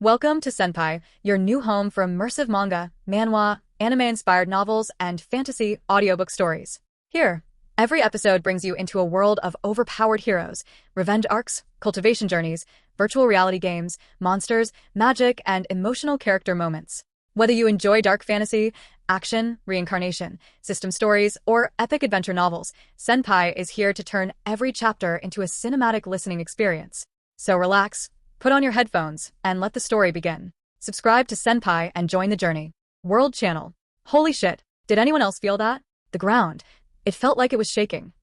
Welcome to Senpai, your new home for immersive manga, manhwa, anime-inspired novels, and fantasy audiobook stories. Here, every episode brings you into a world of overpowered heroes, revenge arcs, cultivation journeys, virtual reality games, monsters, magic, and emotional character moments. Whether you enjoy dark fantasy, action, reincarnation, system stories, or epic adventure novels, Senpai is here to turn every chapter into a cinematic listening experience. So relax, put on your headphones, and let the story begin. Subscribe to Senpai and join the journey. World Channel. Holy shit, did anyone else feel that? The ground. It felt like it was shaking.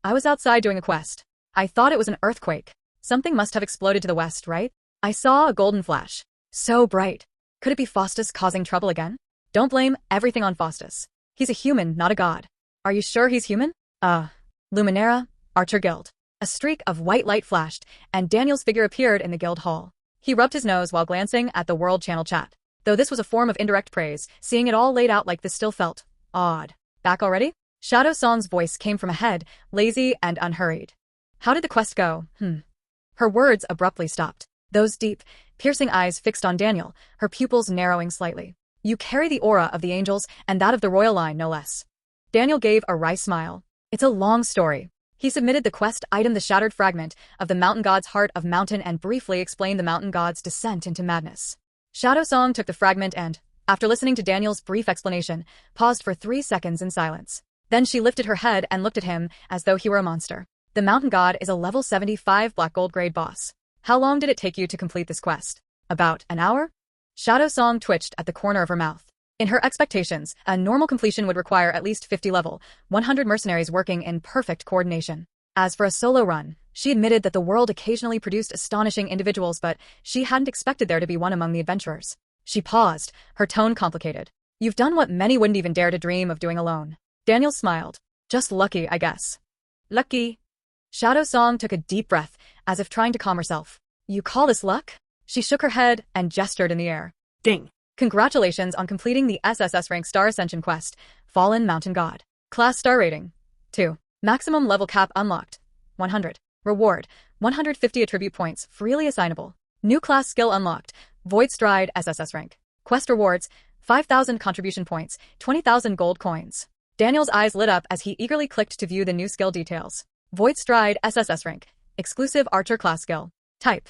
I was outside doing a quest. I thought it was an earthquake. Something must have exploded to the west, right? I saw a golden flash. So bright. Could it be Faustus causing trouble again? Don't blame everything on Faustus. He's a human, not a god. Are you sure he's human? Luminera, Archer Guild. A streak of white light flashed, and Daniel's figure appeared in the guild hall. He rubbed his nose while glancing at the World Channel chat. Though this was a form of indirect praise, seeing it all laid out like this still felt odd. Back already? Shadow Song's voice came from ahead, lazy and unhurried. How did the quest go? Her words abruptly stopped. Those deep, piercing eyes fixed on Daniel, her pupils narrowing slightly. You carry the aura of the angels and that of the royal line, no less. Daniel gave a wry smile. It's a long story. He submitted the quest item, the shattered fragment of the mountain god's heart of mountain, and briefly explained the mountain god's descent into madness. Shadow Song took the fragment and, after listening to Daniel's brief explanation, paused for 3 seconds in silence. Then she lifted her head and looked at him as though he were a monster. The mountain god is a level 75 black gold grade boss. How long did it take you to complete this quest? About an hour? Shadow Song twitched at the corner of her mouth. In her expectations, a normal completion would require at least 50 level, 100 mercenaries working in perfect coordination. As for a solo run, she admitted that the world occasionally produced astonishing individuals, but she hadn't expected there to be one among the adventurers. She paused, her tone complicated. You've done what many wouldn't even dare to dream of doing alone. Daniel smiled. Just lucky, I guess. Lucky. Shadow Song took a deep breath, as if trying to calm herself. You call this luck? She shook her head and gestured in the air. Ding. Congratulations on completing the SSS rank Star Ascension quest, Fallen Mountain God. Class Star Rating 2. Maximum level cap unlocked 100. Reward 150 attribute points freely assignable. New class skill unlocked, Void Stride SSS rank. Quest rewards 5,000 contribution points, 20,000 gold coins. Daniel's eyes lit up as he eagerly clicked to view the new skill details. Void Stride SSS rank. Exclusive Archer class skill. Type.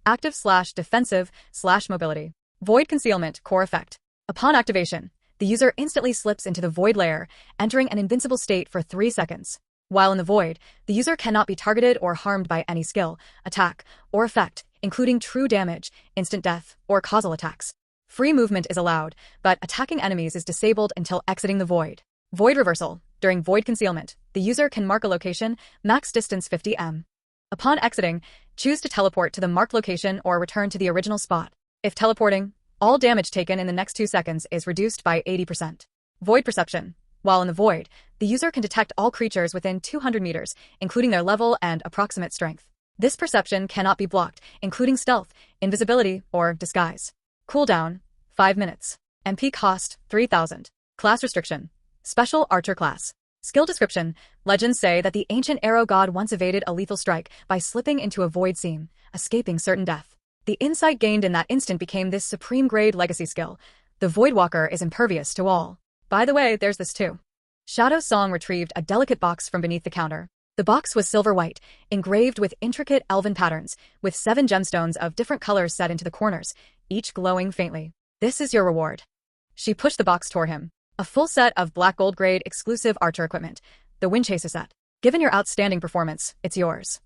Active/defensive/mobility. Void Concealment Core Effect. Upon activation, the user instantly slips into the void layer, entering an invincible state for 3 seconds. While in the void, the user cannot be targeted or harmed by any skill, attack, or effect, including true damage, instant death, or causal attacks. Free movement is allowed, but attacking enemies is disabled until exiting the void. Void Reversal. During void concealment, the user can mark a location, max distance 50 m. Upon exiting, choose to teleport to the marked location or return to the original spot. If teleporting, all damage taken in the next 2 seconds is reduced by 80%. Void Perception. While in the void, the user can detect all creatures within 200 meters, including their level and approximate strength. This perception cannot be blocked, including stealth, invisibility, or disguise. Cooldown 5 minutes. MP cost 3,000. Class Restriction. Special Archer Class. Skill Description. Legends say that the ancient arrow god once evaded a lethal strike by slipping into a void seam, escaping certain death. The insight gained in that instant became this supreme grade legacy skill. The Voidwalker is impervious to all. By the way, there's this too. Shadow Song retrieved a delicate box from beneath the counter. The box was silver white, engraved with intricate elven patterns, with 7 gemstones of different colors set into the corners, each glowing faintly. This is your reward. She pushed the box toward him. A full set of black gold grade exclusive archer equipment, the Windchaser set. Given your outstanding performance, it's yours.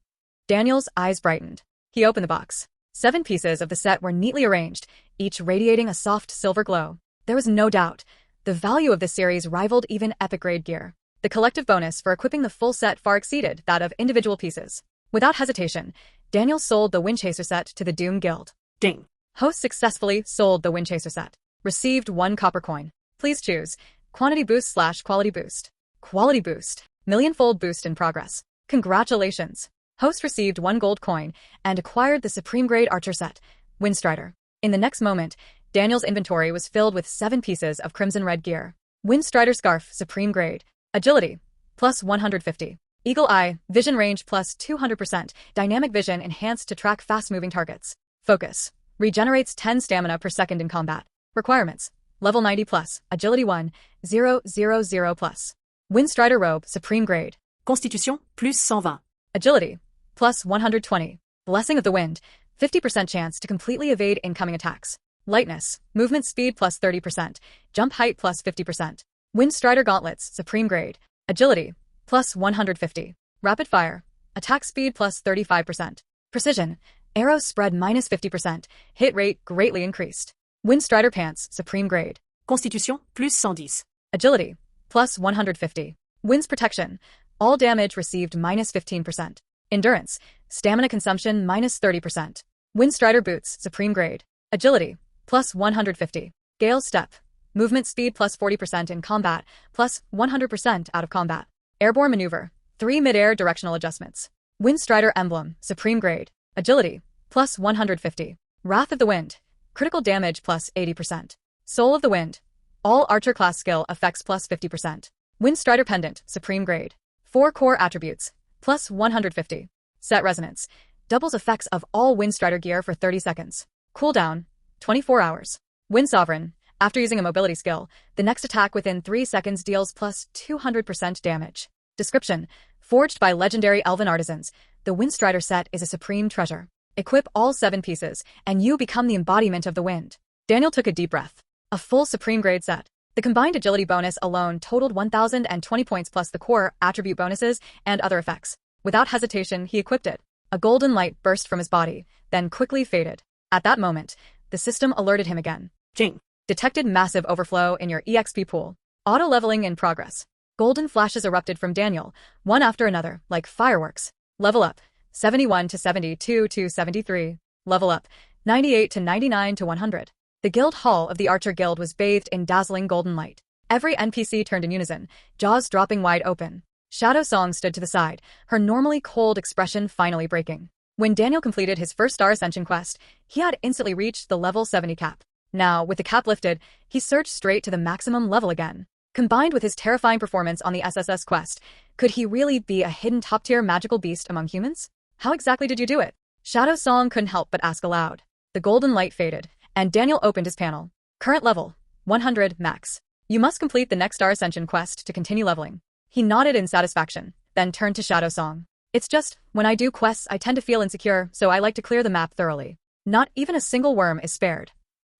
Daniel's eyes brightened. He opened the box. 7 pieces of the set were neatly arranged, each radiating a soft silver glow. There was no doubt. The value of this series rivaled even epic-grade gear. The collective bonus for equipping the full set far exceeded that of individual pieces. Without hesitation, Daniel sold the Windchaser set to the Doom Guild. Ding. Host successfully sold the Windchaser set. Received 1 copper coin. Please choose Quantity Boost/Quality Boost. Quality Boost. Millionfold boost in progress. Congratulations. Host received 1 gold coin and acquired the Supreme Grade Archer set, Windstrider. In the next moment, Daniel's inventory was filled with 7 pieces of crimson red gear. Windstrider Scarf, Supreme Grade. Agility, plus 150. Eagle Eye, Vision Range plus 200%. Dynamic Vision enhanced to track fast-moving targets. Focus, Regenerates 10 stamina per second in combat. Requirements. Level 90 plus, Agility 1, 0, 0, 0 plus. Windstrider Robe, Supreme Grade. Constitution, plus 120. Agility, plus 120. Blessing of the Wind, 50% chance to completely evade incoming attacks. Lightness, movement speed plus 30%, jump height plus 50%. Windstrider Gauntlets, Supreme Grade. Agility, plus 150. Rapid Fire, attack speed plus 35%. Precision, arrows spread minus 50%, hit rate greatly increased. Windstrider Pants, Supreme Grade. Constitution, plus 110. Agility, plus 150. Wind's Protection, all damage received minus 15%. Endurance, stamina consumption minus 30%. Windstrider Boots, Supreme Grade. Agility, plus 150. Gale Step, movement speed plus 40% in combat, plus 100% out of combat. Airborne Maneuver, 3 mid-air directional adjustments. Windstrider Emblem, Supreme Grade. Agility, plus 150. Wrath of the Wind, critical damage plus 80%. Soul of the Wind, all archer class skill effects plus 50%. Windstrider Pendant, Supreme Grade. 4 core attributes, plus 150. Set Resonance, doubles effects of all Windstrider gear for 30 seconds. Cooldown, 24 hours. Wind Sovereign, after using a mobility skill, the next attack within 3 seconds deals plus 200% damage. Description, forged by legendary elven artisans, the Windstrider set is a supreme treasure. Equip all 7 pieces, and you become the embodiment of the wind. Daniel took a deep breath. A full Supreme Grade set. The combined agility bonus alone totaled 1,020 points plus the core attribute bonuses and other effects. Without hesitation, he equipped it. A golden light burst from his body, then quickly faded. At that moment, the system alerted him again. Jing. Detected massive overflow in your EXP pool. Auto-leveling in progress. Golden flashes erupted from Daniel, one after another, like fireworks. Level up. 71 to 72 to 73. Level up. 98 to 99 to 100. The guild hall of the Archer Guild was bathed in dazzling golden light. Every NPC turned in unison, jaws dropping wide open. Shadow Song stood to the side, her normally cold expression finally breaking. When Daniel completed his first Star Ascension quest, he had instantly reached the level 70 cap. Now, with the cap lifted, he surged straight to the maximum level again. Combined with his terrifying performance on the SSS quest, could he really be a hidden top-tier magical beast among humans? How exactly did you do it? Shadow Song couldn't help but ask aloud. The golden light faded, and Daniel opened his panel. Current level, 100 max. You must complete the next Star Ascension quest to continue leveling. He nodded in satisfaction, then turned to Shadow Song. It's just, when I do quests I tend to feel insecure, so I like to clear the map thoroughly. Not even a single worm is spared.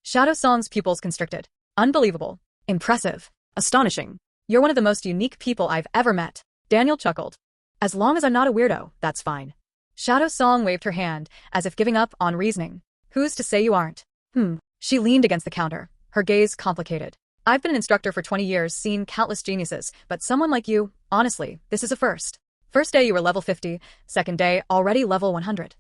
Shadow Song's pupils constricted. Unbelievable. Impressive. Astonishing. You're one of the most unique people I've ever met. Daniel chuckled. As long as I'm not a weirdo, that's fine. Shadow Song waved her hand, as if giving up on reasoning. Who's to say you aren't? She leaned against the counter, her gaze complicated. I've been an instructor for 20 years, seen countless geniuses, but someone like you, honestly, this is a first. First day you were level 50, second day already level 100.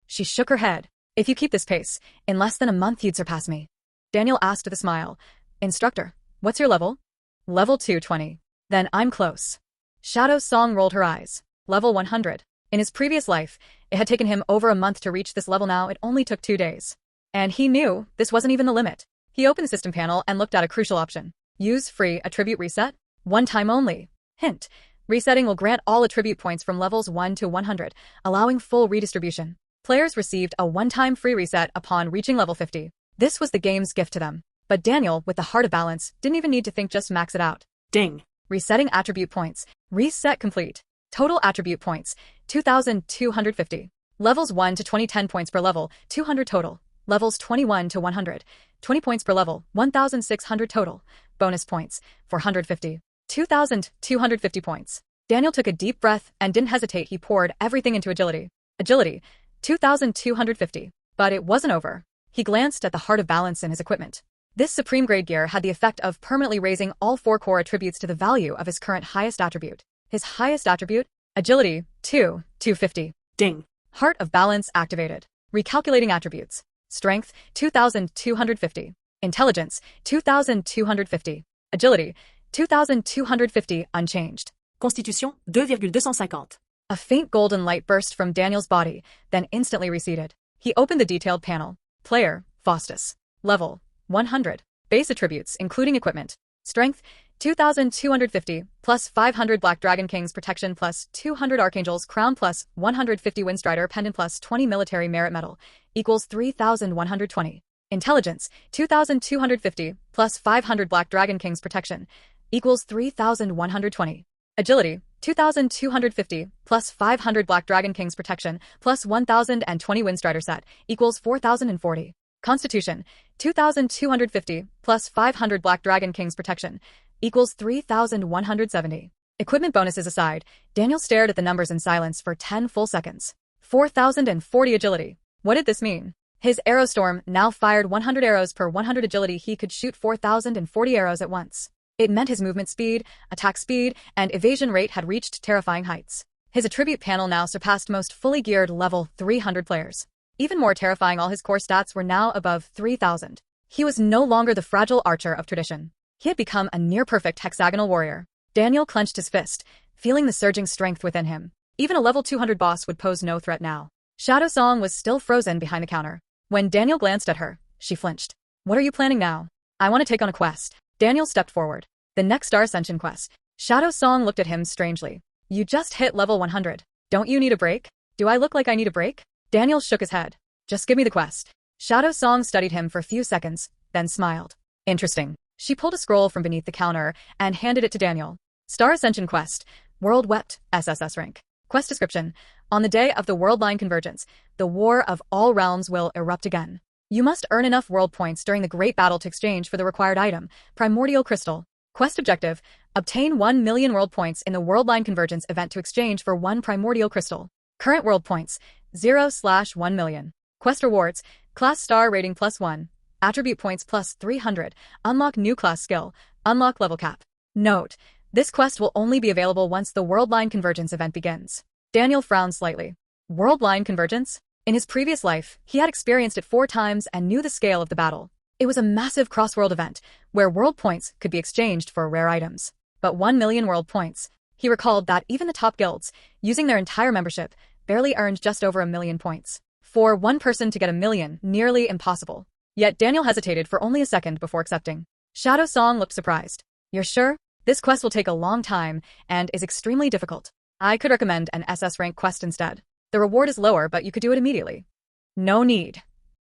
She shook her head. If you keep this pace, in less than a month you'd surpass me. Daniel asked with a smile. Instructor, what's your level? Level 220. Then I'm close. Shadow Song rolled her eyes. Level 100. In his previous life, it had taken him over a month to reach this level. Now it only took 2 days. And he knew this wasn't even the limit. He opened the system panel and looked at a crucial option. Use free attribute reset. One time only. Hint. Resetting will grant all attribute points from levels 1 to 100, allowing full redistribution. Players received a one-time free reset upon reaching level 50. This was the game's gift to them. But Daniel, with the heart of balance, didn't even need to think, just max it out. Ding. Resetting attribute points. Reset complete. Total attribute points, 2,250. Levels 1 to 20, 10 points per level, 200 total. Levels 21 to 100, 20 points per level, 1,600 total. Bonus points, 450. 2,250 points. Daniel took a deep breath and didn't hesitate. He poured everything into agility. Agility, 2,250. But it wasn't over. He glanced at the heart of balance in his equipment. This Supreme Grade gear had the effect of permanently raising all 4 core attributes to the value of his current highest attribute. His highest attribute? Agility, 2,250. Ding. Heart of Balance activated. Recalculating attributes. Strength, 2,250. Intelligence, 2,250. Agility, 2,250 unchanged. Constitution, 2,250. A faint golden light burst from Daniel's body, then instantly receded. He opened the detailed panel. Player, Faustus. Level, 100. Base attributes, including equipment. Strength, 2,250 plus 500 Black Dragon Kings protection plus 200 Archangel's crown plus 150 Windstrider pendant plus 20 military merit medal equals 3,120. Intelligence, 2,250 plus 500 Black Dragon Kings protection equals 3,120. Agility, 2,250 plus 500 Black Dragon Kings protection plus 1,020 Windstrider set equals 4,040. Constitution, 2,250 plus 500 Black Dragon Kings protection equals 3,170. Equipment bonuses aside, Daniel stared at the numbers in silence for 10 full seconds. 4,040 agility. What did this mean? His arrow storm now fired 100 arrows per 100 agility. He could shoot 4,040 arrows at once. It meant his movement speed, attack speed, and evasion rate had reached terrifying heights. His attribute panel now surpassed most fully geared level 300 players. Even more terrifying, all his core stats were now above 3,000. He was no longer the fragile archer of tradition. He had become a near-perfect hexagonal warrior. Daniel clenched his fist, feeling the surging strength within him. Even a level 200 boss would pose no threat now. Shadow Song was still frozen behind the counter. When Daniel glanced at her, she flinched. What are you planning now? I want to take on a quest. Daniel stepped forward. The next Star Ascension quest. Shadow Song looked at him strangely. You just hit level 100. Don't you need a break? Do I look like I need a break? Daniel shook his head. Just give me the quest. Shadow Song studied him for a few seconds, then smiled. Interesting. She pulled a scroll from beneath the counter and handed it to Daniel. Star Ascension quest. World Wept, SSS rank. Quest description. On the day of the world line convergence, the war of all realms will erupt again. You must earn enough world points during the great battle to exchange for the required item, Primordial Crystal. Quest objective. Obtain 1 million world points in the world line convergence event to exchange for 1 Primordial Crystal. Current world points. 0/1 million. Quest rewards. Class star rating +1. Attribute points +300. Unlock new class skill. Unlock level cap. Note. This quest will only be available once the world line convergence event begins. Daniel frowned slightly. World line convergence? In his previous life, he had experienced it 4 times and knew the scale of the battle. It was a massive cross-world event, where world points could be exchanged for rare items. But 1 million world points. He recalled that even the top guilds, using their entire membership, barely earned just over 1 million points. For one person to get 1 million, nearly impossible. Yet Daniel hesitated for only a second before accepting. Shadow Song looked surprised. You're sure? This quest will take a long time and is extremely difficult. I could recommend an SS rank quest instead. The reward is lower, but you could do it immediately. No need.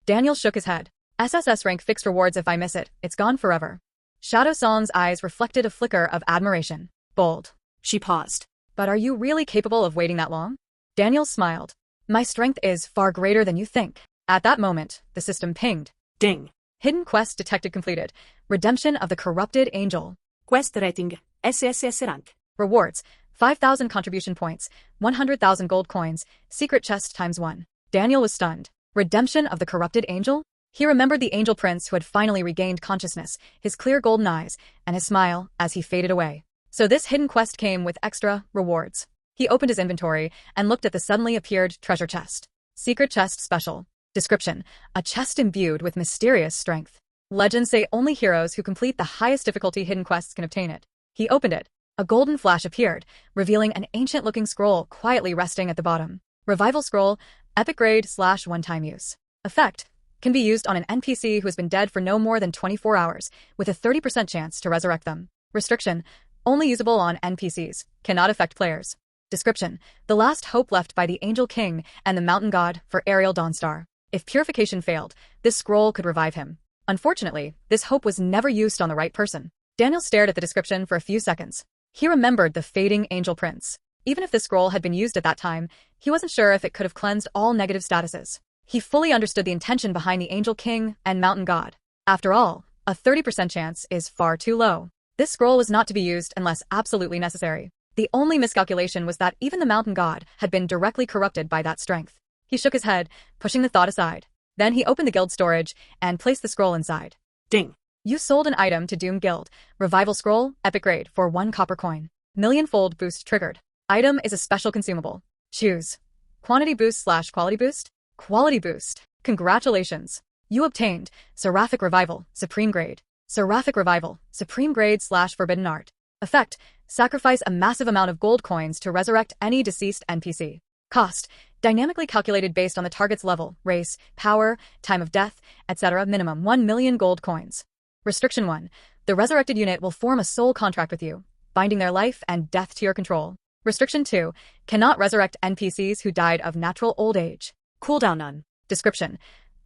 Daniel shook his head. SSS rank fixed rewards. If I miss it, it's gone forever. Shadow Song's eyes reflected a flicker of admiration. Bold. She paused. But are you really capable of waiting that long? Daniel smiled. My strength is far greater than you think. At that moment, the system pinged. Ding. Hidden quest detected completed. Redemption of the corrupted angel. Quest rating. SSS rank. Rewards. 5,000 contribution points, 100,000 gold coins, secret chest ×1. Daniel was stunned. Redemption of the corrupted angel? He remembered the angel prince who had finally regained consciousness, his clear golden eyes, and his smile as he faded away. So this hidden quest came with extra rewards. He opened his inventory and looked at the suddenly appeared treasure chest. Secret chest special. Description. A chest imbued with mysterious strength. Legends say only heroes who complete the highest difficulty hidden quests can obtain it. He opened it. A golden flash appeared, revealing an ancient-looking scroll quietly resting at the bottom. Revival scroll, epic grade / one-time use. Effect. Can be used on an NPC who has been dead for no more than 24 hours, with a 30% chance to resurrect them. Restriction. Only usable on NPCs. Cannot affect players. Description. The last hope left by the Angel King and the Mountain God for Ariel Dawnstar. If purification failed, this scroll could revive him. Unfortunately, this hope was never used on the right person. Daniel stared at the description for a few seconds. He remembered the fading Angel Prince. Even if the scroll had been used at that time, he wasn't sure if it could have cleansed all negative statuses. He fully understood the intention behind the Angel King and Mountain God. After all, a 30% chance is far too low. This scroll was not to be used unless absolutely necessary. The only miscalculation was that even the Mountain God had been directly corrupted by that strength. He shook his head, pushing the thought aside. Then he opened the guild storage and placed the scroll inside. Ding. You sold an item to Doom Guild. Revival scroll, epic grade, for 1 copper coin. Millionfold boost triggered. Item is a special consumable. Choose. Quantity boost / quality boost? Quality boost. Congratulations. You obtained Seraphic Revival, Supreme Grade. Seraphic Revival, Supreme Grade / Forbidden Art. Effect. Sacrifice a massive amount of gold coins to resurrect any deceased NPC. Cost. Dynamically calculated based on the target's level, race, power, time of death, etc. Minimum 1 million gold coins. Restriction 1. The resurrected unit will form a soul contract with you, binding their life and death to your control. Restriction 2. Cannot resurrect NPCs who died of natural old age. Cooldown none. Description: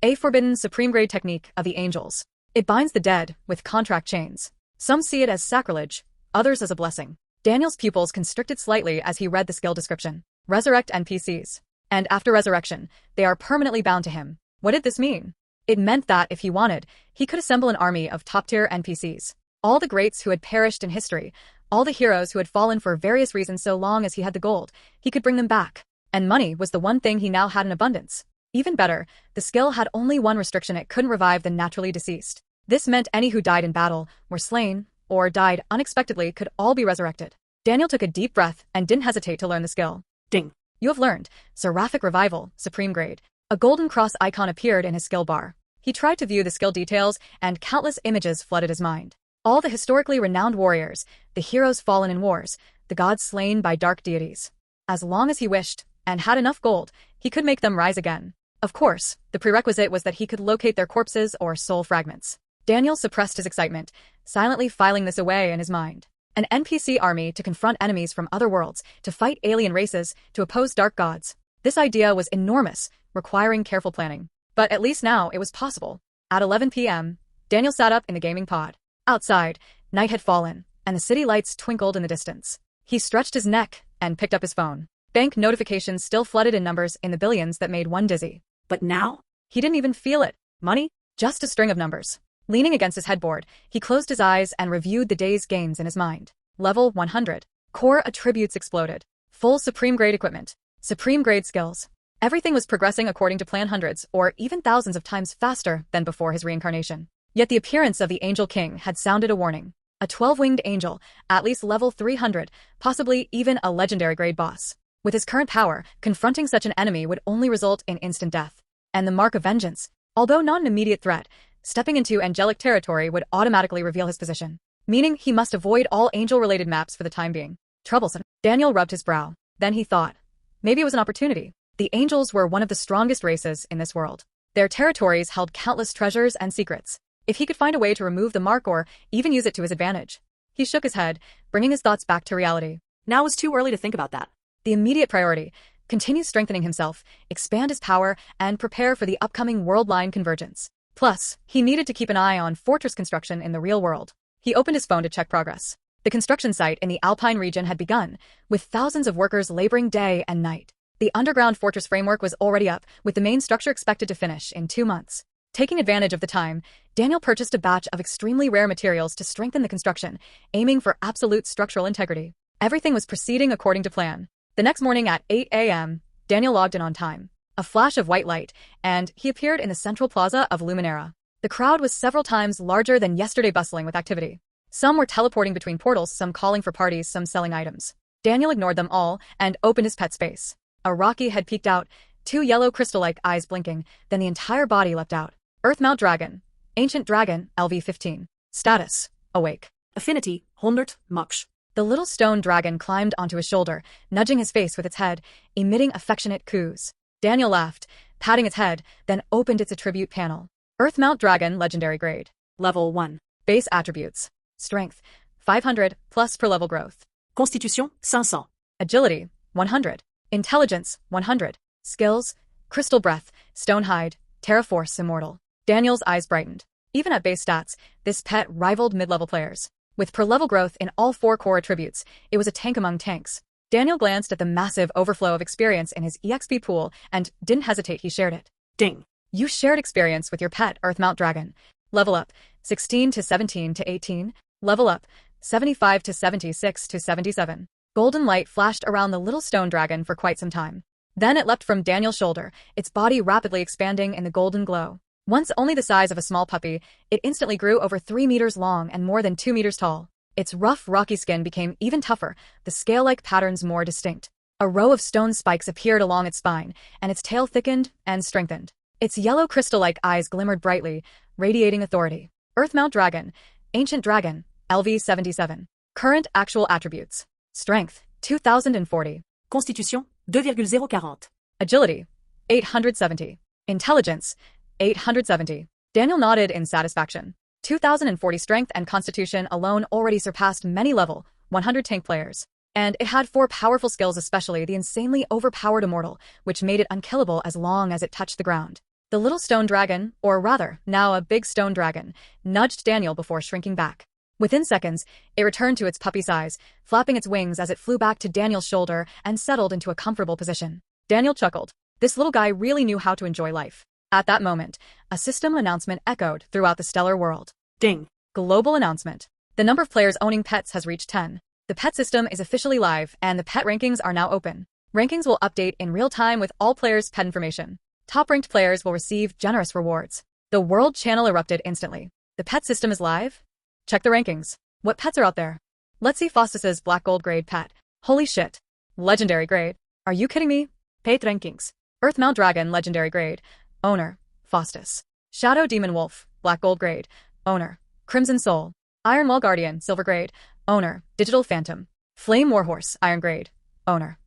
a forbidden supreme-grade technique of the angels. It binds the dead with contract chains. Some see it as sacrilege, others as a blessing. Daniel's pupils constricted slightly as he read the skill description. Resurrect NPCs. And after resurrection, they are permanently bound to him. What did this mean? It meant that, if he wanted, he could assemble an army of top-tier NPCs. All the greats who had perished in history, all the heroes who had fallen for various reasons. So long as he had the gold, he could bring them back. And money was the one thing he now had in abundance. Even better, the skill had only one restriction: it couldn't revive the naturally deceased. This meant any who died in battle, were slain, or died unexpectedly could all be resurrected. Daniel took a deep breath and didn't hesitate to learn the skill. Ding. You have learned Seraphic Revival, Supreme Grade. A golden cross icon appeared in his skill bar. He tried to view the skill details, and countless images flooded his mind. All the historically renowned warriors, the heroes fallen in wars, the gods slain by dark deities. As long as he wished, and had enough gold, he could make them rise again. Of course, the prerequisite was that he could locate their corpses or soul fragments. Daniel suppressed his excitement, silently filing this away in his mind. An NPC army to confront enemies from other worlds, to fight alien races, to oppose dark gods. This idea was enormous, requiring careful planning. But at least now it was possible. At 11 p.m., Daniel sat up in the gaming pod. Outside, night had fallen, and the city lights twinkled in the distance. He stretched his neck and picked up his phone. Bank notifications still flooded in numbers in the billions that made one dizzy. But now? He didn't even feel it. Money? Just a string of numbers. Leaning against his headboard, he closed his eyes and reviewed the day's gains in his mind. Level 100. Core attributes exploded. Full supreme-grade equipment. Supreme-grade skills. Everything was progressing according to plan, hundreds or even thousands of times faster than before his reincarnation. Yet the appearance of the Angel King had sounded a warning. A 12-winged angel, at least level 300, possibly even a legendary grade boss. With his current power, confronting such an enemy would only result in instant death. And the mark of vengeance, although not an immediate threat, stepping into angelic territory would automatically reveal his position. Meaning he must avoid all angel-related maps for the time being. Troublesome. Daniel rubbed his brow. Then he thought, maybe it was an opportunity. The angels were one of the strongest races in this world. Their territories held countless treasures and secrets. If he could find a way to remove the mark or even use it to his advantage. He shook his head, bringing his thoughts back to reality. Now is too early to think about that. The immediate priority: continue strengthening himself, expand his power, and prepare for the upcoming world-line convergence. Plus, he needed to keep an eye on fortress construction in the real world. He opened his phone to check progress. The construction site in the Alpine region had begun, with thousands of workers laboring day and night. The underground fortress framework was already up, with the main structure expected to finish in 2 months. Taking advantage of the time, Daniel purchased a batch of extremely rare materials to strengthen the construction, aiming for absolute structural integrity. Everything was proceeding according to plan. The next morning at 8 a.m., Daniel logged in on time. A flash of white light, and he appeared in the central plaza of Luminera. The crowd was several times larger than yesterday, bustling with activity. Some were teleporting between portals, some calling for parties, some selling items. Daniel ignored them all and opened his pet space. A rocky head peeked out, 2 yellow crystal-like eyes blinking, then the entire body leapt out. Earthmount Dragon. Ancient Dragon, LV-15. Status: awake. Affinity: 100 max. The little stone dragon climbed onto his shoulder, nudging his face with its head, emitting affectionate coos. Daniel laughed, patting its head, then opened its attribute panel. Earthmount Dragon, Legendary Grade. Level 1. Base attributes: Strength, 500, plus per level growth. Constitution: 500. Agility, 100. Intelligence, 100. Skills: Crystal Breath, Stone Hide, Terra Force Immortal. Daniel's eyes brightened. Even at base stats, this pet rivaled mid-level players. With per-level growth in all 4 core attributes, it was a tank among tanks. Daniel glanced at the massive overflow of experience in his EXP pool and didn't hesitate, he shared it. Ding. You shared experience with your pet, Earthmount Dragon. Level up, 16 to 17 to 18. Level up, 75 to 76 to 77. Golden light flashed around the little stone dragon for quite some time. Then it leapt from Daniel's shoulder, its body rapidly expanding in the golden glow. Once only the size of a small puppy, it instantly grew over 3 meters long and more than 2 meters tall. Its rough, rocky skin became even tougher, the scale-like patterns more distinct. A row of stone spikes appeared along its spine, and its tail thickened and strengthened. Its yellow crystal-like eyes glimmered brightly, radiating authority. Earthmount Dragon, Ancient Dragon, LV-77. Current actual attributes: Strength, 2040. Constitution: 2,040. Agility, 870. Intelligence, 870. Daniel nodded in satisfaction. 2040 strength and constitution alone already surpassed many level 100 tank players. And it had 4 powerful skills, especially the insanely overpowered immortal, which made it unkillable as long as it touched the ground. The little stone dragon, or rather, now a big stone dragon, nudged Daniel before shrinking back. Within seconds, it returned to its puppy size, flapping its wings as it flew back to Daniel's shoulder and settled into a comfortable position. Daniel chuckled. This little guy really knew how to enjoy life. At that moment, a system announcement echoed throughout the stellar world. Ding. Global announcement. The number of players owning pets has reached 10. The pet system is officially live, and the pet rankings are now open. Rankings will update in real time with all players' pet information. Top-ranked players will receive generous rewards. The World Channel erupted instantly. The pet system is live? Check the rankings. What pets are out there? Let's see Faustus's Black Gold grade pet. Holy shit. Legendary grade. Are you kidding me? Pet rankings. Earthmount Dragon Legendary grade. Owner. Faustus. Shadow Demon Wolf. Black Gold grade. Owner. Crimson Soul. Iron Wall Guardian Silver grade. Owner. Digital Phantom. Flame Warhorse Iron grade. Owner.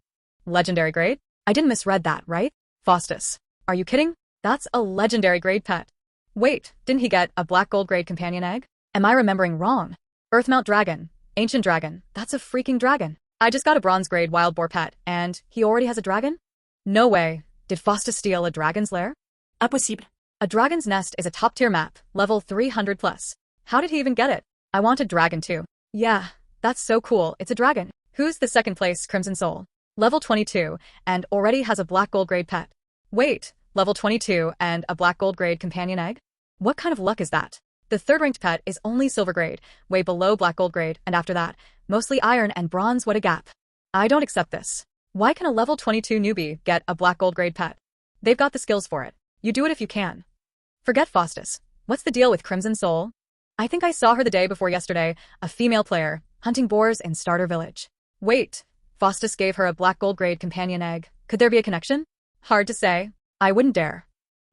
Legendary grade? I didn't misread that, right? Faustus. Are you kidding? That's a legendary grade pet. Wait, didn't he get a Black Gold grade companion egg? Am I remembering wrong? Earthmount Dragon. Ancient Dragon. That's a freaking dragon. I just got a bronze grade wild boar pet, and he already has a dragon? No way. Did Faustus steal a dragon's lair? Impossible. A Dragon's Nest is a top-tier map, level 300 plus. How did he even get it? I want a dragon too. Yeah, that's so cool, it's a dragon. Who's the second place Crimson Soul? Level 22, and already has a Black Gold grade pet. Wait, level 22 and a Black Gold grade companion egg? What kind of luck is that? The third-ranked pet is only Silver grade, way below Black Gold grade, and after that, mostly Iron and Bronze. What a gap. I don't accept this. Why can a level 22 newbie get a Black Gold grade pet? They've got the skills for it. You do it if you can. Forget Faustus. What's the deal with Crimson Soul? I think I saw her the day before yesterday, a female player, hunting boars in Starter Village. Wait, Faustus gave her a Black Gold grade companion egg. Could there be a connection? Hard to say. I wouldn't dare.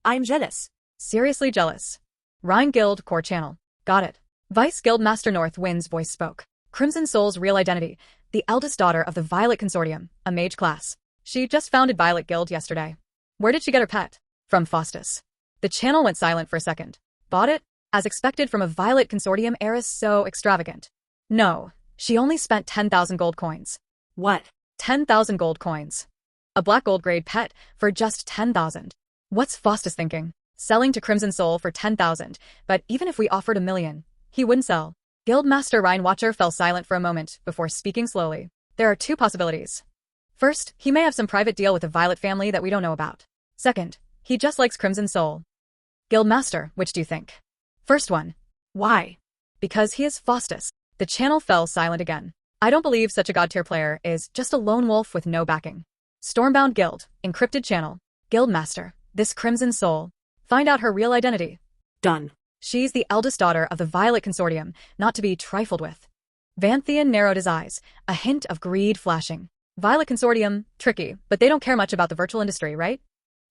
I'm jealous. Seriously jealous. Rhine Guild Core Channel. Got it. Vice Guild Master North Wind's voice spoke. Crimson Soul's real identity, the eldest daughter of the Violet Consortium, a mage class. She just founded Violet Guild yesterday. Where did she get her pet? From Faustus. The channel went silent for a second. Bought it? As expected from a Violet Consortium heiress so extravagant. No, she only spent 10,000 gold coins. What? 10,000 gold coins. A Black Gold grade pet for just 10,000. What's Faustus thinking? Selling to Crimson Soul for 10,000, but even if we offered 1,000,000, he wouldn't sell. Guildmaster Rhine Watcher fell silent for a moment before speaking slowly. There are 2 possibilities. First, he may have some private deal with the Violet family that we don't know about. Second, he just likes Crimson Soul. Guildmaster, which do you think? First one. Why? Because he is Faustus. The channel fell silent again. I don't believe such a god-tier player is just a lone wolf with no backing. Stormbound Guild, encrypted channel. Guildmaster, this Crimson Soul. Find out her real identity. Done. She's the eldest daughter of the Violet Consortium, not to be trifled with. Vanthian narrowed his eyes, a hint of greed flashing. Violet Consortium, tricky, but they don't care much about the virtual industry, right?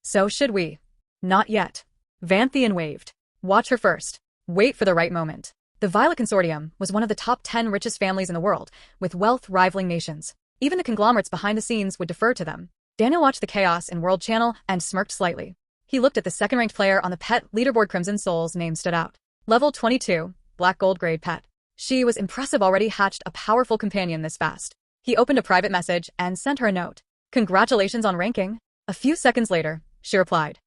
So should we. Not yet. Vanthian waved. Watch her first. Wait for the right moment. The Violet Consortium was one of the top 10 richest families in the world, with wealth rivaling nations. Even the conglomerates behind the scenes would defer to them. Daniel watched the chaos in World Channel and smirked slightly. He looked at the second-ranked player on the pet leaderboard. Crimson Soul's name stood out. Level 22, Black Gold grade pet. She was impressive, already hatched a powerful companion this fast. He opened a private message and sent her a note. Congratulations on ranking. A few seconds later, she replied.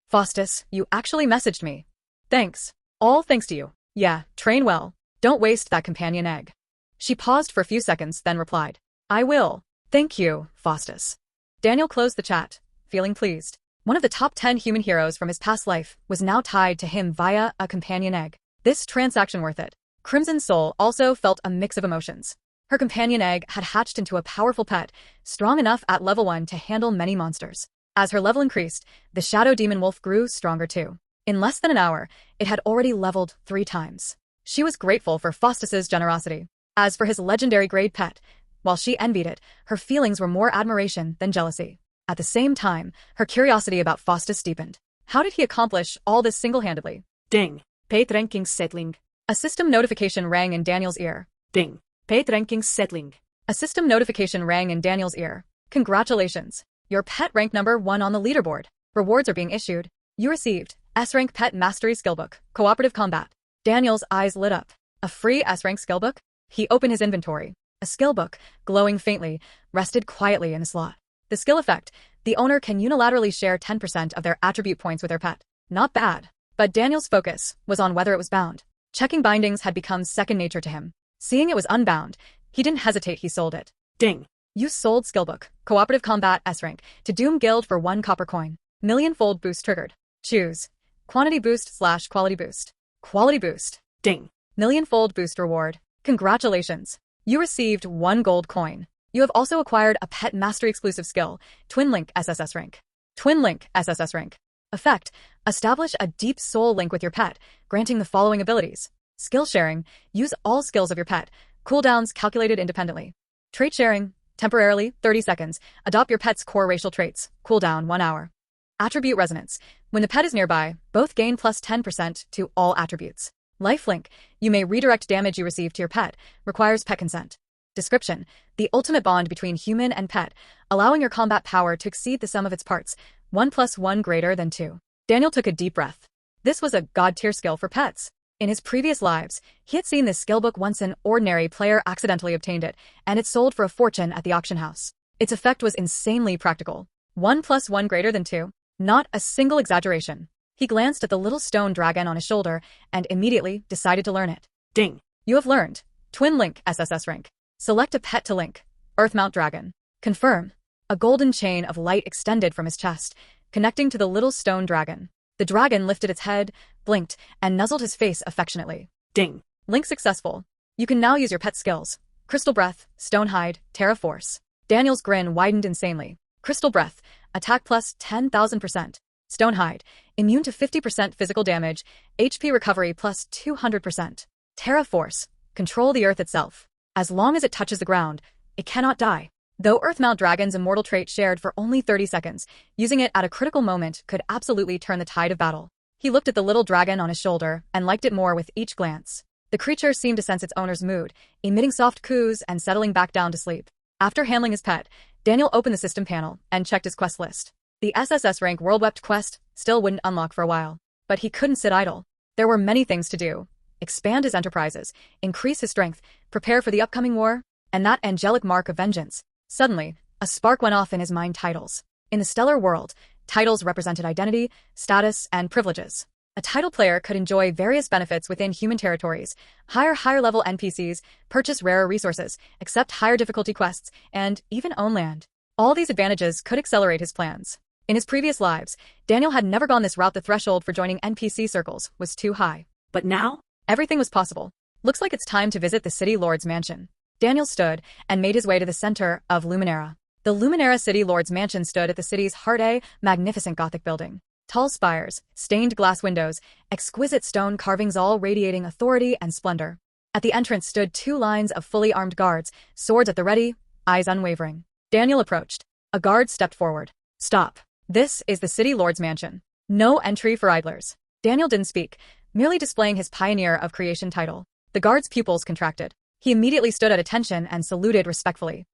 Faustus, you actually messaged me. Thanks. All thanks to you. Yeah, train well. Don't waste that companion egg. She paused for a few seconds, then replied. I will. Thank you, Faustus. Daniel closed the chat, feeling pleased. One of the top 10 human heroes from his past life was now tied to him via a companion egg. This transaction worth it. Crimson Soul also felt a mix of emotions. Her companion egg had hatched into a powerful pet, strong enough at level 1 to handle many monsters. As her level increased, the Shadow Demon Wolf grew stronger too. In less than an hour, it had already leveled 3 times. She was grateful for Faustus's generosity. As for his legendary grade pet, while she envied it, her feelings were more admiration than jealousy. At the same time, her curiosity about Faustus deepened. How did he accomplish all this single-handedly? Ding. Pet ranking settling. A system notification rang in Daniel's ear. Ding. Pet ranking settling. A system notification rang in Daniel's ear. Congratulations. Your pet ranked number 1 on the leaderboard. Rewards are being issued. You received S-Rank Pet Mastery Skillbook, Cooperative Combat. Daniel's eyes lit up. A free S-rank skill book? He opened his inventory. A skill book, glowing faintly, rested quietly in a slot. The skill effect: the owner can unilaterally share 10% of their attribute points with their pet. Not bad. But Daniel's focus was on whether it was bound. Checking bindings had become second nature to him. Seeing it was unbound, he didn't hesitate, he sold it. Ding. You sold skillbook, cooperative combat S-rank, to Doom Guild for 1 copper coin. Million-fold boost triggered. Choose. Quantity boost / quality boost. Quality boost. Ding. Million-fold boost reward. Congratulations. You received 1 gold coin. You have also acquired a pet mastery exclusive skill, Twin Link SSS rank. Twin Link SSS rank. Effect: establish a deep soul link with your pet, granting the following abilities. Skill sharing: use all skills of your pet. Cooldowns calculated independently. Trait sharing: temporarily, 30 seconds. Adopt your pet's core racial traits. Cooldown 1 hour. Attribute resonance: when the pet is nearby, both gain plus 10% to all attributes. Lifelink: you may redirect damage you receive to your pet. Requires pet consent. Description: the ultimate bond between human and pet, allowing your combat power to exceed the sum of its parts. 1 + 1 greater than 2. Daniel took a deep breath. This was a god-tier skill for pets. In his previous lives, he had seen this skillbook once an ordinary player accidentally obtained it, and it sold for a fortune at the auction house. Its effect was insanely practical. 1 + 1 greater than 2. Not a single exaggeration. He glanced at the little stone dragon on his shoulder and immediately decided to learn it. Ding. You have learned. Twin Link SSS rank. Select a pet to link. Earthmount Dragon. Confirm. A golden chain of light extended from his chest, connecting to the little stone dragon. The dragon lifted its head, blinked, and nuzzled his face affectionately. Ding. Link successful. You can now use your pet skills. Crystal Breath, Stone Hide, Terra Force. Daniel's grin widened insanely. Crystal Breath, attack plus 10,000%. Stone Hide, immune to 50% physical damage, HP recovery plus 200%. Terra Force, control the earth itself. As long as it touches the ground, it cannot die. Though Earthmount Dragon's immortal trait shared for only 30 seconds, using it at a critical moment could absolutely turn the tide of battle. He looked at the little dragon on his shoulder and liked it more with each glance. The creature seemed to sense its owner's mood, emitting soft coos and settling back down to sleep. After handling his pet, Daniel opened the system panel and checked his quest list. The SSS rank World Wept quest still wouldn't unlock for a while. But he couldn't sit idle. There were many things to do. Expand his enterprises, increase his strength, prepare for the upcoming war, and that angelic mark of vengeance. Suddenly, a spark went off in his mind. Titles. In the stellar world, titles represented identity, status, and privileges. A title player could enjoy various benefits within human territories, hire higher-level NPCs, purchase rarer resources, accept higher difficulty quests, and even own land. All these advantages could accelerate his plans. In his previous lives, Daniel had never gone this route. The threshold for joining NPC circles was too high. But now? Everything was possible. Looks like it's time to visit the City Lord's mansion. Daniel stood and made his way to the center of Luminera. The Luminera City Lord's mansion stood at the city's heart, a magnificent Gothic building. Tall spires, stained glass windows, exquisite stone carvings, all radiating authority and splendor. At the entrance stood 2 lines of fully armed guards, swords at the ready, eyes unwavering. Daniel approached. A guard stepped forward. Stop. This is the City Lord's mansion. No entry for idlers. Daniel didn't speak, merely displaying his Pioneer of Creation title. The guard's pupils contracted. He immediately stood at attention and saluted respectfully.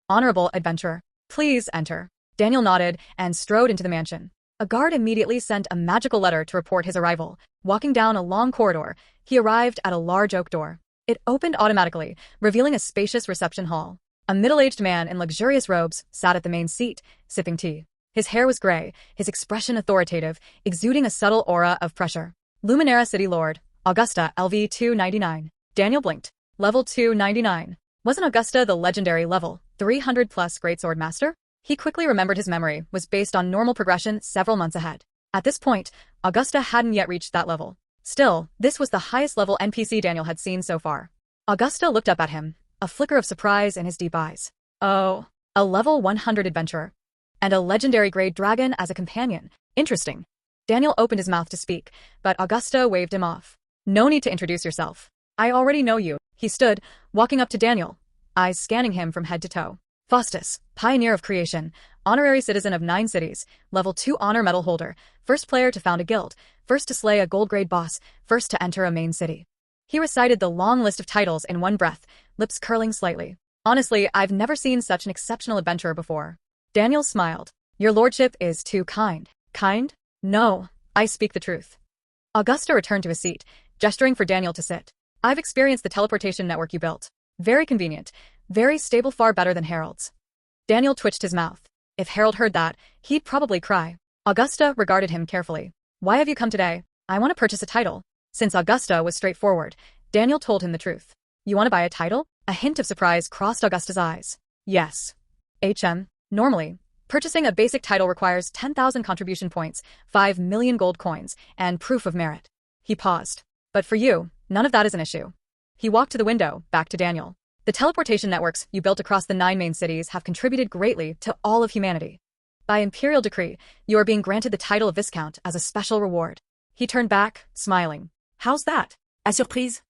Honorable adventurer, please enter. Daniel nodded and strode into the mansion. A guard immediately sent a magical letter to report his arrival. Walking down a long corridor, he arrived at a large oak door. It opened automatically, revealing a spacious reception hall. A middle-aged man in luxurious robes sat at the main seat, sipping tea. His hair was gray, his expression authoritative, exuding a subtle aura of pressure. Luminera City Lord, Augusta, LV 299. Daniel blinked. Level 299. Wasn't Augusta the legendary level 300 plus Greatsword Master? He quickly remembered his memory was based on normal progression several months ahead. At this point, Augusta hadn't yet reached that level. Still, this was the highest level NPC Daniel had seen so far. Augusta looked up at him, a flicker of surprise in his deep eyes. Oh, a level 100 adventurer. And a legendary grade dragon as a companion. Interesting. Daniel opened his mouth to speak, but Augusta waved him off. No need to introduce yourself. I already know you. He stood, walking up to Daniel, eyes scanning him from head to toe. Faustus, Pioneer of Creation, honorary citizen of 9 cities, level 2 honor medal holder, first player to found a guild, first to slay a gold grade boss, first to enter a main city. He recited the long list of titles in one breath, lips curling slightly. Honestly, I've never seen such an exceptional adventurer before. Daniel smiled. Your lordship is too kind. Kind? No, I speak the truth. Augusta returned to his seat, gesturing for Daniel to sit. I've experienced the teleportation network you built. Very convenient. Very stable, far better than Harold's. Daniel twitched his mouth. If Harold heard that, he'd probably cry. Augusta regarded him carefully. Why have you come today? I want to purchase a title. Since Augusta was straightforward, Daniel told him the truth. You want to buy a title? A hint of surprise crossed Augusta's eyes. Yes. Normally, purchasing a basic title requires 10,000 contribution points, 5 million gold coins, and proof of merit. He paused. But for you, none of that is an issue. He walked to the window, back to Daniel. The teleportation networks you built across the 9 main cities have contributed greatly to all of humanity. By imperial decree, you are being granted the title of Viscount as a special reward. He turned back, smiling. How's that? A surprise?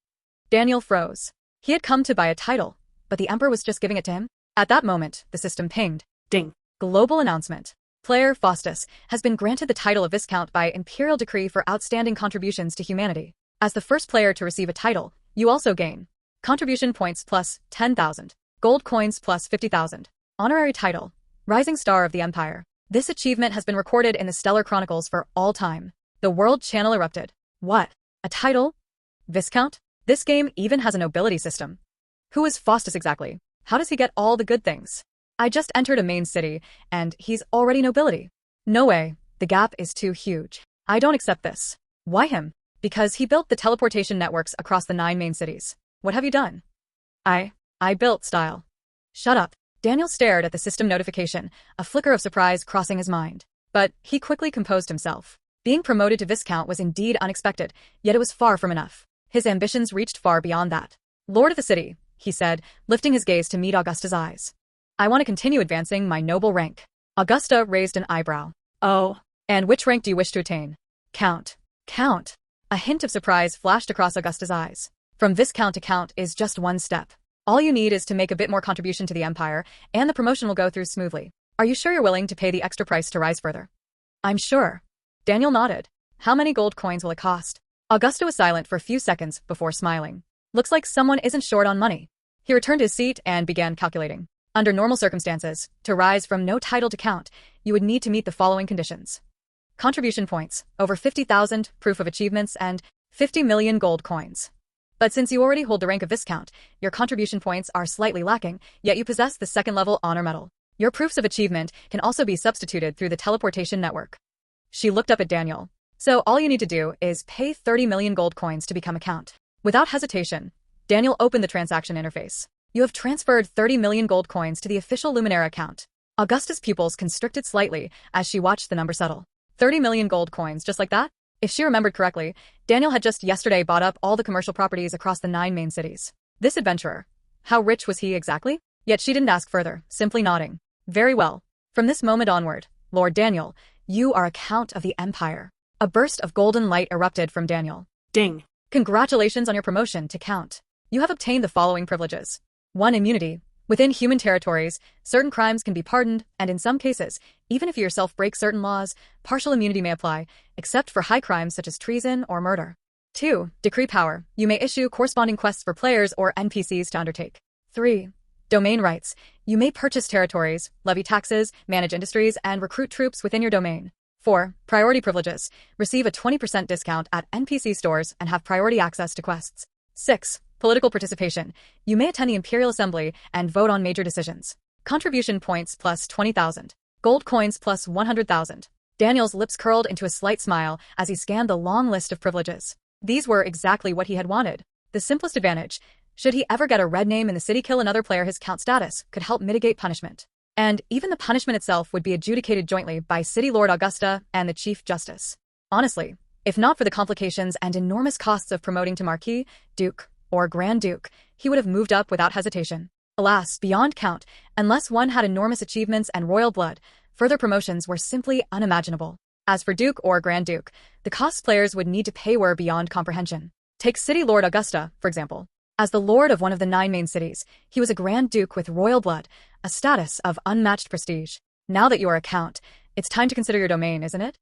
Daniel froze. He had come to buy a title, but the Emperor was just giving it to him. At that moment, the system pinged. Ding. Global announcement. Player Faustus has been granted the title of Viscount by imperial decree for outstanding contributions to humanity. As the first player to receive a title, you also gain contribution points plus 10,000, gold coins plus 50,000. Honorary title, Rising Star of the Empire. This achievement has been recorded in the Stellar Chronicles for all time. The world channel erupted. What? A title? Viscount? This game even has a nobility system. Who is Faustus exactly? How does he get all the good things? I just entered a main city, and he's already nobility. No way. The gap is too huge. I don't accept this. Why him? Because he built the teleportation networks across the 9 main cities. What have you done? I built style. Shut up. Daniel stared at the system notification, a flicker of surprise crossing his mind. But he quickly composed himself. Being promoted to Viscount was indeed unexpected, yet it was far from enough. His ambitions reached far beyond that. Lord of the city, he said, lifting his gaze to meet Augusta's eyes. I want to continue advancing my noble rank. Augusta raised an eyebrow. Oh, and which rank do you wish to attain? Count. Count. A hint of surprise flashed across Augusta's eyes. From Viscount to Count is just one step. All you need is to make a bit more contribution to the Empire, and the promotion will go through smoothly. Are you sure you're willing to pay the extra price to rise further? I'm sure. Daniel nodded. How many gold coins will it cost? Augusta was silent for a few seconds before smiling. Looks like someone isn't short on money. He returned to his seat and began calculating. Under normal circumstances, to rise from no title to Count, you would need to meet the following conditions. Contribution points, over 50,000, proof of achievements, and 50 million gold coins. But since you already hold the rank of Viscount, your contribution points are slightly lacking, yet you possess the second-level honor medal. Your proofs of achievement can also be substituted through the teleportation network. She looked up at Daniel. So all you need to do is pay 30 million gold coins to become a Count. Without hesitation, Daniel opened the transaction interface. You have transferred 30 million gold coins to the official Luminera account. Augusta's pupils constricted slightly as she watched the number settle. 30 million gold coins, just like that? If she remembered correctly, Daniel had just yesterday bought up all the commercial properties across the 9 main cities. This adventurer. How rich was he exactly? Yet she didn't ask further, simply nodding. Very well. From this moment onward, Lord Daniel, you are a Count of the Empire. A burst of golden light erupted from Daniel. Ding. Congratulations on your promotion to Count. You have obtained the following privileges. 1. Immunity. Within human territories, certain crimes can be pardoned, and in some cases, even if you yourself break certain laws, partial immunity may apply, except for high crimes such as treason or murder. 2. Decree power. You may issue corresponding quests for players or NPCs to undertake. 3. Domain rights. You may purchase territories, levy taxes, manage industries, and recruit troops within your domain. 4. Priority privileges. Receive a 20% discount at NPC stores and have priority access to quests. 6. Political participation. You may attend the Imperial Assembly and vote on major decisions. Contribution points plus 20,000. Gold coins plus 100,000. Daniel's lips curled into a slight smile as he scanned the long list of privileges. These were exactly what he had wanted. The simplest advantage, should he ever get a red name in the city, kill another player, his Count status could help mitigate punishment. And even the punishment itself would be adjudicated jointly by City Lord Augusta and the Chief Justice. Honestly, if not for the complications and enormous costs of promoting to Marquis, Duke, or Grand Duke, he would have moved up without hesitation. Alas, beyond Count, unless one had enormous achievements and royal blood, further promotions were simply unimaginable. As for Duke or Grand Duke, the costs players would need to pay were beyond comprehension. Take City Lord Augusta, for example. As the lord of one of the 9 main cities, he was a Grand Duke with royal blood, a status of unmatched prestige. Now that you are a Count, it's time to consider your domain, isn't it?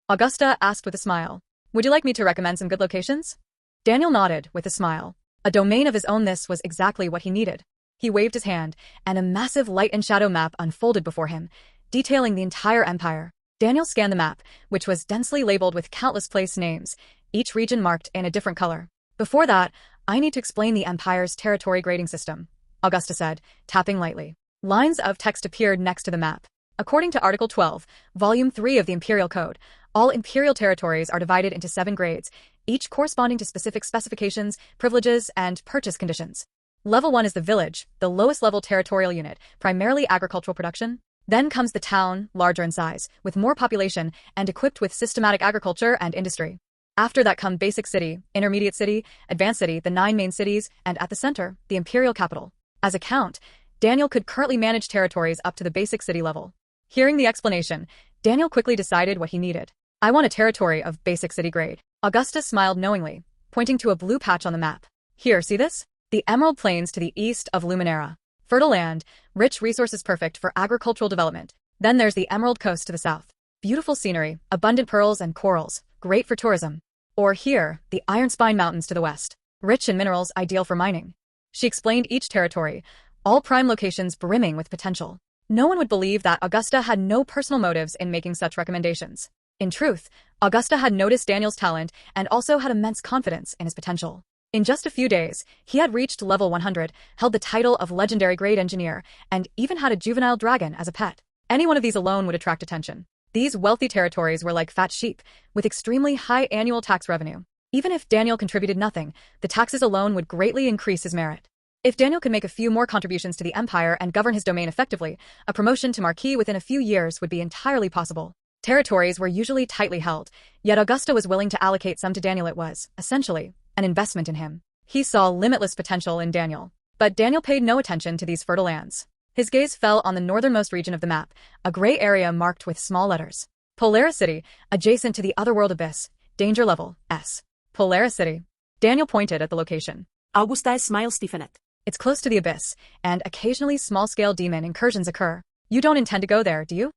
Augusta asked with a smile. Would you like me to recommend some good locations? Daniel nodded with a smile. A domain of his own, this was exactly what he needed. He waved his hand, and a massive light and shadow map unfolded before him, detailing the entire empire. Daniel scanned the map, which was densely labeled with countless place names, each region marked in a different color. Before that, I need to explain the Empire's territory grading system, Augusta said, tapping lightly. Lines of text appeared next to the map. According to Article 12, Volume 3 of the Imperial Code, all imperial territories are divided into 7 grades, each corresponding to specific specifications, privileges, and purchase conditions. Level 1 is the village, the lowest level territorial unit, primarily agricultural production. Then comes the town, larger in size, with more population, and equipped with systematic agriculture and industry. After that come basic city, intermediate city, advanced city, the 9 main cities, and at the center, the imperial capital. As a count, Daniel could currently manage territories up to the basic city level. Hearing the explanation, Daniel quickly decided what he needed. I want a territory of basic city grade. Augusta smiled knowingly, pointing to a blue patch on the map. Here, see this? The Emerald Plains to the east of Luminera. Fertile land, rich resources perfect for agricultural development. Then there's the Emerald Coast to the south. Beautiful scenery, abundant pearls and corals, great for tourism. Or here, the Iron Spine Mountains to the west. Rich in minerals, ideal for mining. She explained each territory, all prime locations brimming with potential. No one would believe that Augusta had no personal motives in making such recommendations. In truth, Augusta had noticed Daniel's talent and also had immense confidence in his potential. In just a few days, he had reached level 100, held the title of legendary grade engineer, and even had a juvenile dragon as a pet. Any one of these alone would attract attention. These wealthy territories were like fat sheep, with extremely high annual tax revenue. Even if Daniel contributed nothing, the taxes alone would greatly increase his merit. If Daniel could make a few more contributions to the empire and govern his domain effectively, a promotion to Marquis within a few years would be entirely possible. Territories were usually tightly held, yet Augusta was willing to allocate some to Daniel. It was, essentially, an investment in him. He saw limitless potential in Daniel. But Daniel paid no attention to these fertile lands. His gaze fell on the northernmost region of the map, a gray area marked with small letters. Polaris City, adjacent to the otherworld abyss, danger level, S. Polaris City. Daniel pointed at the location. Augusta smiled stiffened. It's close to the abyss, and occasionally small-scale demon incursions occur. You don't intend to go there, do you?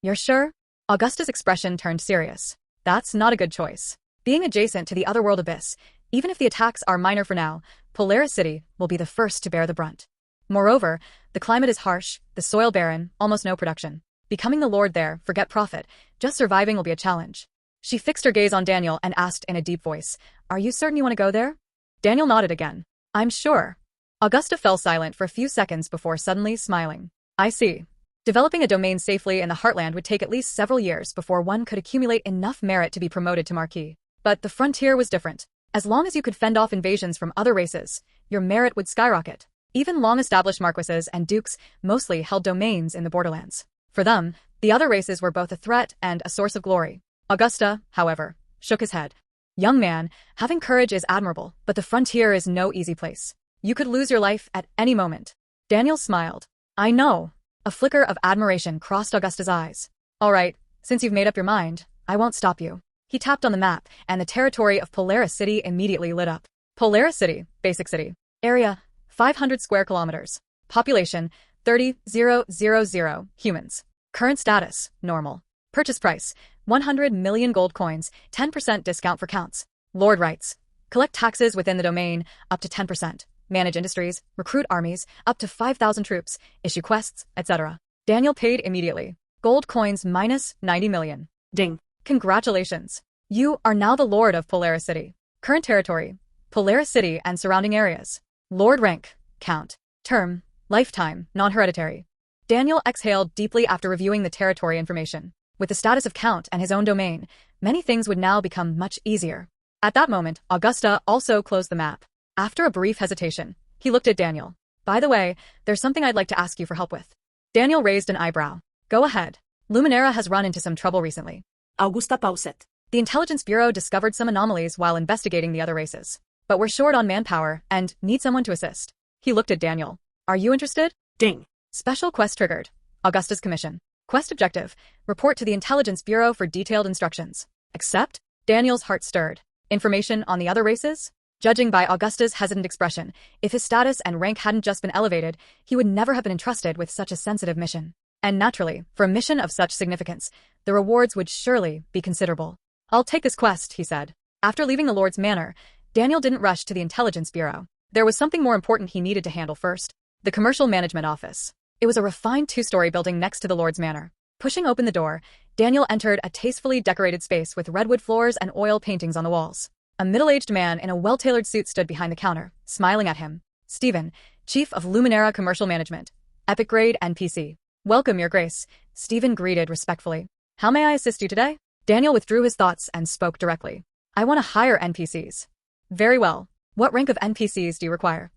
You're sure? Augusta's expression turned serious. That's not a good choice. Being adjacent to the otherworld abyss, even if the attacks are minor for now, Polaris City will be the first to bear the brunt. Moreover, the climate is harsh, the soil barren, almost no production. Becoming the lord there, forget profit, just surviving will be a challenge. She fixed her gaze on Daniel and asked in a deep voice, "Are you certain you want to go there?" Daniel nodded again. "I'm sure." Augusta fell silent for a few seconds before suddenly smiling. "I see. Developing a domain safely in the heartland would take at least several years before one could accumulate enough merit to be promoted to Marquis. But the frontier was different. As long as you could fend off invasions from other races, your merit would skyrocket. Even long-established marquises and dukes mostly held domains in the borderlands. For them, the other races were both a threat and a source of glory. Augusta, however, shook his head. "Young man, having courage is admirable, but the frontier is no easy place. You could lose your life at any moment." Daniel smiled. "I know." A flicker of admiration crossed Augusta's eyes. "All right, since you've made up your mind, I won't stop you." He tapped on the map, and the territory of Polaris City immediately lit up. Polaris City, basic city. Area, 500 square kilometers. Population, 30,000 humans. Current status, normal. Purchase price, 100 million gold coins, 10% discount for counts. Lord rights. Collect taxes within the domain, up to 10%. Manage industries, recruit armies, up to 5,000 troops, issue quests, etc. Daniel paid immediately. Gold coins minus 90 million. Ding. Congratulations. You are now the Lord of Polaris City. Current territory, Polaris City and surrounding areas. Lord rank, count. Term, lifetime, non-hereditary. Daniel exhaled deeply after reviewing the territory information. With the status of count and his own domain, many things would now become much easier. At that moment, Augusta also closed the map. After a brief hesitation, he looked at Daniel. "By the way, there's something I'd like to ask you for help with." Daniel raised an eyebrow. "Go ahead. Luminera has run into some trouble recently." Augusta paused. "The Intelligence Bureau discovered some anomalies while investigating the other races. But we're short on manpower and need someone to assist." He looked at Daniel. "Are you interested?" Ding. Special quest triggered. Augusta's commission. Quest objective. Report to the Intelligence Bureau for detailed instructions. Accept? Daniel's heart stirred. Information on the other races? Judging by Augusta's hesitant expression, if his status and rank hadn't just been elevated, he would never have been entrusted with such a sensitive mission. And naturally, for a mission of such significance, the rewards would surely be considerable. "I'll take this quest," he said. After leaving the Lord's Manor, Daniel didn't rush to the Intelligence Bureau. There was something more important he needed to handle first. The Commercial Management Office. It was a refined 2-story building next to the Lord's Manor. Pushing open the door, Daniel entered a tastefully decorated space with redwood floors and oil paintings on the walls. A middle-aged man in a well-tailored suit stood behind the counter, smiling at him. Stephen, Chief of Luminera Commercial Management. Epic Grade NPC. Welcome, Your Grace. Stephen greeted respectfully. How may I assist you today? Daniel withdrew his thoughts and spoke directly. I want to hire NPCs. Very well. What rank of NPCs do you require?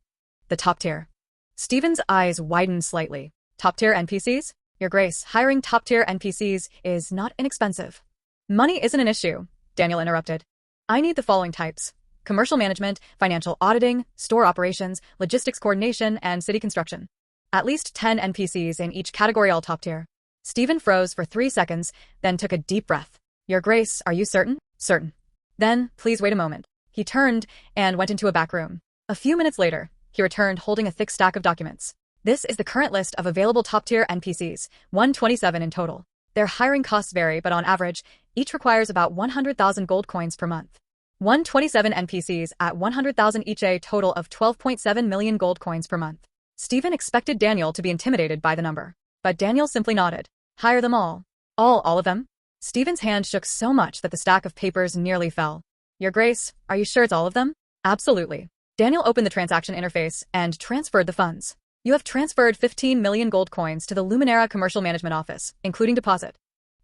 The top tier. Stephen's eyes widened slightly. Top tier NPCs? Your Grace, hiring top tier NPCs is not inexpensive. Money isn't an issue, Daniel interrupted. I need the following types: commercial management, financial auditing, store operations, logistics coordination, and city construction. At least 10 NPCs in each category, all top tier. Stephen froze for 3 seconds, then took a deep breath. Your Grace, are you certain? Certain. Then, please wait a moment. He turned and went into a back room. A few minutes later, he returned holding a thick stack of documents. This is the current list of available top-tier NPCs, 127 in total. Their hiring costs vary, but on average, each requires about 100,000 gold coins per month. 127 NPCs at 100,000 each, a total of 12.7 million gold coins per month. Stephen expected Daniel to be intimidated by the number, but Daniel simply nodded. Hire them all. All of them? Stephen's hand shook so much that the stack of papers nearly fell. Your Grace, are you sure it's all of them? Absolutely. Daniel opened the transaction interface and transferred the funds. You have transferred 15 million gold coins to the Luminera Commercial Management Office, including deposit.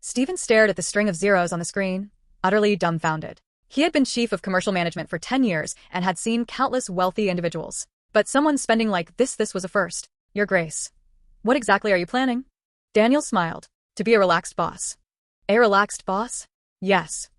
Stephen stared at the string of zeros on the screen, utterly dumbfounded. He had been chief of commercial management for 10 years and had seen countless wealthy individuals. But someone spending like this was a first. Your Grace, what exactly are you planning? Daniel smiled. To be a relaxed boss. A relaxed boss? Yes.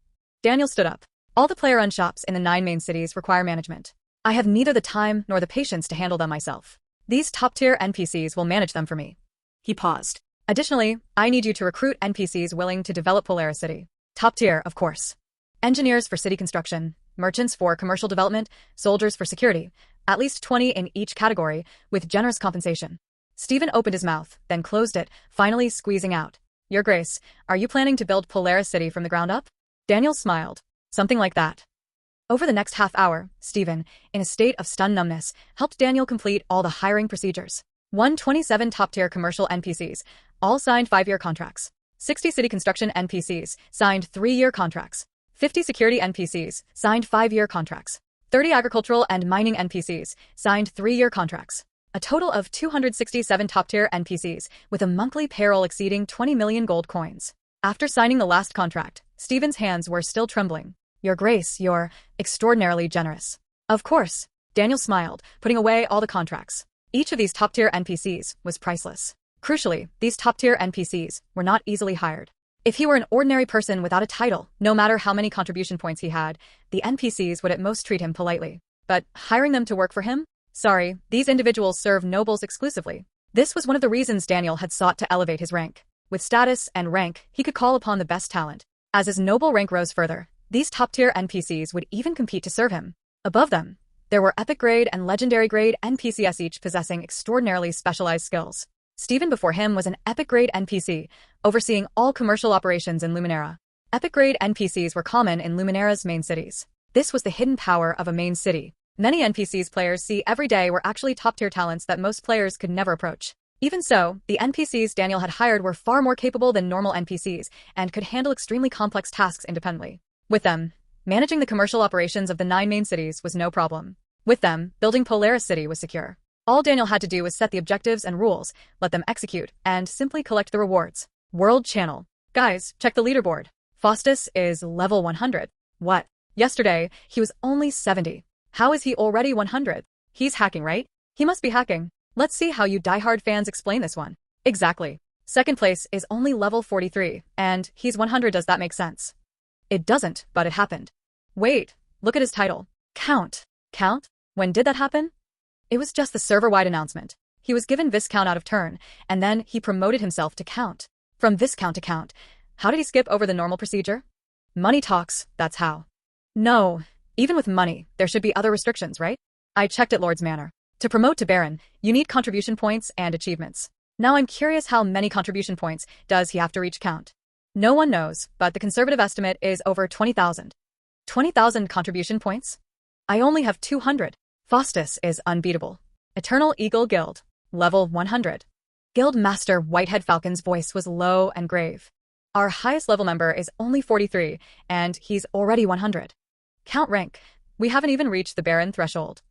Daniel stood up. All the player-owned shops in the 9 main cities require management. I have neither the time nor the patience to handle them myself. These top-tier NPCs will manage them for me. He paused. Additionally, I need you to recruit NPCs willing to develop Polaris City. Top tier, of course. Engineers for city construction, merchants for commercial development, soldiers for security. At least 20 in each category, with generous compensation. Stephen opened his mouth, then closed it, finally squeezing out. Your Grace, are you planning to build Polaris City from the ground up? Daniel smiled. Something like that. Over the next half hour, Stephen, in a state of stunned numbness, helped Daniel complete all the hiring procedures. 127 top-tier commercial NPCs, all signed 5-year contracts. 60 city construction NPCs, signed 3-year contracts. 50 security NPCs, signed 5-year contracts. 30 agricultural and mining NPCs, signed 3-year contracts. A total of 267 top-tier NPCs, with a monthly payroll exceeding 20 million gold coins. After signing the last contract, Stephen's hands were still trembling. Your Grace, you're extraordinarily generous. Of course, Daniel smiled, putting away all the contracts. Each of these top-tier NPCs was priceless. Crucially, these top-tier NPCs were not easily hired. If he were an ordinary person without a title, no matter how many contribution points he had, the NPCs would at most treat him politely. But hiring them to work for him? Sorry, these individuals serve nobles exclusively. This was one of the reasons Daniel had sought to elevate his rank. With status and rank, he could call upon the best talent. As his noble rank rose further, these top-tier NPCs would even compete to serve him. Above them, there were epic grade and legendary grade NPCs, each possessing extraordinarily specialized skills. Stephen before him was an epic grade NPC, overseeing all commercial operations in Luminera. Epic grade NPCs were common in Luminera's main cities. This was the hidden power of a main city. Many NPCs players see every day were actually top-tier talents that most players could never approach. Even so, the NPCs Daniel had hired were far more capable than normal NPCs and could handle extremely complex tasks independently. With them, managing the commercial operations of the 9 main cities was no problem. With them, building Polaris City was secure. All Daniel had to do was set the objectives and rules, let them execute, and simply collect the rewards. World Channel. Guys, check the leaderboard. Faustus is level 100. What? Yesterday, he was only 70. How is he already 100? He's hacking, right? He must be hacking. Let's see how you diehard fans explain this one. Exactly. Second place is only level 43, and he's 100. Does that make sense? It doesn't, but it happened. Wait, look at his title. Count. Count? When did that happen? It was just the server-wide announcement. He was given Viscount out of turn, and then he promoted himself to Count. From Viscount to Count. How did he skip over the normal procedure? Money talks, that's how. No, even with money, there should be other restrictions, right? I checked at Lord's Manor. To promote to Baron, you need contribution points and achievements. Now I'm curious, how many contribution points does he have to reach Count? No one knows, but the conservative estimate is over 20,000. 20,000 contribution points? I only have 200. Faustus is unbeatable. Eternal Eagle Guild. Level 100. Guild Master Whitehead Falcon's voice was low and grave. Our highest level member is only 43, and he's already 100. Count rank. We haven't even reached the Baron threshold.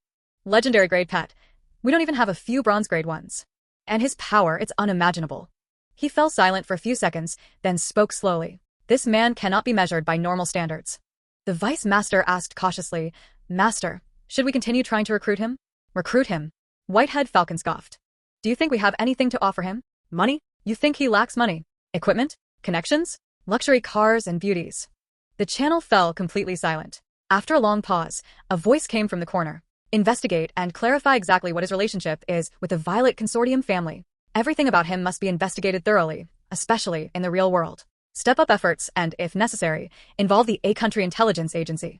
Legendary grade pet. We don't even have a few bronze grade ones. And his power, it's unimaginable. He fell silent for a few seconds, then spoke slowly. This man cannot be measured by normal standards. The Vice Master asked cautiously, Master, should we continue trying to recruit him? Recruit him? Whitehead Falcon scoffed. Do you think we have anything to offer him? Money? You think he lacks money? Equipment? Connections? Luxury cars and beauties? The channel fell completely silent. After a long pause, a voice came from the corner. Investigate and clarify exactly what his relationship is with the Violet Consortium family. Everything about him must be investigated thoroughly, especially in the real world. Step up efforts and, if necessary, involve the A-Country Intelligence Agency.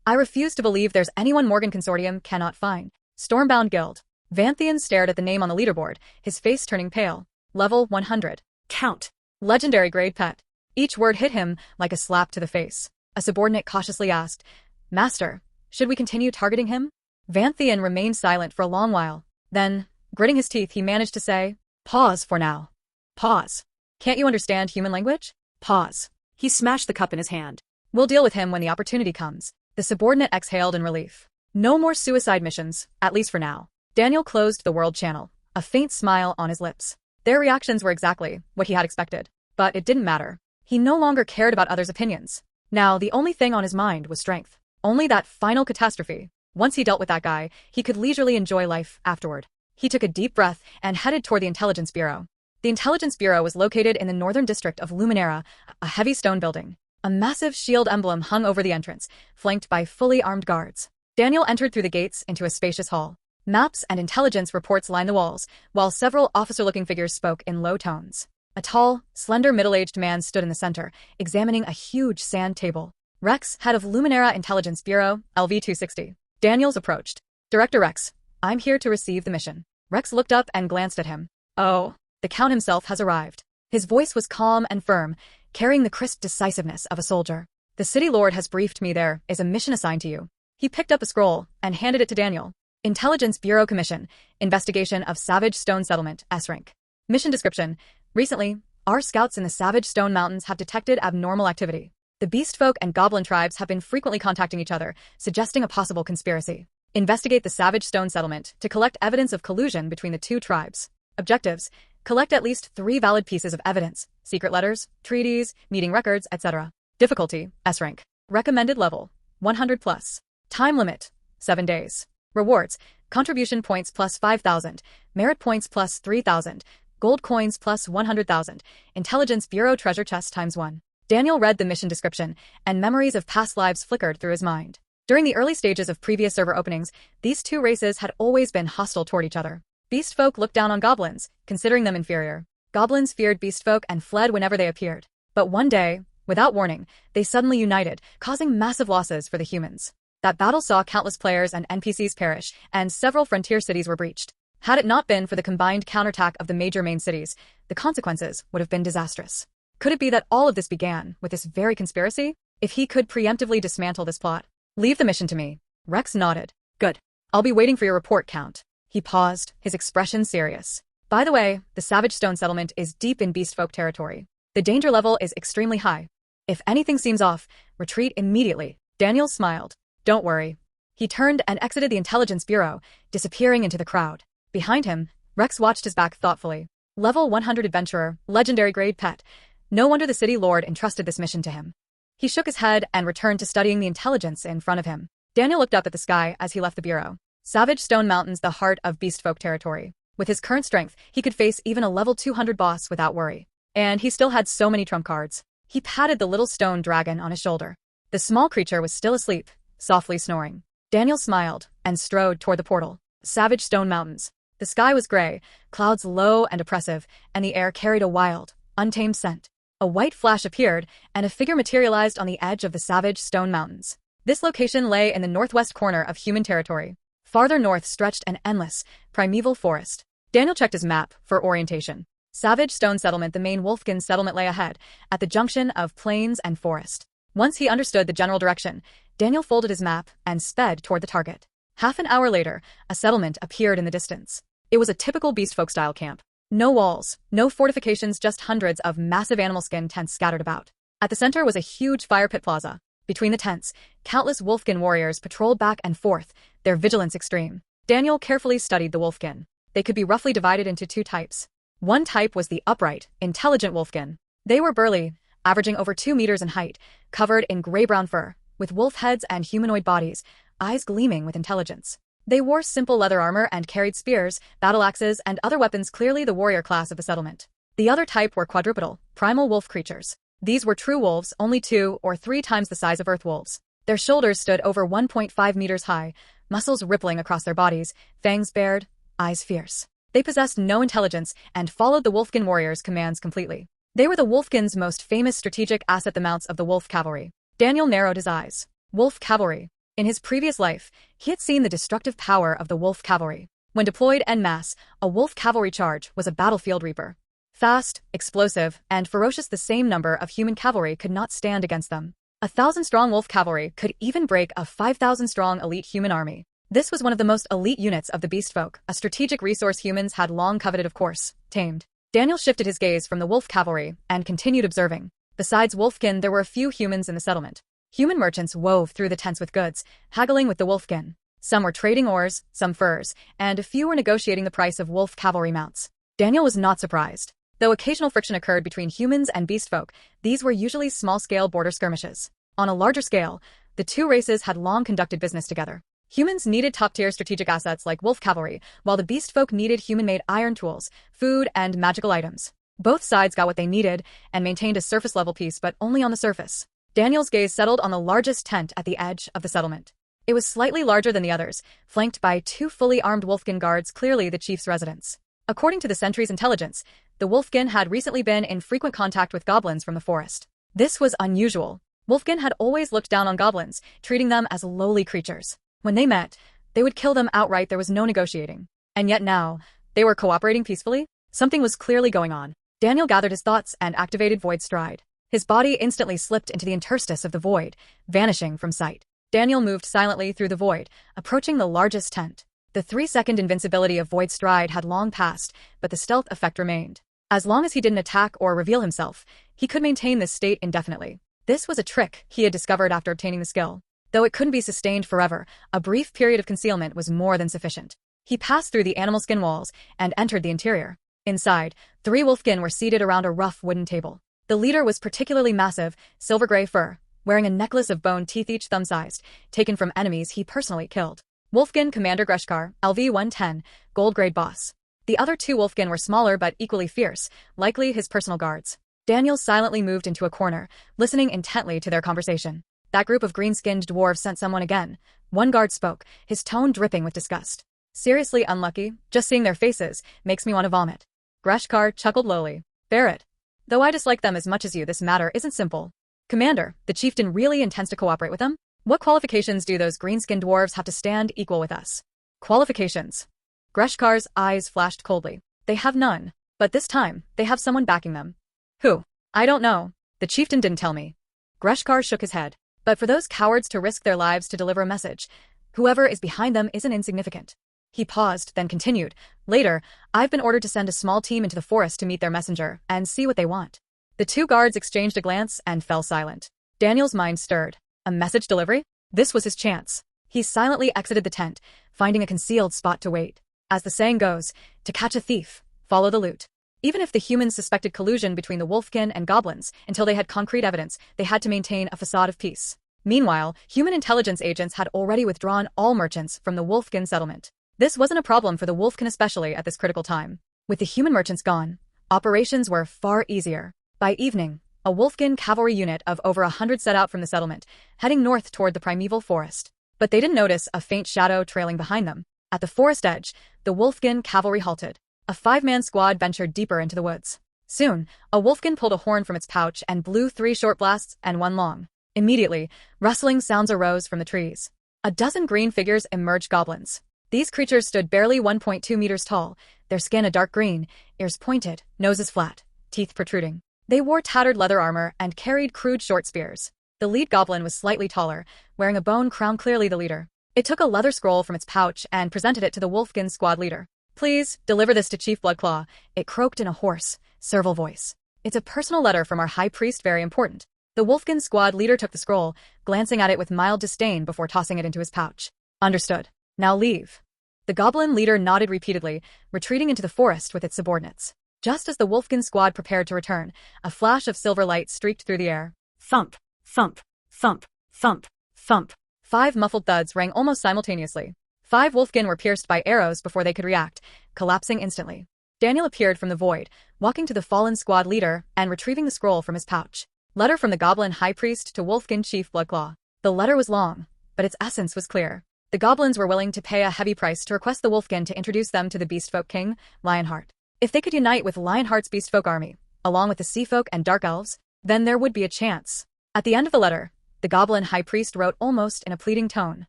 I refuse to believe there's anyone Morgan Consortium cannot find. Stormbound Guild. Vanthian stared at the name on the leaderboard, his face turning pale. Level 100. Count. Legendary grade pet. Each word hit him like a slap to the face. A subordinate cautiously asked, Master, should we continue targeting him? Vanthian remained silent for a long while. Then, gritting his teeth, he managed to say, Pause for now. Pause. Can't you understand human language? Pause. He smashed the cup in his hand. We'll deal with him when the opportunity comes. The subordinate exhaled in relief. No more suicide missions, at least for now. Daniel closed the world channel, a faint smile on his lips. Their reactions were exactly what he had expected. But it didn't matter. He no longer cared about others' opinions. Now, the only thing on his mind was strength. Only that final catastrophe. Once he dealt with that guy, he could leisurely enjoy life afterward. He took a deep breath and headed toward the Intelligence Bureau. The Intelligence Bureau was located in the northern district of Luminera, a heavy stone building. A massive shield emblem hung over the entrance, flanked by fully armed guards. Daniel entered through the gates into a spacious hall. Maps and intelligence reports lined the walls, while several officer-looking figures spoke in low tones. A tall, slender middle-aged man stood in the center, examining a huge sand table. Rex, head of Luminera Intelligence Bureau, LV-260. Daniels approached. Director Rex, I'm here to receive the mission. Rex looked up and glanced at him. Oh, the Count himself has arrived. His voice was calm and firm, carrying the crisp decisiveness of a soldier. The City Lord has briefed me there is a mission assigned to you. He picked up a scroll and handed it to Daniel. Intelligence Bureau Commission, Investigation of Savage Stone Settlement, S-Rank. Mission description. Recently, our scouts in the Savage Stone Mountains have detected abnormal activity. The beast folk and goblin tribes have been frequently contacting each other, suggesting a possible conspiracy. Investigate the Savage Stone Settlement to collect evidence of collusion between the two tribes. Objectives. Collect at least 3 valid pieces of evidence, secret letters, treaties, meeting records, etc. Difficulty, S-Rank. Recommended level, 100+. Time limit, 7 days. Rewards, contribution points plus 5,000, merit points plus 3,000, gold coins plus 100,000, Intelligence Bureau treasure chest ×1. Daniel read the mission description, and memories of past lives flickered through his mind. During the early stages of previous server openings, these two races had always been hostile toward each other. Beast folk looked down on goblins, considering them inferior. Goblins feared beast folk and fled whenever they appeared. But one day, without warning, they suddenly united, causing massive losses for the humans. That battle saw countless players and NPCs perish, and several frontier cities were breached. Had it not been for the combined counterattack of the major main cities, the consequences would have been disastrous. Could it be that all of this began with this very conspiracy? If he could preemptively dismantle this plot. Leave the mission to me. Rex nodded. Good. I'll be waiting for your report, Count. He paused, his expression serious. By the way, the Savage Stone Settlement is deep in beast folk territory. The danger level is extremely high. If anything seems off, retreat immediately. Daniel smiled. Don't worry. He turned and exited the Intelligence Bureau, disappearing into the crowd. Behind him, Rex watched his back thoughtfully. Level 100 adventurer, legendary grade pet. No wonder the City Lord entrusted this mission to him. He shook his head and returned to studying the intelligence in front of him. Daniel looked up at the sky as he left the bureau. Savage Stone Mountains, the heart of beast folk territory. With his current strength, he could face even a level 200 boss without worry. And he still had so many trump cards. He patted the little stone dragon on his shoulder. The small creature was still asleep, softly snoring. Daniel smiled and strode toward the portal. Savage Stone Mountains. The sky was gray, clouds low and oppressive, and the air carried a wild, untamed scent. A white flash appeared, and a figure materialized on the edge of the Savage Stone Mountains. This location lay in the northwest corner of human territory. Farther north stretched an endless, primeval forest. Daniel checked his map for orientation. Savage Stone Settlement, the main Wolfkin settlement, lay ahead, at the junction of plains and forest. Once he understood the general direction, Daniel folded his map and sped toward the target. Half an hour later, a settlement appeared in the distance. It was a typical beast folk-style camp. No walls, no fortifications, just hundreds of massive animal skin tents scattered about. At the center was a huge fire pit plaza. Between the tents, countless wolfkin warriors patrolled back and forth, their vigilance extreme. Daniel carefully studied the wolfkin. They could be roughly divided into two types. One type was the upright, intelligent wolfkin. They were burly, averaging over 2 meters in height, covered in gray-brown fur, with wolf heads and humanoid bodies, eyes gleaming with intelligence. They wore simple leather armor and carried spears, battle axes, and other weapons, clearly the warrior class of the settlement. The other type were quadrupedal, primal wolf creatures. These were true wolves, only 2 or 3 times the size of earth wolves. Their shoulders stood over 1.5 meters high, muscles rippling across their bodies, fangs bared, eyes fierce. They possessed no intelligence and followed the wolfkin warriors' commands completely. They were the wolfkin's most famous strategic asset, the mounts of the wolf cavalry. Daniel narrowed his eyes. Wolf cavalry. In his previous life, he had seen the destructive power of the wolf cavalry. When deployed en masse, a wolf cavalry charge was a battlefield reaper. Fast, explosive, and ferocious, the same number of human cavalry could not stand against them. 1,000-strong wolf cavalry could even break a 5,000-strong elite human army. This was one of the most elite units of the beast folk, a strategic resource humans had long coveted, of course, tamed. Daniel shifted his gaze from the wolf cavalry and continued observing. Besides wolfkin, there were a few humans in the settlement. Human merchants wove through the tents with goods, haggling with the wolfkin. Some were trading ores, some furs, and a few were negotiating the price of wolf cavalry mounts. Daniel was not surprised. Though occasional friction occurred between humans and beast folk, these were usually small-scale border skirmishes. On a larger scale, the two races had long conducted business together. Humans needed top-tier strategic assets like wolf cavalry, while the beast folk needed human-made iron tools, food, and magical items. Both sides got what they needed and maintained a surface-level peace, but only on the surface. Daniel's gaze settled on the largest tent at the edge of the settlement. It was slightly larger than the others, flanked by 2 fully armed wolfkin guards, clearly the chief's residence. According to the sentry's intelligence, the wolfkin had recently been in frequent contact with goblins from the forest. This was unusual. Wolfkin had always looked down on goblins, treating them as lowly creatures. When they met, they would kill them outright. There was no negotiating. And yet now, they were cooperating peacefully? Something was clearly going on. Daniel gathered his thoughts and activated Void Stride. His body instantly slipped into the interstice of the void, vanishing from sight. Daniel moved silently through the void, approaching the largest tent. The 3-second invincibility of Void Stride had long passed, but the stealth effect remained. As long as he didn't attack or reveal himself, he could maintain this state indefinitely. This was a trick he had discovered after obtaining the skill. Though it couldn't be sustained forever, a brief period of concealment was more than sufficient. He passed through the animal skin walls and entered the interior. Inside, 3 wolfkin were seated around a rough wooden table. The leader was particularly massive, silver-gray fur, wearing a necklace of bone teeth each thumb-sized, taken from enemies he personally killed. Wolfkin Commander Greshkar, LV-110, gold-grade boss. The other 2 wolfkin were smaller but equally fierce, likely his personal guards. Daniel silently moved into a corner, listening intently to their conversation. That group of green-skinned dwarves sent someone again. One guard spoke, his tone dripping with disgust. Seriously unlucky, just seeing their faces makes me want to vomit. Greshkar chuckled lowly. Bear it. Though I dislike them as much as you, this matter isn't simple. Commander, the chieftain really intends to cooperate with them? What qualifications do those green-skinned dwarves have to stand equal with us? Qualifications. Greshkar's eyes flashed coldly. They have none. But this time, they have someone backing them. Who? I don't know. The chieftain didn't tell me. Greshkar shook his head. But for those cowards to risk their lives to deliver a message, whoever is behind them isn't insignificant. He paused, then continued. Later, I've been ordered to send a small team into the forest to meet their messenger and see what they want. The 2 guards exchanged a glance and fell silent. Daniel's mind stirred. A message delivery? This was his chance. He silently exited the tent, finding a concealed spot to wait. As the saying goes, to catch a thief, follow the loot. Even if the humans suspected collusion between the wolfkin and goblins, until they had concrete evidence, they had to maintain a facade of peace. Meanwhile, human intelligence agents had already withdrawn all merchants from the wolfkin settlement. This wasn't a problem for the wolfkin, especially at this critical time. With the human merchants gone, operations were far easier. By evening, a wolfkin cavalry unit of over 100 set out from the settlement, heading north toward the primeval forest. But they didn't notice a faint shadow trailing behind them. At the forest edge, the wolfkin cavalry halted. A 5-man squad ventured deeper into the woods. Soon, a wolfkin pulled a horn from its pouch and blew 3 short blasts and 1 long. Immediately, rustling sounds arose from the trees. A dozen green figures emerged, goblins. These creatures stood barely 1.2 meters tall, their skin a dark green, ears pointed, noses flat, teeth protruding. They wore tattered leather armor and carried crude short spears. The lead goblin was slightly taller, wearing a bone crown, clearly the leader. It took a leather scroll from its pouch and presented it to the wolfkin squad leader. Please, deliver this to Chief Bloodclaw, it croaked in a hoarse, servile voice. It's a personal letter from our high priest, very important. The Wolfkin squad leader took the scroll, glancing at it with mild disdain before tossing it into his pouch. Understood. Now leave. The goblin leader nodded repeatedly, retreating into the forest with its subordinates. Just as the Wolfkin squad prepared to return, a flash of silver light streaked through the air. Thump, thump, thump, thump, thump. 5 muffled thuds rang almost simultaneously. 5 Wolfkin were pierced by arrows before they could react, collapsing instantly. Daniel appeared from the void, walking to the fallen squad leader and retrieving the scroll from his pouch. Letter from the goblin high priest to Wolfkin chief Bloodclaw. The letter was long, but its essence was clear. The goblins were willing to pay a heavy price to request the Wolfkin to introduce them to the Beastfolk king, Lionheart. If they could unite with Lionheart's Beastfolk army, along with the Seafolk and Dark Elves, then there would be a chance. At the end of the letter, the goblin high priest wrote almost in a pleading tone.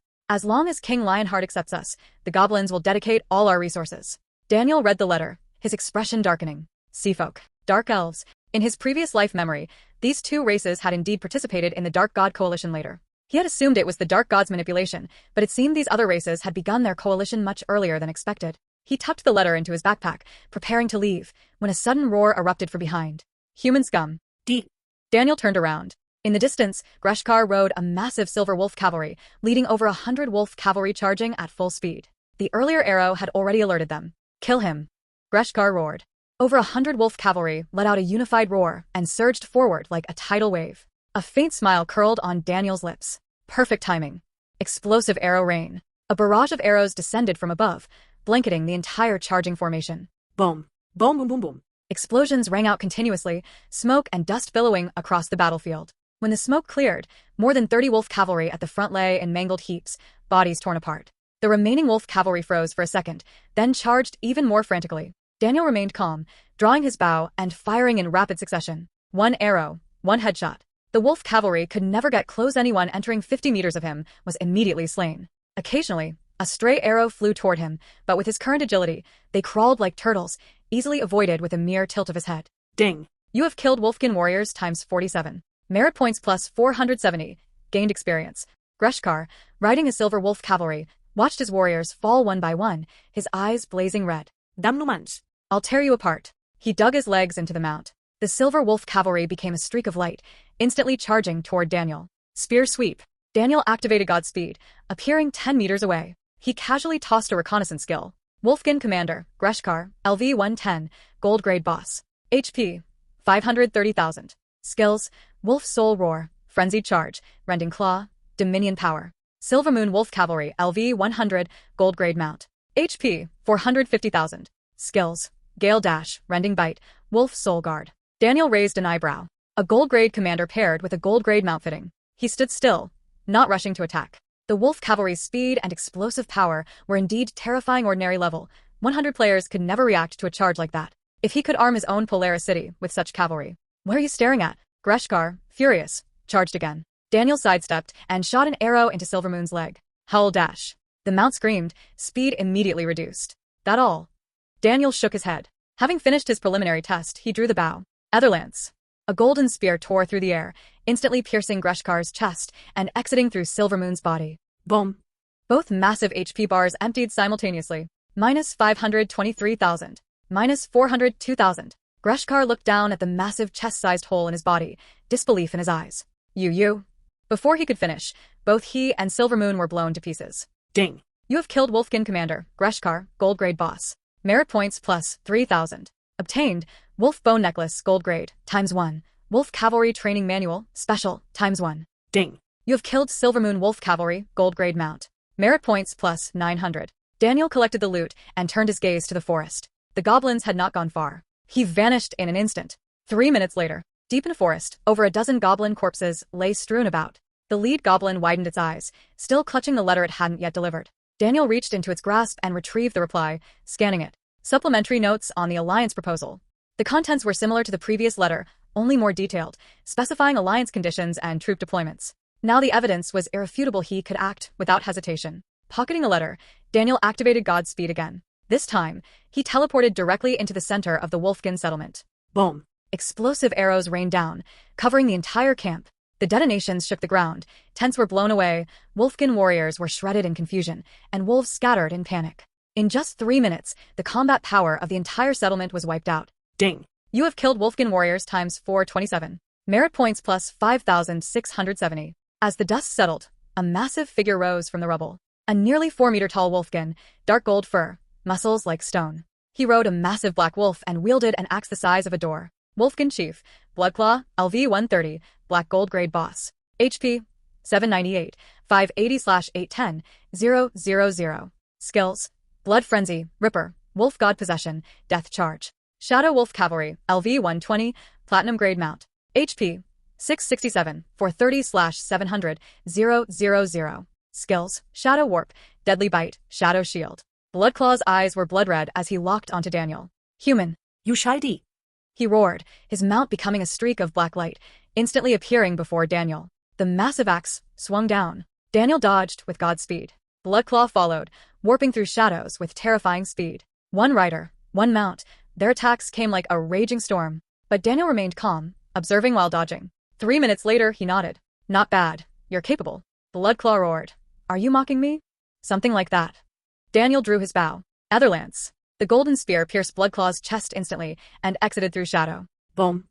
As long as King Lionheart accepts us, the goblins will dedicate all our resources. Daniel read the letter, his expression darkening. Seafolk, Dark Elves. In his previous life memory, these 2 races had indeed participated in the Dark God Coalition later. He had assumed it was the Dark God's manipulation, but it seemed these other races had begun their coalition much earlier than expected. He tucked the letter into his backpack, preparing to leave, when a sudden roar erupted from behind. Human scum. Deep. Daniel turned around. In the distance, Greshkar rode a massive silver wolf cavalry, leading over 100 wolf cavalry charging at full speed. The earlier arrow had already alerted them. Kill him. Greshkar roared. Over 100 wolf cavalry let out a unified roar and surged forward like a tidal wave. A faint smile curled on Daniel's lips. Perfect timing. Explosive arrow rain. A barrage of arrows descended from above, blanketing the entire charging formation. Boom. Boom, boom, boom, boom. Explosions rang out continuously, smoke and dust billowing across the battlefield. When the smoke cleared, more than 30 wolf cavalry at the front lay in mangled heaps, bodies torn apart. The remaining wolf cavalry froze for a second, then charged even more frantically. Daniel remained calm, drawing his bow and firing in rapid succession. 1 arrow, 1 headshot. The wolf cavalry could never get close. Anyone entering 50 meters of him was immediately slain. Occasionally, a stray arrow flew toward him, but with his current agility, they crawled like turtles, easily avoided with a mere tilt of his head. Ding. You have killed Wolfkin warriors times 47. Merit points plus 470. Gained experience. Greshkar, riding a silver wolf cavalry, watched his warriors fall one by one, his eyes blazing red. Damnumans. I'll tear you apart. He dug his legs into the mount. The silver wolf cavalry became a streak of light, instantly charging toward Daniel. Spear sweep. Daniel activated Godspeed, appearing 10 meters away. He casually tossed a reconnaissance skill. Wolfkin Commander, Greshkar, LV 110, Gold Grade Boss. HP, 530,000. Skills, Wolf Soul Roar, Frenzied Charge, Rending Claw, Dominion Power. Silvermoon Wolf Cavalry, LV 100, Gold Grade Mount. HP, 450,000. Skills, Gale Dash, Rending Bite, Wolf Soul Guard. Daniel raised an eyebrow. A Gold Grade Commander paired with a Gold Grade Mount fitting. He stood still, not rushing to attack. The Wolf Cavalry's speed and explosive power were indeed terrifying. Ordinary level. 100 players could never react to a charge like that. If he could arm his own Polaris city with such cavalry. What are you staring at? Greshkar, furious, charged again. Daniel sidestepped and shot an arrow into Silvermoon's leg. Howl dash. The mount screamed, speed immediately reduced. That all? Daniel shook his head. Having finished his preliminary test, he drew the bow. Etherlance. A golden spear tore through the air, instantly piercing Greshkar's chest and exiting through Silvermoon's body. Boom. Both massive HP bars emptied simultaneously. Minus 523,000. Minus 402,000. Greshkar looked down at the massive chest-sized hole in his body, disbelief in his eyes. You. Before he could finish, both he and Silvermoon were blown to pieces. Ding. You have killed Wolfkin Commander, Greshkar, Gold Grade Boss. Merit points plus 3,000. Obtained, Wolf Bone Necklace, Gold Grade, ×1. Wolf Cavalry Training Manual, Special, ×1. Ding. You have killed Silvermoon Wolf Cavalry, Gold Grade Mount. Merit points plus 900. Daniel collected the loot and turned his gaze to the forest. The goblins had not gone far. He vanished in an instant. 3 minutes later, deep in a forest, over a dozen goblin corpses lay strewn about. The lead goblin widened its eyes, still clutching the letter it hadn't yet delivered. Daniel reached into its grasp and retrieved the reply, scanning it. Supplementary notes on the alliance proposal. The contents were similar to the previous letter, only more detailed, specifying alliance conditions and troop deployments. Now the evidence was irrefutable. He could act without hesitation. Pocketing the letter, Daniel activated Godspeed again. This time, he teleported directly into the center of the Wolfkin settlement. Boom. Explosive arrows rained down, covering the entire camp. The detonations shook the ground, tents were blown away, Wolfkin warriors were shredded in confusion, and wolves scattered in panic. In just 3 minutes, the combat power of the entire settlement was wiped out. Ding. You have killed Wolfkin warriors ×427. Merit points plus 5,670. As the dust settled, a massive figure rose from the rubble. A nearly 4-meter-tall wolfkin, dark gold fur, muscles like stone. He rode a massive black wolf and wielded an axe the size of a door. Wolfkin Chief, Bloodclaw, LV 130, Black Gold Grade Boss. HP, 798, 580/810, 000. Skills, Blood Frenzy, Ripper, Wolf God Possession, Death Charge. Shadow Wolf Cavalry, LV 120, Platinum Grade Mount. HP, 667, 430/700, 000. Skills, Shadow Warp, Deadly Bite, Shadow Shield. Bloodclaw's eyes were blood red as he locked onto Daniel. Human. You shady. He roared, his mount becoming a streak of black light, instantly appearing before Daniel. The massive axe swung down. Daniel dodged with Godspeed. Bloodclaw followed, warping through shadows with terrifying speed. One rider, one mount, their attacks came like a raging storm. But Daniel remained calm, observing while dodging. 3 minutes later, he nodded. Not bad. You're capable. Bloodclaw roared. Are you mocking me? Something like that. Daniel drew his bow. Etherlance. The golden spear pierced Bloodclaw's chest instantly and exited through shadow. Boom.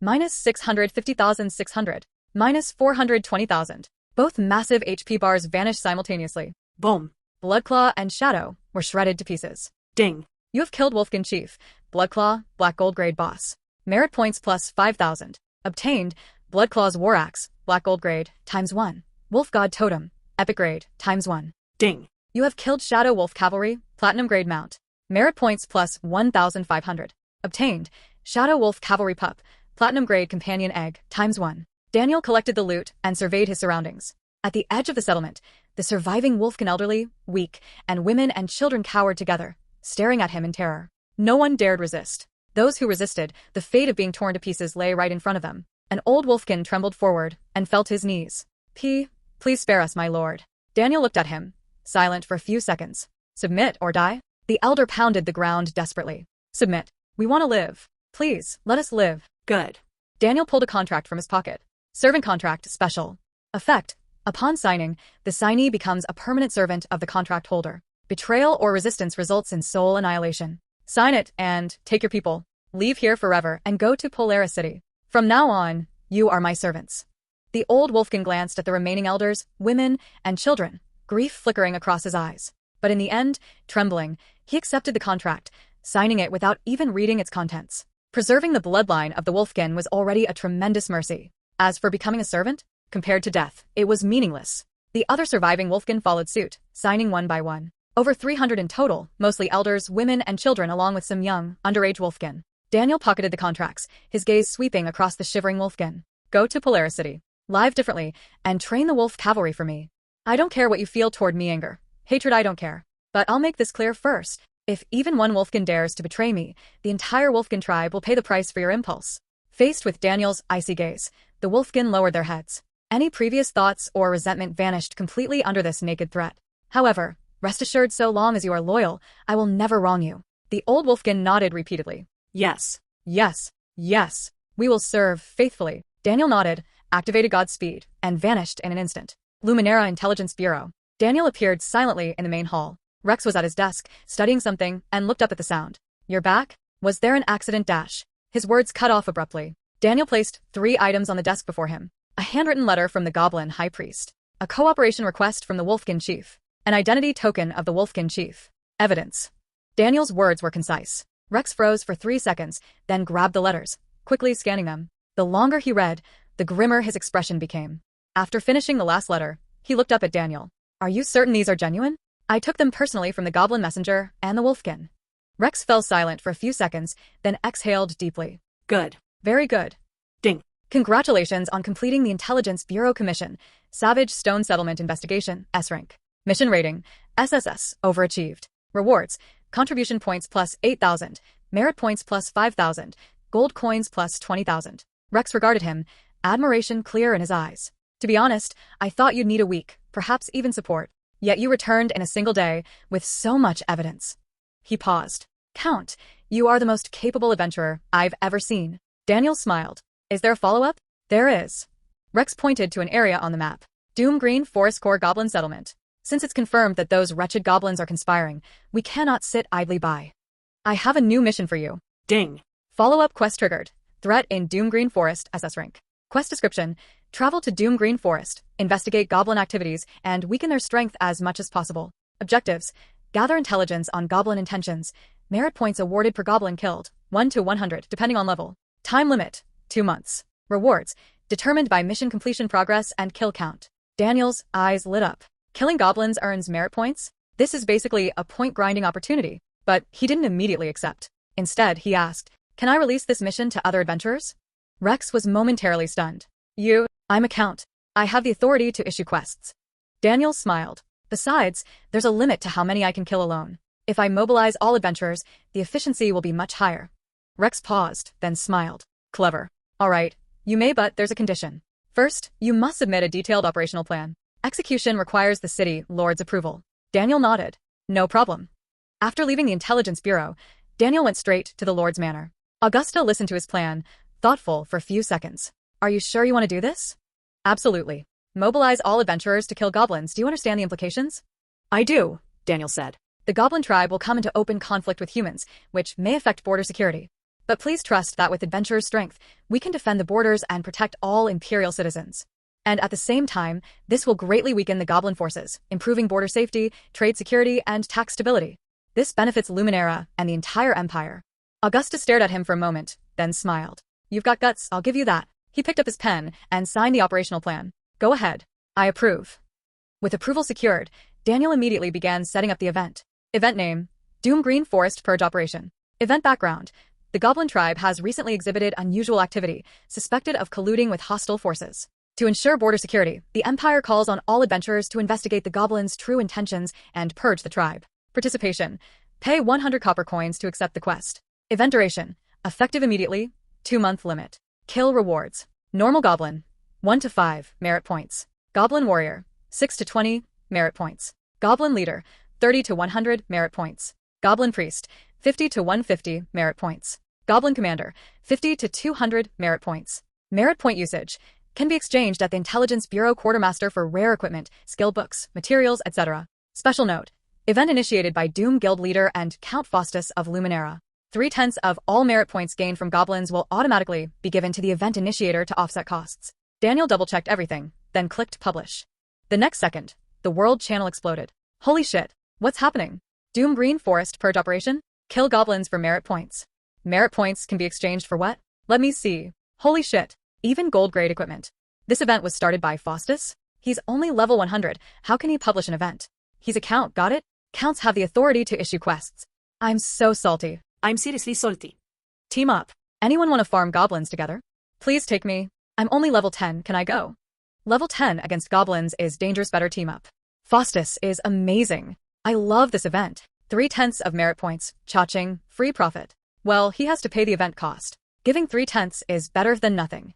Minus 650,600. Minus 420,000. Both massive HP bars vanished simultaneously. Boom. Bloodclaw and Shadow were shredded to pieces. Ding. You have killed Wolfkin Chief, Bloodclaw, Black Gold Grade Boss. Merit points plus 5,000. Obtained, Bloodclaw's War Axe, Black Gold Grade, ×1. Wolf God Totem, Epic Grade, ×1. Ding. You have killed Shadow Wolf Cavalry, Platinum Grade Mount. Merit points plus 1,500. Obtained, Shadow Wolf Cavalry Pup, Platinum Grade Companion Egg, ×1. Daniel collected the loot and surveyed his surroundings. At the edge of the settlement, the surviving Wolfkin elderly, weak, and women and children cowered together, staring at him in terror. No one dared resist. Those who resisted, the fate of being torn to pieces lay right in front of them. An old Wolfkin trembled forward and felt his knees. Please spare us, my lord. Daniel looked at him, silent for a few seconds. Submit or die? The elder pounded the ground desperately. Submit. We want to live. Please, let us live. Good. Daniel pulled a contract from his pocket. Servant contract special. Effect. Upon signing, the signee becomes a permanent servant of the contract holder. Betrayal or resistance results in soul annihilation. Sign it and take your people. Leave here forever and go to Polaris City. From now on, you are my servants. The old Wolfkin glanced at the remaining elders, women, and children, grief flickering across his eyes. But in the end, trembling, he accepted the contract, signing it without even reading its contents. Preserving the bloodline of the Wolfkin was already a tremendous mercy. As for becoming a servant, compared to death, it was meaningless. The other surviving Wolfkin followed suit, signing one by one. Over 300 in total, mostly elders, women, and children along with some young, underage Wolfkin. Daniel pocketed the contracts, his gaze sweeping across the shivering Wolfkin. Go to Polaris City. Live differently, and train the Wolf Cavalry for me. I don't care what you feel toward me, anger. Hatred, I don't care. But I'll make this clear first. If even one Wolfkin dares to betray me, the entire Wolfkin tribe will pay the price for your impulse. Faced with Daniel's icy gaze, the Wolfkin lowered their heads. Any previous thoughts or resentment vanished completely under this naked threat. However, rest assured, so long as you are loyal, I will never wrong you. The old Wolfkin nodded repeatedly. Yes. Yes. Yes. We will serve faithfully. Daniel nodded, activated Godspeed, and vanished in an instant. Luminera Intelligence Bureau. Daniel appeared silently in the main hall. Rex was at his desk, studying something, and looked up at the sound. You're back? Was there an accident? His words cut off abruptly. Daniel placed 3 items on the desk before him. A handwritten letter from the Goblin High Priest. A cooperation request from the Wolfkin Chief. An identity token of the Wolfkin Chief. Evidence. Daniel's words were concise. Rex froze for 3 seconds, then grabbed the letters, quickly scanning them. The longer he read, the grimmer his expression became. After finishing the last letter, he looked up at Daniel. Are you certain these are genuine? I took them personally from the Goblin Messenger and the Wolfkin. Rex fell silent for a few seconds, then exhaled deeply. Good. Very good. Ding. Congratulations on completing the Intelligence Bureau Commission, Savage Stone Settlement Investigation, S rank. Mission rating, SSS, overachieved. Rewards, contribution points plus 8,000, merit points plus 5,000, gold coins plus 20,000. Rex regarded him, admiration clear in his eyes. To be honest, I thought you'd need a week, perhaps even support. Yet you returned in a single day, with so much evidence. He paused. Count, you are the most capable adventurer I've ever seen. Daniel smiled. Is there a follow-up? There is. Rex pointed to an area on the map. Doom Green Forest Core Goblin Settlement. Since it's confirmed that those wretched goblins are conspiring, we cannot sit idly by. I have a new mission for you. Ding. Follow-up quest triggered. Threat in Doom Green Forest, SS rank. Quest description: travel to Doom Green Forest, investigate goblin activities, and weaken their strength as much as possible. Objectives: gather intelligence on goblin intentions. Merit points awarded per goblin killed, 1 to 100, depending on level. Time limit: 2 months. Rewards: determined by mission completion progress and kill count. Daniel's eyes lit up. Killing goblins earns merit points? This is basically a point-grinding opportunity. But he didn't immediately accept. Instead, he asked, "Can I release this mission to other adventurers?" Rex was momentarily stunned. I'm a count. I have the authority to issue quests. Daniel smiled. Besides, there's a limit to how many I can kill alone. If I mobilize all adventurers, the efficiency will be much higher. Rex paused, then smiled. Clever. All right, you may, but there's a condition. First, you must submit a detailed operational plan. Execution requires the city lord's approval. Daniel nodded. No problem. After leaving the Intelligence Bureau, Daniel went straight to the Lord's Manor. Augusta listened to his plan, thoughtful for a few seconds. Are you sure you want to do this? Absolutely. Mobilize all adventurers to kill goblins. Do you understand the implications? I do, Daniel said. The goblin tribe will come into open conflict with humans, which may affect border security. But please trust that with adventurers' strength, we can defend the borders and protect all Imperial citizens. And at the same time, this will greatly weaken the goblin forces, improving border safety, trade security, and tax stability. This benefits Luminera and the entire Empire. Augusta stared at him for a moment, then smiled. You've got guts, I'll give you that. He picked up his pen and signed the operational plan. Go ahead. I approve. With approval secured, Daniel immediately began setting up the event. Event name: Doom Green Forest Purge Operation. Event background: the Goblin Tribe has recently exhibited unusual activity, suspected of colluding with hostile forces. To ensure border security, the Empire calls on all adventurers to investigate the Goblins' true intentions and purge the tribe. Participation: pay 100 copper coins to accept the quest. Event duration: effective immediately, 2-month limit. Kill rewards: Normal Goblin, 1 to 5, merit points. Goblin Warrior, 6 to 20, merit points. Goblin Leader, 30 to 100, merit points. Goblin Priest, 50 to 150, merit points. Goblin Commander, 50 to 200, merit points. Merit point usage can be exchanged at the Intelligence Bureau Quartermaster for rare equipment, skill books, materials, etc. Special note: event initiated by Doom Guild Leader and Count Faustus of Luminera. 3/10 of all merit points gained from goblins will automatically be given to the event initiator to offset costs. Daniel double-checked everything, then clicked publish. The next second, the world channel exploded. Holy shit, what's happening? Doom Green Forest Purge Operation? Kill goblins for merit points. Merit points can be exchanged for what? Let me see. Holy shit, even gold-grade equipment. This event was started by Faustus? He's only level 100, how can he publish an event? He's a count, got it? Counts have the authority to issue quests. I'm so salty. I'm seriously salty. Team up. Anyone want to farm goblins together? Please take me. I'm only level 10, can I go? Level 10 against goblins is dangerous, better team up. Faustus is amazing. I love this event. 3/10 of merit points, cha-ching, free profit. Well, he has to pay the event cost. Giving 3/10 is better than nothing.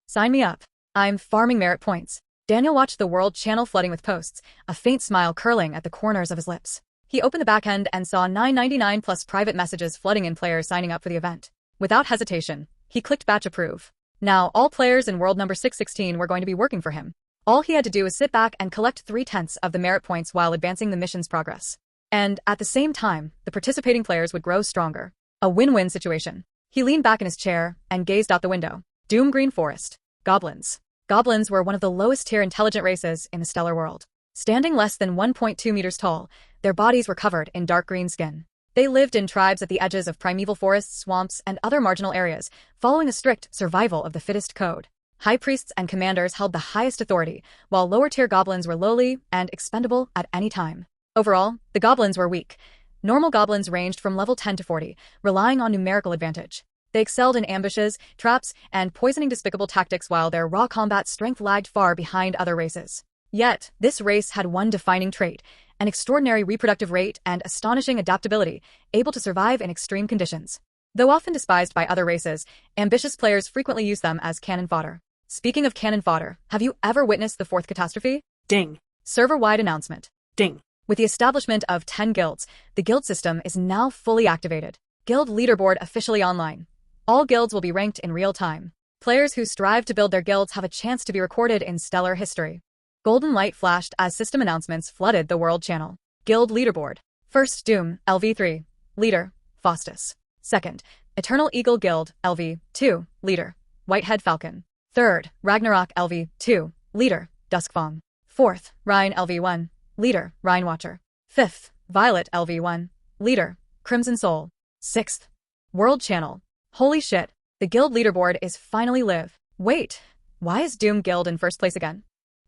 Sign me up. I'm farming merit points. Daniel watched the world channel flooding with posts, a faint smile curling at the corners of his lips. He opened the back end and saw 999 plus private messages flooding in players signing up for the event. Without hesitation, he clicked batch approve. Now, all players in world number 616 were going to be working for him. All he had to do was sit back and collect 3/10 of the merit points while advancing the mission's progress. And at the same time, the participating players would grow stronger. A win-win situation. He leaned back in his chair and gazed out the window. Doom Green Forest. Goblins. Goblins were one of the lowest-tier intelligent races in the stellar world. Standing less than 1.2 meters tall, their bodies were covered in dark green skin. They lived in tribes at the edges of primeval forests, swamps, and other marginal areas, following a strict survival of the fittest code. High priests and commanders held the highest authority, while lower-tier goblins were lowly and expendable at any time. Overall, the goblins were weak. Normal goblins ranged from level 10 to 40, relying on numerical advantage. They excelled in ambushes, traps, and poisoning despicable tactics, while their raw combat strength lagged far behind other races. Yet, this race had one defining trait: an extraordinary reproductive rate and astonishing adaptability, able to survive in extreme conditions. Though often despised by other races, ambitious players frequently use them as cannon fodder. Speaking of cannon fodder, have you ever witnessed the fourth catastrophe? Ding. Server-wide announcement. Ding. With the establishment of 10 guilds, the guild system is now fully activated. Guild leaderboard officially online. All guilds will be ranked in real time. Players who strive to build their guilds have a chance to be recorded in stellar history. Golden light flashed as system announcements flooded the world channel. Guild leaderboard. First, Doom, LV3. Leader, Faustus. Second, Eternal Eagle Guild, LV2. Leader, Whitehead Falcon. 3rd, Ragnarok LV2, Leader, Duskfang. 4th, Rhine LV1, Leader, Rhine Watcher. 5th, Violet LV1, Leader, Crimson Soul. 6th, World Channel. Holy shit, the guild leaderboard is finally live. Wait, why is Doom Guild in first place again?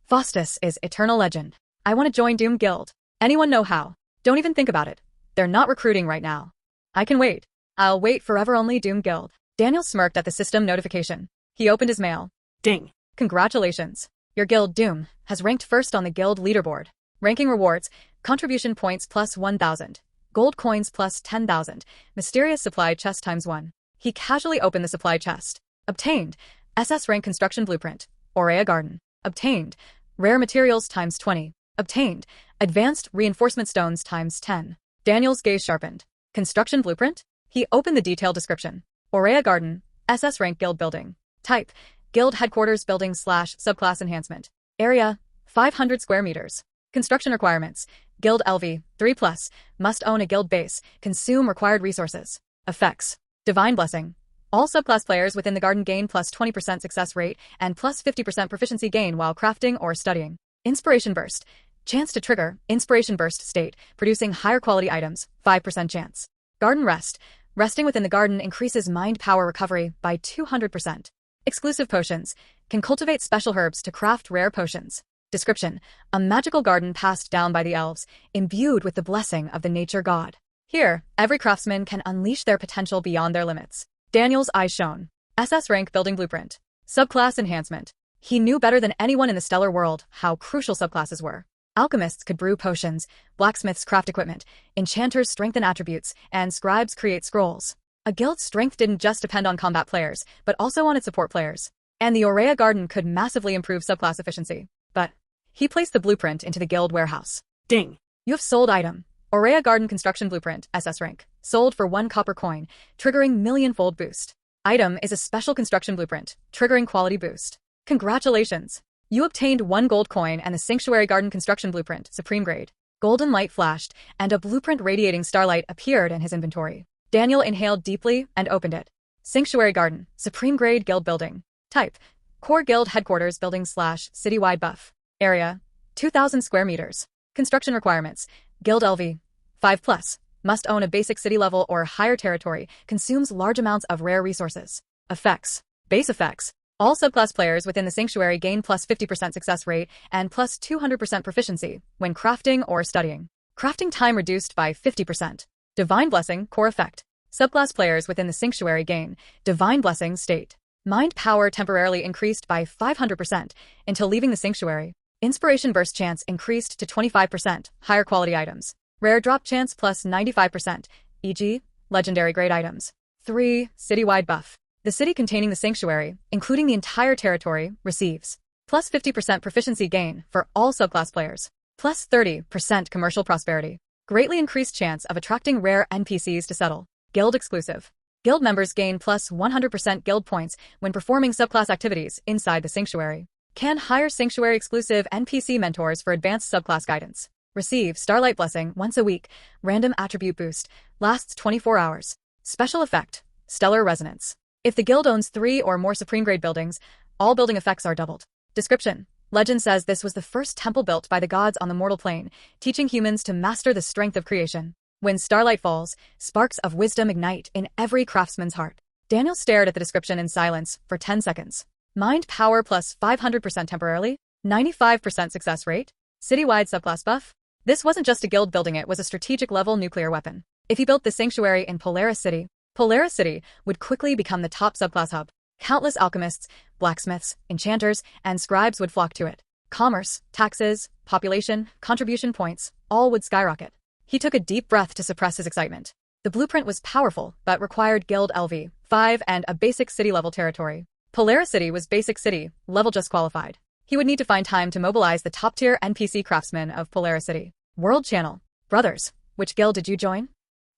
Faustus is eternal legend. I want to join Doom Guild. Anyone know how? Don't even think about it. They're not recruiting right now. I can wait. I'll wait forever only Doom Guild. Daniel smirked at the system notification. He opened his mail. Ding. Congratulations. Your guild, Doom, has ranked first on the guild leaderboard. Ranking rewards, contribution points plus 1,000. Gold coins plus 10,000. Mysterious supply chest times 1. He casually opened the supply chest. Obtained. SS rank construction blueprint. Aurea garden. Obtained. Rare materials times 20. Obtained. Advanced reinforcement stones times 10. Daniel's gaze sharpened. Construction blueprint? He opened the detailed description. Aurea garden. SS rank guild building. Type. Guild headquarters building / subclass enhancement. Area. 500 square meters. Construction requirements. Guild LV, 3+, must own a guild base, consume required resources. Effects. Divine Blessing. All subclass players within the garden gain plus 20% success rate and plus 50% proficiency gain while crafting or studying. Inspiration Burst. Chance to trigger Inspiration Burst state, producing higher quality items, 5% chance. Garden Rest. Resting within the garden increases mind power recovery by 200%. Exclusive Potions. Can cultivate special herbs to craft rare potions. Description. A magical garden passed down by the elves, imbued with the blessing of the nature god. Here, every craftsman can unleash their potential beyond their limits. Daniel's eyes shone. SS rank building blueprint. Subclass enhancement. He knew better than anyone in the stellar world how crucial subclasses were. Alchemists could brew potions, blacksmiths craft equipment, enchanters strengthen attributes, and scribes create scrolls. A guild's strength didn't just depend on combat players, but also on its support players. And the Aurea garden could massively improve subclass efficiency. But he placed the blueprint into the guild warehouse. Ding. You have sold item. Aurea garden construction blueprint, SS rank. Sold for 1 copper coin, triggering millionfold boost. Item is a special construction blueprint, triggering quality boost. Congratulations. You obtained 1 gold coin and the Sanctuary Garden construction blueprint, supreme grade. Golden light flashed, and a blueprint radiating starlight appeared in his inventory. Daniel inhaled deeply and opened it. Sanctuary Garden, supreme grade guild building. Type. Core guild headquarters building / citywide buff. Area. 2,000 square meters. Construction requirements. Guild LV. 5+. Must own a basic city level or higher territory. Consumes large amounts of rare resources. Effects. Base effects. All subclass players within the sanctuary gain plus 50% success rate and plus 200% proficiency when crafting or studying. Crafting time reduced by 50%. Divine Blessing core effect. Subclass players within the sanctuary gain Divine Blessing state. Mind power temporarily increased by 500% until leaving the sanctuary. Inspiration burst chance increased to 25%, higher quality items. Rare drop chance plus 95%, e.g., legendary grade items. 3. Citywide buff. The city containing the sanctuary, including the entire territory, receives plus 50% proficiency gain for all subclass players, plus 30% commercial prosperity. Greatly increased chance of attracting rare NPCs to settle. Guild exclusive. Guild members gain plus 100% guild points when performing subclass activities inside the sanctuary. Can hire sanctuary exclusive NPC mentors for advanced subclass guidance. Receive Starlight Blessing once a week. Random attribute boost. Lasts 24 hours. Special effect. Stellar Resonance. If the guild owns 3 or more supreme grade buildings, all building effects are doubled. Description. Legend says this was the first temple built by the gods on the mortal plane, teaching humans to master the strength of creation. When starlight falls, sparks of wisdom ignite in every craftsman's heart. Daniel stared at the description in silence for 10 seconds. Mind power plus 500% temporarily, 95% success rate, citywide subclass buff. This wasn't just a guild building, it was a strategic level nuclear weapon. If he built the sanctuary in Polaris City would quickly become the top subclass hub. Countless alchemists, blacksmiths, enchanters, and scribes would flock to it. Commerce, taxes, population, contribution points, all would skyrocket. He took a deep breath to suppress his excitement. The blueprint was powerful, but required Guild LV 5 and a basic city-level territory. Polaris City was basic city, level just qualified. He would need to find time to mobilize the top-tier NPC craftsmen of Polaris City. World Channel. Brothers, which guild did you join?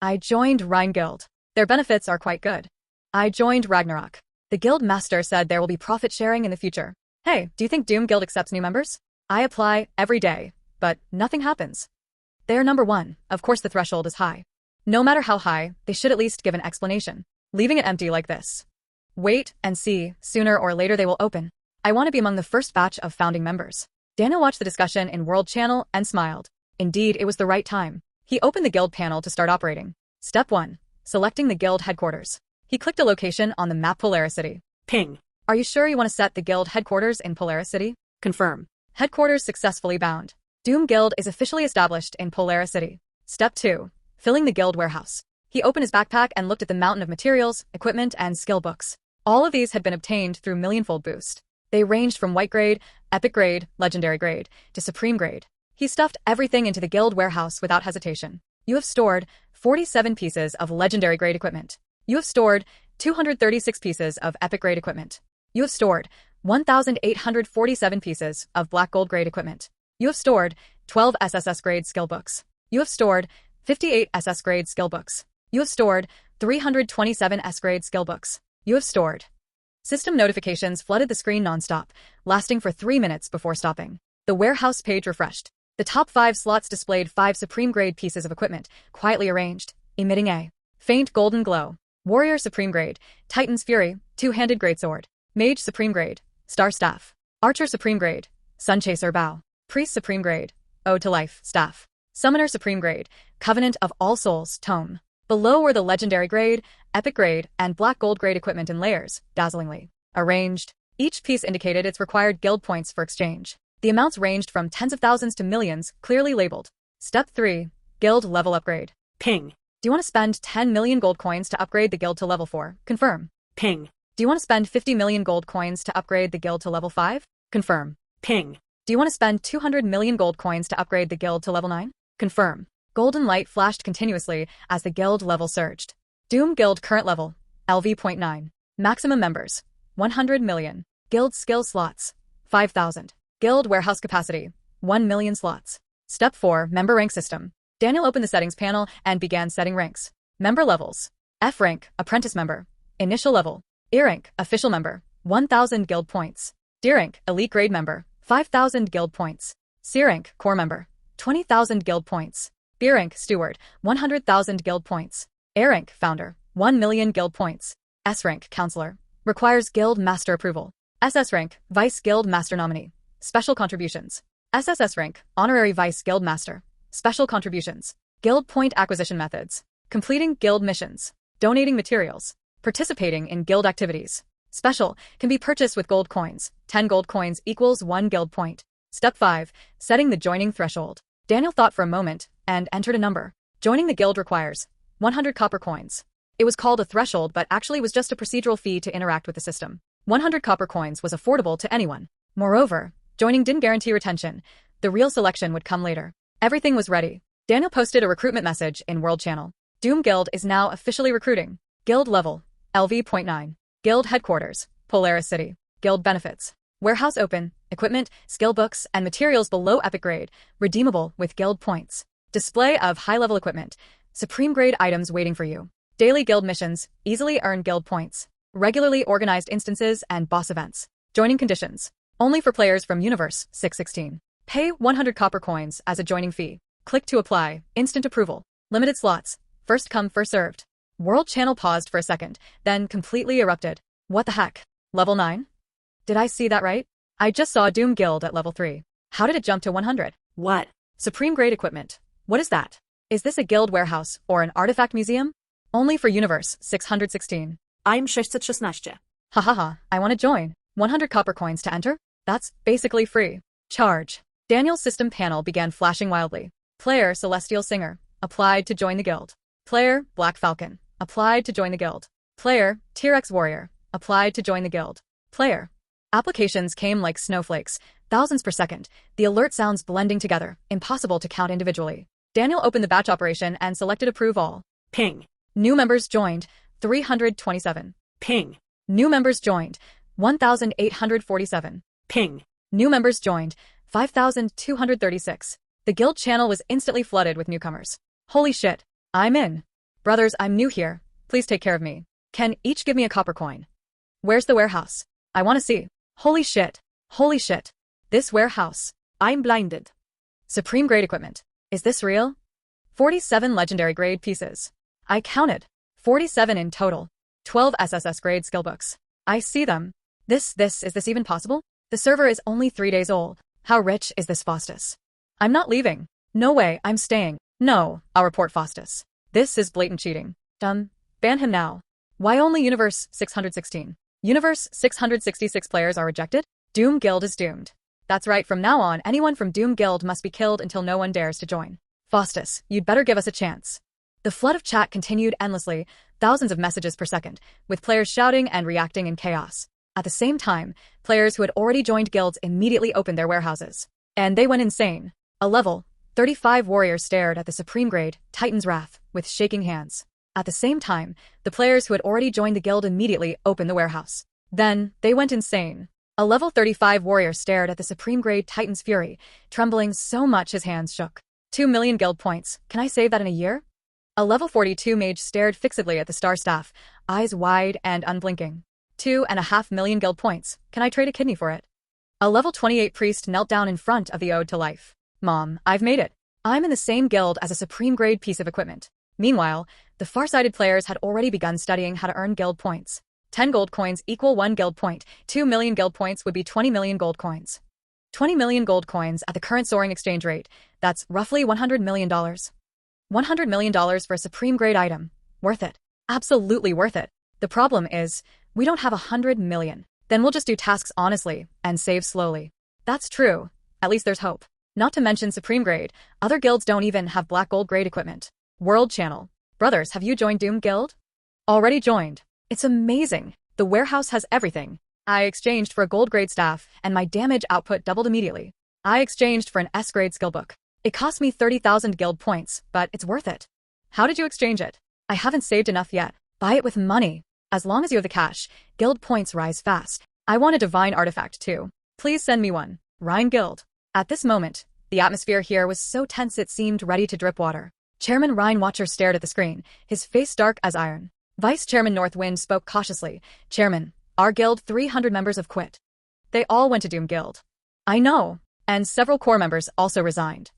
I joined Rhine Guild. Their benefits are quite good. I joined Ragnarok. The guild master said there will be profit sharing in the future. Hey, do you think Doom Guild accepts new members? I apply every day, but nothing happens. They're number 1, of course the threshold is high. No matter how high, they should at least give an explanation. Leaving it empty like this. Wait and see, sooner or later they will open. I want to be among the first batch of founding members. Daniel watched the discussion in World Channel and smiled. Indeed, it was the right time. He opened the guild panel to start operating. Step 1. Selecting the guild headquarters. He clicked a location on the map Polaris City. Ping. Are you sure you want to set the guild headquarters in Polaris City? Confirm. Headquarters successfully bound. Doom Guild is officially established in Polaris City. Step 2. Filling the guild warehouse. He opened his backpack and looked at the mountain of materials, equipment, and skill books. All of these had been obtained through Millionfold Boost. They ranged from white grade, epic grade, legendary grade, to supreme grade. He stuffed everything into the guild warehouse without hesitation. You have stored 47 pieces of legendary grade equipment. You have stored 236 pieces of epic grade equipment. You have stored 1,847 pieces of black gold grade equipment. You have stored 12 SSS grade skill books. You have stored 58 SS grade skill books. You have stored 327 S grade skill books. You have stored. System notifications flooded the screen nonstop, lasting for 3 minutes before stopping. The warehouse page refreshed. The top 5 slots displayed 5 supreme grade pieces of equipment, quietly arranged, emitting a faint golden glow. Warrior Supreme Grade, Titan's Fury, Two-Handed Greatsword. Mage Supreme Grade, Star Staff. Archer Supreme Grade, Sunchaser Bow. Priest Supreme Grade, Ode to Life, Staff. Summoner Supreme Grade, Covenant of All Souls, Tome. Below were the Legendary Grade, Epic Grade, and Black Gold Grade equipment in layers, dazzlingly arranged. Each piece indicated its required guild points for exchange. The amounts ranged from tens of thousands to millions, clearly labeled. Step 3. Guild Level Upgrade. Ping. Do you want to spend 10 million gold coins to upgrade the guild to level 4? Confirm. Ping. Do you want to spend 50 million gold coins to upgrade the guild to level 5? Confirm. Ping. Do you want to spend 200 million gold coins to upgrade the guild to level 9? Confirm. Golden light flashed continuously as the guild level surged. Doom Guild current level, LV.9. Maximum members, 100 million. Guild skill slots, 5,000. Guild warehouse capacity, 1 million slots. Step 4. Member rank system. Daniel opened the settings panel and began setting ranks. Member levels. F rank, apprentice member. Initial level. E rank, official member, 1,000 guild points. D rank, elite grade member, 5,000 guild points. C rank, core member, 20,000 guild points. B rank, steward, 100,000 guild points. A rank, founder, 1 million guild points. S rank, counselor, requires guild master approval. SS rank, vice guild master nominee. Special contributions. SSS rank, honorary vice guild master. Special contributions. Guild point acquisition methods. Completing guild missions. Donating materials. Participating in guild activities. Special, can be purchased with gold coins. 10 gold coins equals 1 guild point. Step 5. Setting the joining threshold. Daniel thought for a moment and entered a number. Joining the guild requires 100 copper coins. It was called a threshold but actually was just a procedural fee to interact with the system. 100 copper coins was affordable to anyone. Moreover, joining didn't guarantee retention. The real selection would come later. Everything was ready. Daniel posted a recruitment message in World Channel. Doom Guild is now officially recruiting. Guild level, LV.9. Guild headquarters, Polaris City. Guild benefits. Warehouse open, equipment, skill books, and materials below epic grade, redeemable with guild points. Display of high-level equipment, supreme grade items waiting for you. Daily guild missions, easily earn guild points. Regularly organized instances and boss events. Joining conditions. Only for players from Universe 616. Pay 100 copper coins as a joining fee. Click to apply. Instant approval. Limited slots. First come, first served. World Channel paused for a second, then completely erupted. What the heck? Level 9? Did I see that right? I just saw Doom Guild at level 3. How did it jump to 100? What? Supreme grade equipment. What is that? Is this a guild warehouse or an artifact museum? Only for Universe 616. I'm 616. Hahaha, I want to join. 100 copper coins to enter? That's basically free. Charge. Daniel's system panel began flashing wildly. Player Celestial Singer. Applied to join the guild. Player Black Falcon. Applied to join the guild. Player T-Rex Warrior. Applied to join the guild. Player. Applications came like snowflakes, thousands per second, the alert sounds blending together, impossible to count individually. Daniel opened the batch operation and selected Approve All. Ping. New members joined, 327. Ping. New members joined, 1,847. Ping. New members joined, 5,236. The guild channel was instantly flooded with newcomers. Holy shit, I'm in. Brothers, I'm new here. Please take care of me. Can each give me a copper coin? Where's the warehouse? I want to see. Holy shit. Holy shit. This warehouse. I'm blinded. Supreme grade equipment. Is this real? 47 legendary grade pieces. I counted. 47 in total. 12 SSS grade skill books. I see them. Is this even possible? The server is only 3 days old. How rich is this Faustus? I'm not leaving. No way, I'm staying. No, I'll report Faustus. This is blatant cheating. Ban him now. Why only Universe 616? Universe 666 players are rejected? Doom Guild is doomed. That's right, from now on, anyone from Doom Guild must be killed until no one dares to join. Faustus, you'd better give us a chance. The flood of chat continued endlessly, thousands of messages per second, with players shouting and reacting in chaos. At the same time, players who had already joined guilds immediately opened their warehouses. And they went insane. A level 35 warrior stared at the Supreme Grade, Titan's Wrath, with shaking hands. At the same time, the players who had already joined the guild immediately opened the warehouse. Then, they went insane. A level 35 warrior stared at the Supreme Grade Titan's Fury, trembling so much his hands shook. 2 million guild points. Can I save that in a year? A level 42 mage stared fixedly at the Star Staff, eyes wide and unblinking. 2.5 million guild points. Can I trade a kidney for it? A level 28 priest knelt down in front of the Ode to Life. Mom, I've made it. I'm in the same guild as a Supreme Grade piece of equipment. Meanwhile, the far-sighted players had already begun studying how to earn guild points. 10 gold coins equal 1 guild point. 2 million guild points would be 20 million gold coins. 20 million gold coins at the current soaring exchange rate. That's roughly $100 million. $100 million for a Supreme Grade item. Worth it. Absolutely worth it. The problem is, we don't have 100 million. Then we'll just do tasks honestly and save slowly. That's true. At least there's hope. Not to mention Supreme Grade, other guilds don't even have Black Gold Grade equipment. World Channel. Brothers, have you joined Doom Guild? Already joined. It's amazing. The warehouse has everything. I exchanged for a gold grade staff, and my damage output doubled immediately. I exchanged for an S-grade skill book. It cost me 30,000 guild points, but it's worth it. How did you exchange it? I haven't saved enough yet. Buy it with money. As long as you have the cash, guild points rise fast. I want a divine artifact too. Please send me one. Rhine Guild. At this moment, the atmosphere here was so tense it seemed ready to drip water. Chairman Rhine Watcher stared at the screen, his face dark as iron. Vice Chairman Northwind spoke cautiously. Chairman, our guild 300 members have quit. They all went to Doom Guild. I know. And several core members also resigned.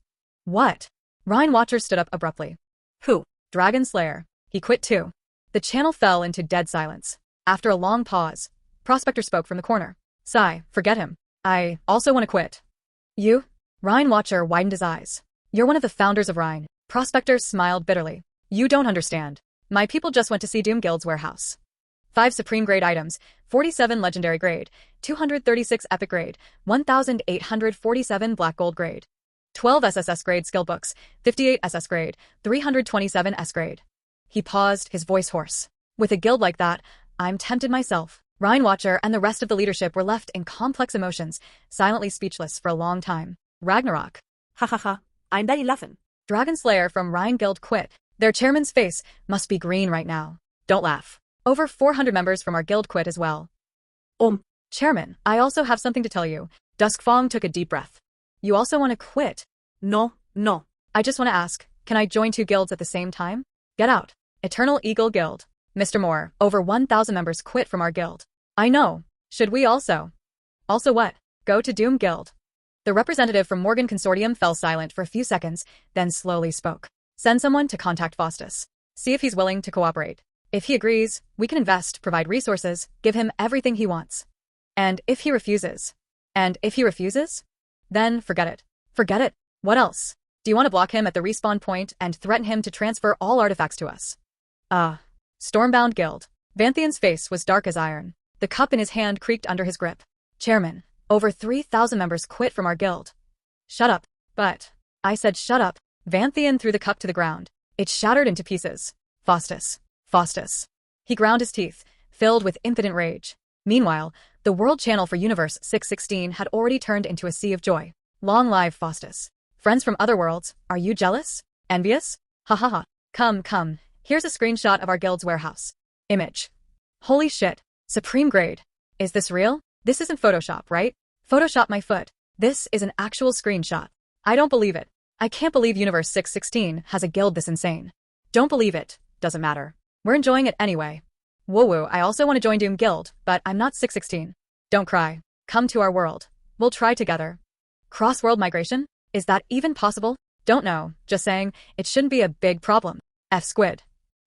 What? Rhine Watcher stood up abruptly. Who? Dragon Slayer. He quit too. The channel fell into dead silence. After a long pause, Prospector spoke from the corner. Sigh, forget him. I also want to quit. You? Rhine Watcher widened his eyes. You're one of the founders of Rhine. Prospector smiled bitterly. You don't understand. My people just went to see Doom Guild's warehouse. 5 Supreme Grade items, 47 Legendary Grade, 236 Epic Grade, 1,847 Black Gold Grade, 12 SSS Grade skill books, 58 SS Grade, 327 S Grade. He paused, his voice hoarse. With a guild like that, I'm tempted myself. Rhine Watcher and the rest of the leadership were left in complex emotions, silently speechless for a long time. Ragnarok. Ha ha ha, I'm Betty Luffin. Dragon Slayer from Rhine Guild quit. Their chairman's face must be green right now. Don't laugh. Over 400 members from our guild quit as well. Chairman, I also have something to tell you. Duskfong took a deep breath. You also want to quit? No. I just want to ask, can I join 2 guilds at the same time? Get out. Eternal Eagle Guild. Mr. Moore, over 1,000 members quit from our guild. I know. Should we also? Also what? Go to Doom Guild. The representative from Morgan Consortium fell silent for a few seconds, then slowly spoke. Send someone to contact Faustus. See if he's willing to cooperate. If he agrees, we can invest, provide resources, give him everything he wants. And if he refuses? Then forget it. Forget it. What else? Do you want to block him at the respawn point and threaten him to transfer all artifacts to us? Stormbound Guild. Vanthian's face was dark as iron. The cup in his hand creaked under his grip. Chairman, over 3,000 members quit from our guild. Shut up. But, I said shut up. Vanthian threw the cup to the ground. It shattered into pieces. Faustus. He ground his teeth, filled with impotent rage. Meanwhile, the world channel for Universe 616 had already turned into a sea of joy. Long live Faustus. Friends from other worlds, are you jealous? Envious? Ha ha ha. Come. Here's a screenshot of our guild's warehouse. Image. Holy shit. Supreme Grade. Is this real? This isn't Photoshop, right? Photoshop my foot. This is an actual screenshot. I don't believe it. I can't believe Universe 616 has a guild this insane. Don't believe it. Doesn't matter. We're enjoying it anyway. Woo, I also want to join Doom Guild, but I'm not 616. Don't cry. Come to our world. We'll try together. Cross-world migration? Is that even possible? Don't know. Just saying, it shouldn't be a big problem. F Squid.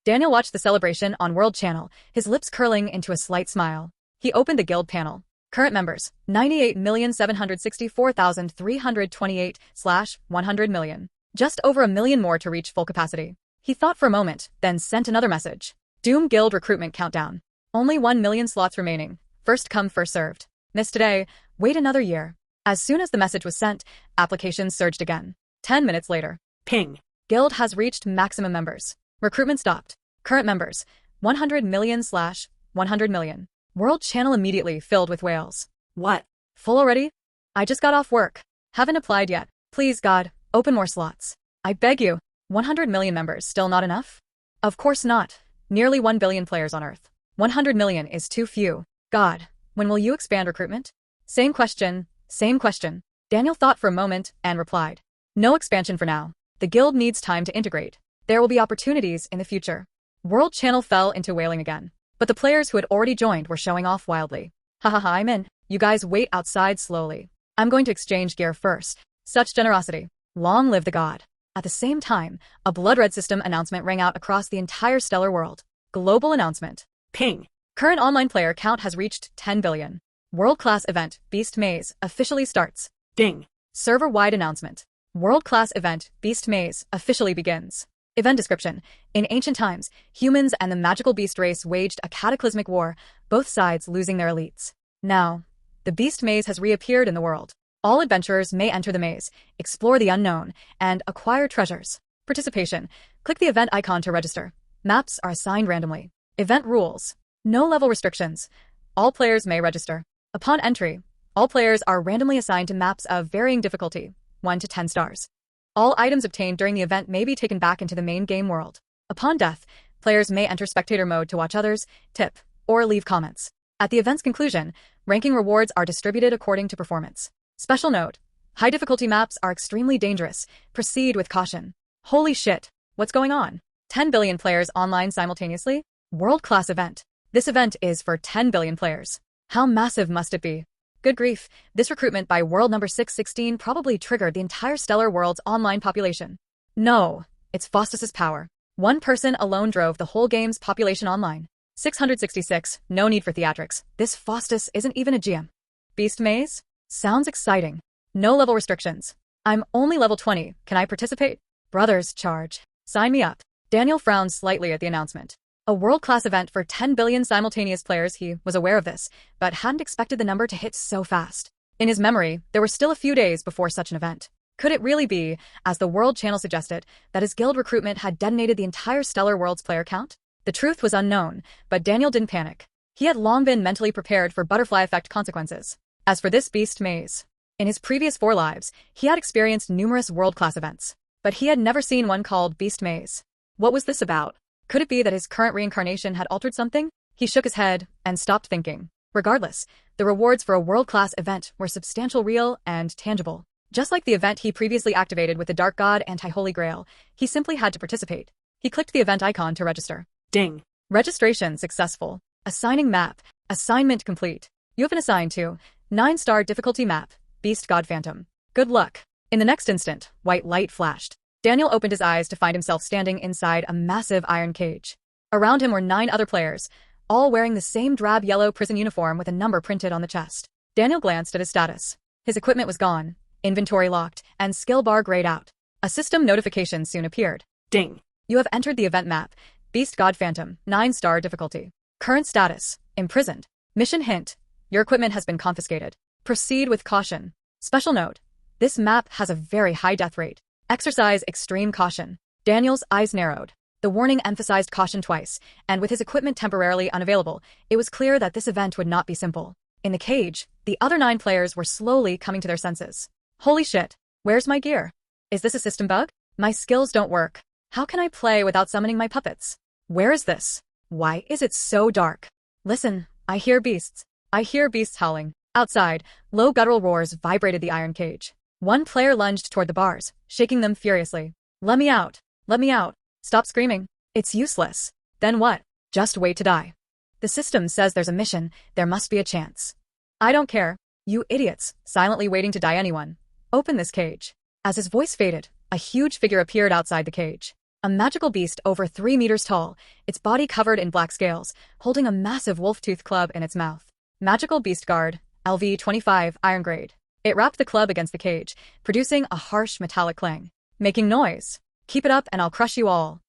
Daniel watched the celebration on World Channel, his lips curling into a slight smile. He opened the guild panel. Current members, 98,764,328/100 million. Just over a million more to reach full capacity. He thought for a moment, then sent another message. Doom Guild recruitment countdown. Only 1 million slots remaining. First come, first served. Missed today, wait another year. As soon as the message was sent, applications surged again. 10 minutes later. Ping. Guild has reached maximum members. Recruitment stopped. Current members, 100 million/100 million. World channel immediately filled with whales. What? Full already? I just got off work. Haven't applied yet. Please, God, open more slots. I beg you. 100 million members still not enough? Of course not. Nearly 1 billion players on Earth. 100 million is too few. God, when will you expand recruitment? Same question, same question. Daniel thought for a moment and replied. No expansion for now. The guild needs time to integrate. There will be opportunities in the future. World channel fell into wailing again. But the players who had already joined were showing off wildly. Hahaha, I'm in. You guys wait outside slowly. I'm going to exchange gear first. Such generosity. Long live the god. At the same time, a blood red system announcement rang out across the entire stellar world. Global announcement. Ping. Current online player count has reached 10 billion. World-class event, Beast Maze, officially starts. Ding. Server-wide announcement. World-class event, Beast Maze, officially begins. Event description. In ancient times, humans and the magical beast race waged a cataclysmic war, both sides losing their elites. Now, the Beast Maze has reappeared in the world. All adventurers may enter the maze, explore the unknown, and acquire treasures. Participation. Click the event icon to register. Maps are assigned randomly. Event rules. No level restrictions. All players may register. Upon entry, all players are randomly assigned to maps of varying difficulty, 1 to 10 stars. All items obtained during the event may be taken back into the main game world. Upon death, players may enter spectator mode to watch others, tip, or leave comments. At the event's conclusion, ranking rewards are distributed according to performance. Special note, high difficulty maps are extremely dangerous. Proceed with caution. Holy shit, what's going on? 10 billion players online simultaneously? World-class event. This event is for 10 billion players. How massive must it be? Good grief, this recruitment by world number 616 probably triggered the entire stellar world's online population. No, it's Faustus's power. One person alone drove the whole game's population online. 666, no need for theatrics. This Faustus isn't even a GM. Beast Maze? Sounds exciting. No level restrictions. I'm only level 20, can I participate? Brothers, charge. Sign me up. Daniel frowned slightly at the announcement. A world-class event for 10 billion simultaneous players. He was aware of this, but hadn't expected the number to hit so fast. In his memory, there were still a few days before such an event. Could it really be, as the World Channel suggested, that his guild recruitment had detonated the entire stellar world's player count? The truth was unknown, but Daniel didn't panic. He had long been mentally prepared for butterfly effect consequences. As for this Beast Maze, in his previous 4 lives, he had experienced numerous world-class events, but he had never seen one called Beast Maze. What was this about? Could it be that his current reincarnation had altered something? He shook his head and stopped thinking. Regardless, the rewards for a world-class event were substantial, real, and tangible. Just like the event he previously activated with the Dark God Anti-Holy Grail, he simply had to participate. He clicked the event icon to register. Ding. Registration successful. Assigning map. Assignment complete. You have been assigned to 9-star difficulty map, Beast God Phantom. Good luck. In the next instant, white light flashed. Daniel opened his eyes to find himself standing inside a massive iron cage. Around him were 9 other players, all wearing the same drab yellow prison uniform with a number printed on the chest. Daniel glanced at his status. His equipment was gone, inventory locked, and skill bar grayed out. A system notification soon appeared. Ding. You have entered the event map, Beast God Phantom, 9-star difficulty. Current status, imprisoned. Mission hint, your equipment has been confiscated. Proceed with caution. Special note, this map has a very high death rate. Exercise extreme caution. Daniel's eyes narrowed. The warning emphasized caution twice, and with his equipment temporarily unavailable, it was clear that this event would not be simple. In the cage, the other 9 players were slowly coming to their senses. Holy shit, where's my gear? Is this a system bug? My skills don't work. How can I play without summoning my puppets? Where is this? Why is it so dark? Listen, I hear beasts. I hear beasts howling. Outside, low guttural roars vibrated the iron cage. One player lunged toward the bars, shaking them furiously. Let me out. Let me out. Stop screaming. It's useless. Then what? Just wait to die. The system says there's a mission, there must be a chance. I don't care. You idiots, silently waiting to die anyone. Open this cage. As his voice faded, a huge figure appeared outside the cage. A magical beast over 3 meters tall, its body covered in black scales, holding a massive wolf-tooth club in its mouth. Magical beast guard, LV-25 iron grade. It rapped the club against the cage, producing a harsh metallic clang. Making noise. Keep it up and I'll crush you all.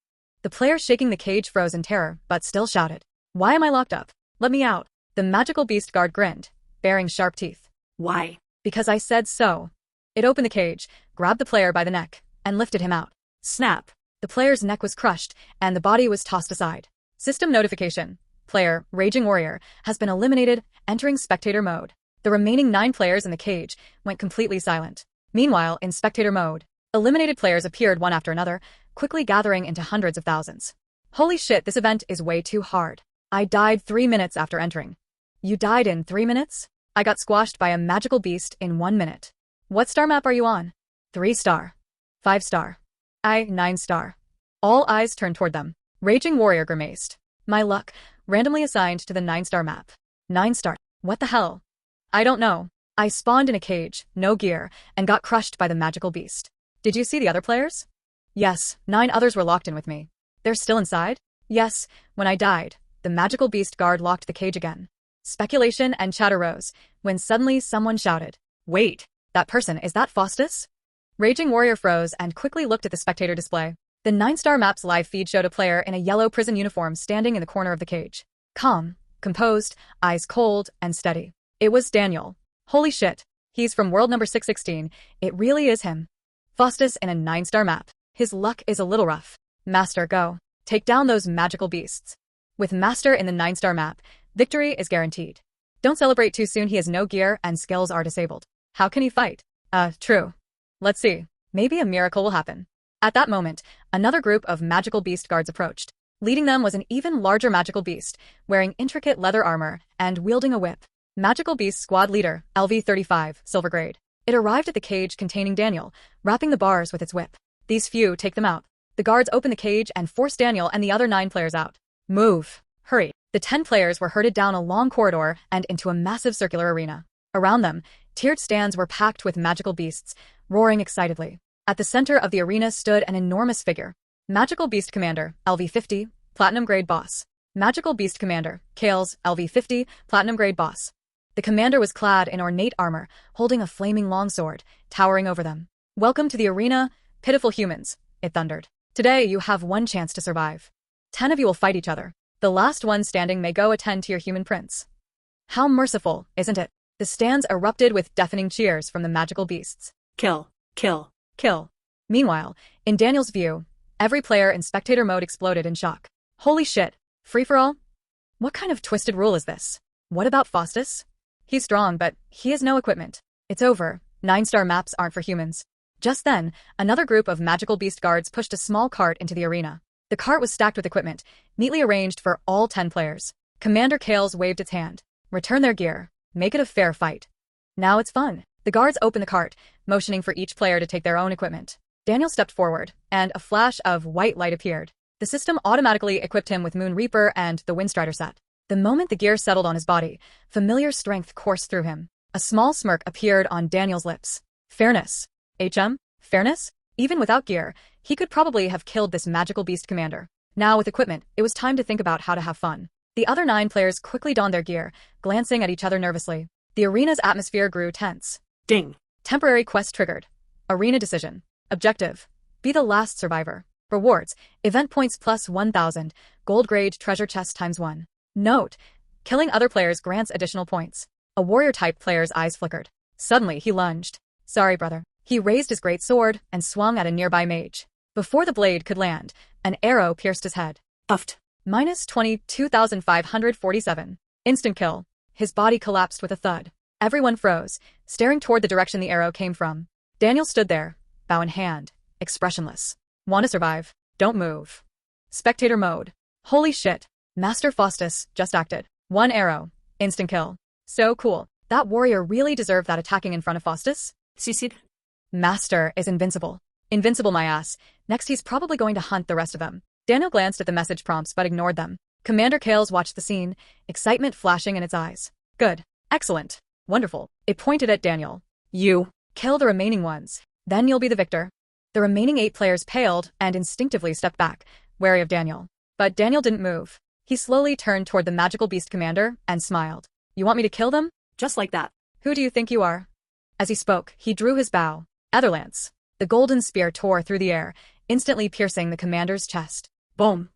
The player shaking the cage froze in terror, but still shouted. Why am I locked up? Let me out. The magical beast guard grinned, baring sharp teeth. Why? Because I said so. It opened the cage, grabbed the player by the neck, and lifted him out. Snap. The player's neck was crushed, and the body was tossed aside. System notification. Player, Raging Warrior, has been eliminated, entering spectator mode. The remaining 9 players in the cage went completely silent. Meanwhile, in spectator mode, eliminated players appeared one after another, quickly gathering into hundreds of thousands. Holy shit, this event is way too hard. I died 3 minutes after entering. You died in 3 minutes? I got squashed by a magical beast in 1 minute. What star map are you on? 3 star. 5 star. 9 star. All eyes turned toward them. Raging Warrior grimaced. My luck, randomly assigned to the 9 star map. 9 star. What the hell? I don't know. I spawned in a cage, no gear, and got crushed by the magical beast. Did you see the other players? Yes, 9 others were locked in with me. They're still inside? Yes, when I died, the magical beast guard locked the cage again. Speculation and chatter rose, when suddenly someone shouted, Wait, that person, is that Faustus? Raging Warrior froze and quickly looked at the spectator display. The 9 star map's live feed showed a player in a yellow prison uniform standing in the corner of the cage. Calm, composed, eyes cold, and steady. It was Daniel. Holy shit. He's from world number 616. It really is him. Faustus in a 9 star map. His luck is a little rough. Master, go. Take down those magical beasts. With Master in the 9 star map, victory is guaranteed. Don't celebrate too soon, he has no gear and skills are disabled. How can he fight? True. Let's see. Maybe a miracle will happen. At that moment, another group of magical beast guards approached. Leading them was an even larger magical beast, wearing intricate leather armor and wielding a whip. Magical Beast Squad Leader, LV-35, Silver Grade. It arrived at the cage containing Daniel, wrapping the bars with its whip. These few take them out. The guards open the cage and force Daniel and the other 9 players out. Move. Hurry. The 10 players were herded down a long corridor and into a massive circular arena. Around them, tiered stands were packed with magical beasts, roaring excitedly. At the center of the arena stood an enormous figure. Magical Beast Commander, LV-50, Platinum Grade Boss. Magical Beast Commander, Kales, LV-50, Platinum Grade Boss. The commander was clad in ornate armor, holding a flaming longsword, towering over them. Welcome to the arena, pitiful humans, it thundered. Today you have 1 chance to survive. 10 of you will fight each other. The last one standing may go attend to your human prince. How merciful, isn't it? The stands erupted with deafening cheers from the magical beasts. Kill. Kill. Kill. Meanwhile, in Daniel's view, every player in spectator mode exploded in shock. Holy shit, free-for-all? What kind of twisted rule is this? What about Faustus? He's strong, but he has no equipment. It's over. 9 star maps aren't for humans. Just then, another group of magical beast guards pushed a small cart into the arena. The cart was stacked with equipment, neatly arranged for all 10 players. Commander Kales waved its hand. Return their gear. Make it a fair fight. Now it's fun. The guards opened the cart, motioning for each player to take their own equipment. Daniel stepped forward, and a flash of white light appeared. The system automatically equipped him with Moon Reaper and the Windstrider set. The moment the gear settled on his body, familiar strength coursed through him. A small smirk appeared on Daniel's lips. Fairness. Fairness? Even without gear, he could probably have killed this magical beast commander. Now with equipment, it was time to think about how to have fun. The other 9 players quickly donned their gear, glancing at each other nervously. The arena's atmosphere grew tense. Ding. Temporary quest triggered. Arena decision. Objective. Be the last survivor. Rewards. Event points plus 1,000. Gold grade treasure chest times 1. Note. Killing other players grants additional points. A warrior-type player's eyes flickered. Suddenly, he lunged. Sorry, brother. He raised his great sword and swung at a nearby mage. Before the blade could land, an arrow pierced his head. Buffed. Minus 22,547. Instant kill. His body collapsed with a thud. Everyone froze, staring toward the direction the arrow came from. Daniel stood there, bow in hand, expressionless. Want to survive? Don't move. Spectator mode. Holy shit. Master Faustus just acted. 1 arrow. Instant kill. So cool. That warrior really deserved that attacking in front of Faustus? CC'd. Master is invincible. Invincible my ass. Next he's probably going to hunt the rest of them. Daniel glanced at the message prompts but ignored them. Commander Kales watched the scene, excitement flashing in its eyes. Good. Excellent. Wonderful. It pointed at Daniel. You. Kill the remaining ones. Then you'll be the victor. The remaining 8 players paled and instinctively stepped back, wary of Daniel. But Daniel didn't move. He slowly turned toward the magical beast commander and smiled. You want me to kill them? Just like that. Who do you think you are? As he spoke, he drew his bow. Etherlance. The golden spear tore through the air, instantly piercing the commander's chest. Boom.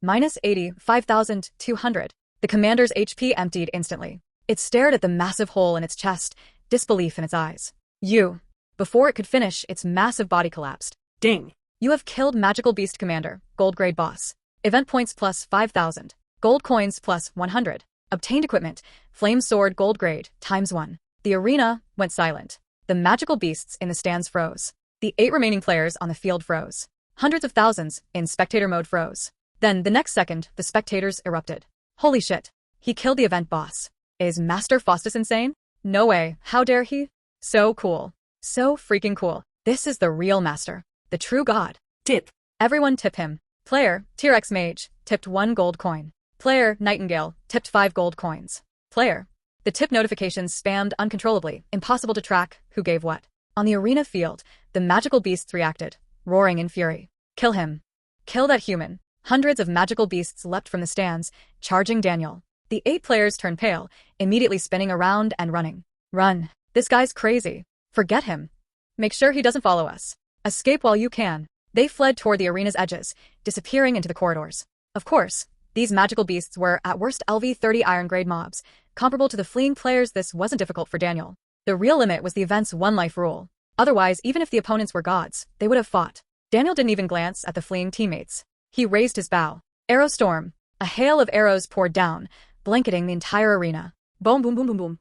Minus 85,200. The commander's HP emptied instantly. It stared at the massive hole in its chest, disbelief in its eyes. You. Before it could finish, its massive body collapsed. Ding. You have killed Magical Beast Commander, Gold Grade Boss. Event points plus 5,000. Gold coins plus 100. Obtained equipment, Flame Sword Gold Grade, ×1. The arena went silent. The magical beasts in the stands froze. The 8 remaining players on the field froze. Hundreds of thousands in spectator mode froze. Then, the next second, the spectators erupted. Holy shit. He killed the event boss. Is Master Faustus insane? No way, how dare he? So cool. So freaking cool. This is the real master. The true god. Tip. Everyone tip him. Player, T-Rex Mage, tipped 1 gold coin. Player, Nightingale, tipped 5 gold coins. Player. The tip notifications spammed uncontrollably, impossible to track who gave what. On the arena field, the magical beasts reacted, roaring in fury. Kill him. Kill that human. Hundreds of magical beasts leapt from the stands, charging Daniel. The 8 players turned pale, immediately spinning around and running. Run. This guy's crazy. Forget him. Make sure he doesn't follow us. Escape while you can. They fled toward the arena's edges, disappearing into the corridors. Of course, these magical beasts were, at worst, LV-30 iron-grade mobs. Comparable to the fleeing players, this wasn't difficult for Daniel. The real limit was the event's one-life rule. Otherwise, even if the opponents were gods, they would have fought. Daniel didn't even glance at the fleeing teammates. He raised his bow. Arrow storm. A hail of arrows poured down, blanketing the entire arena. Boom, boom, boom, boom, boom.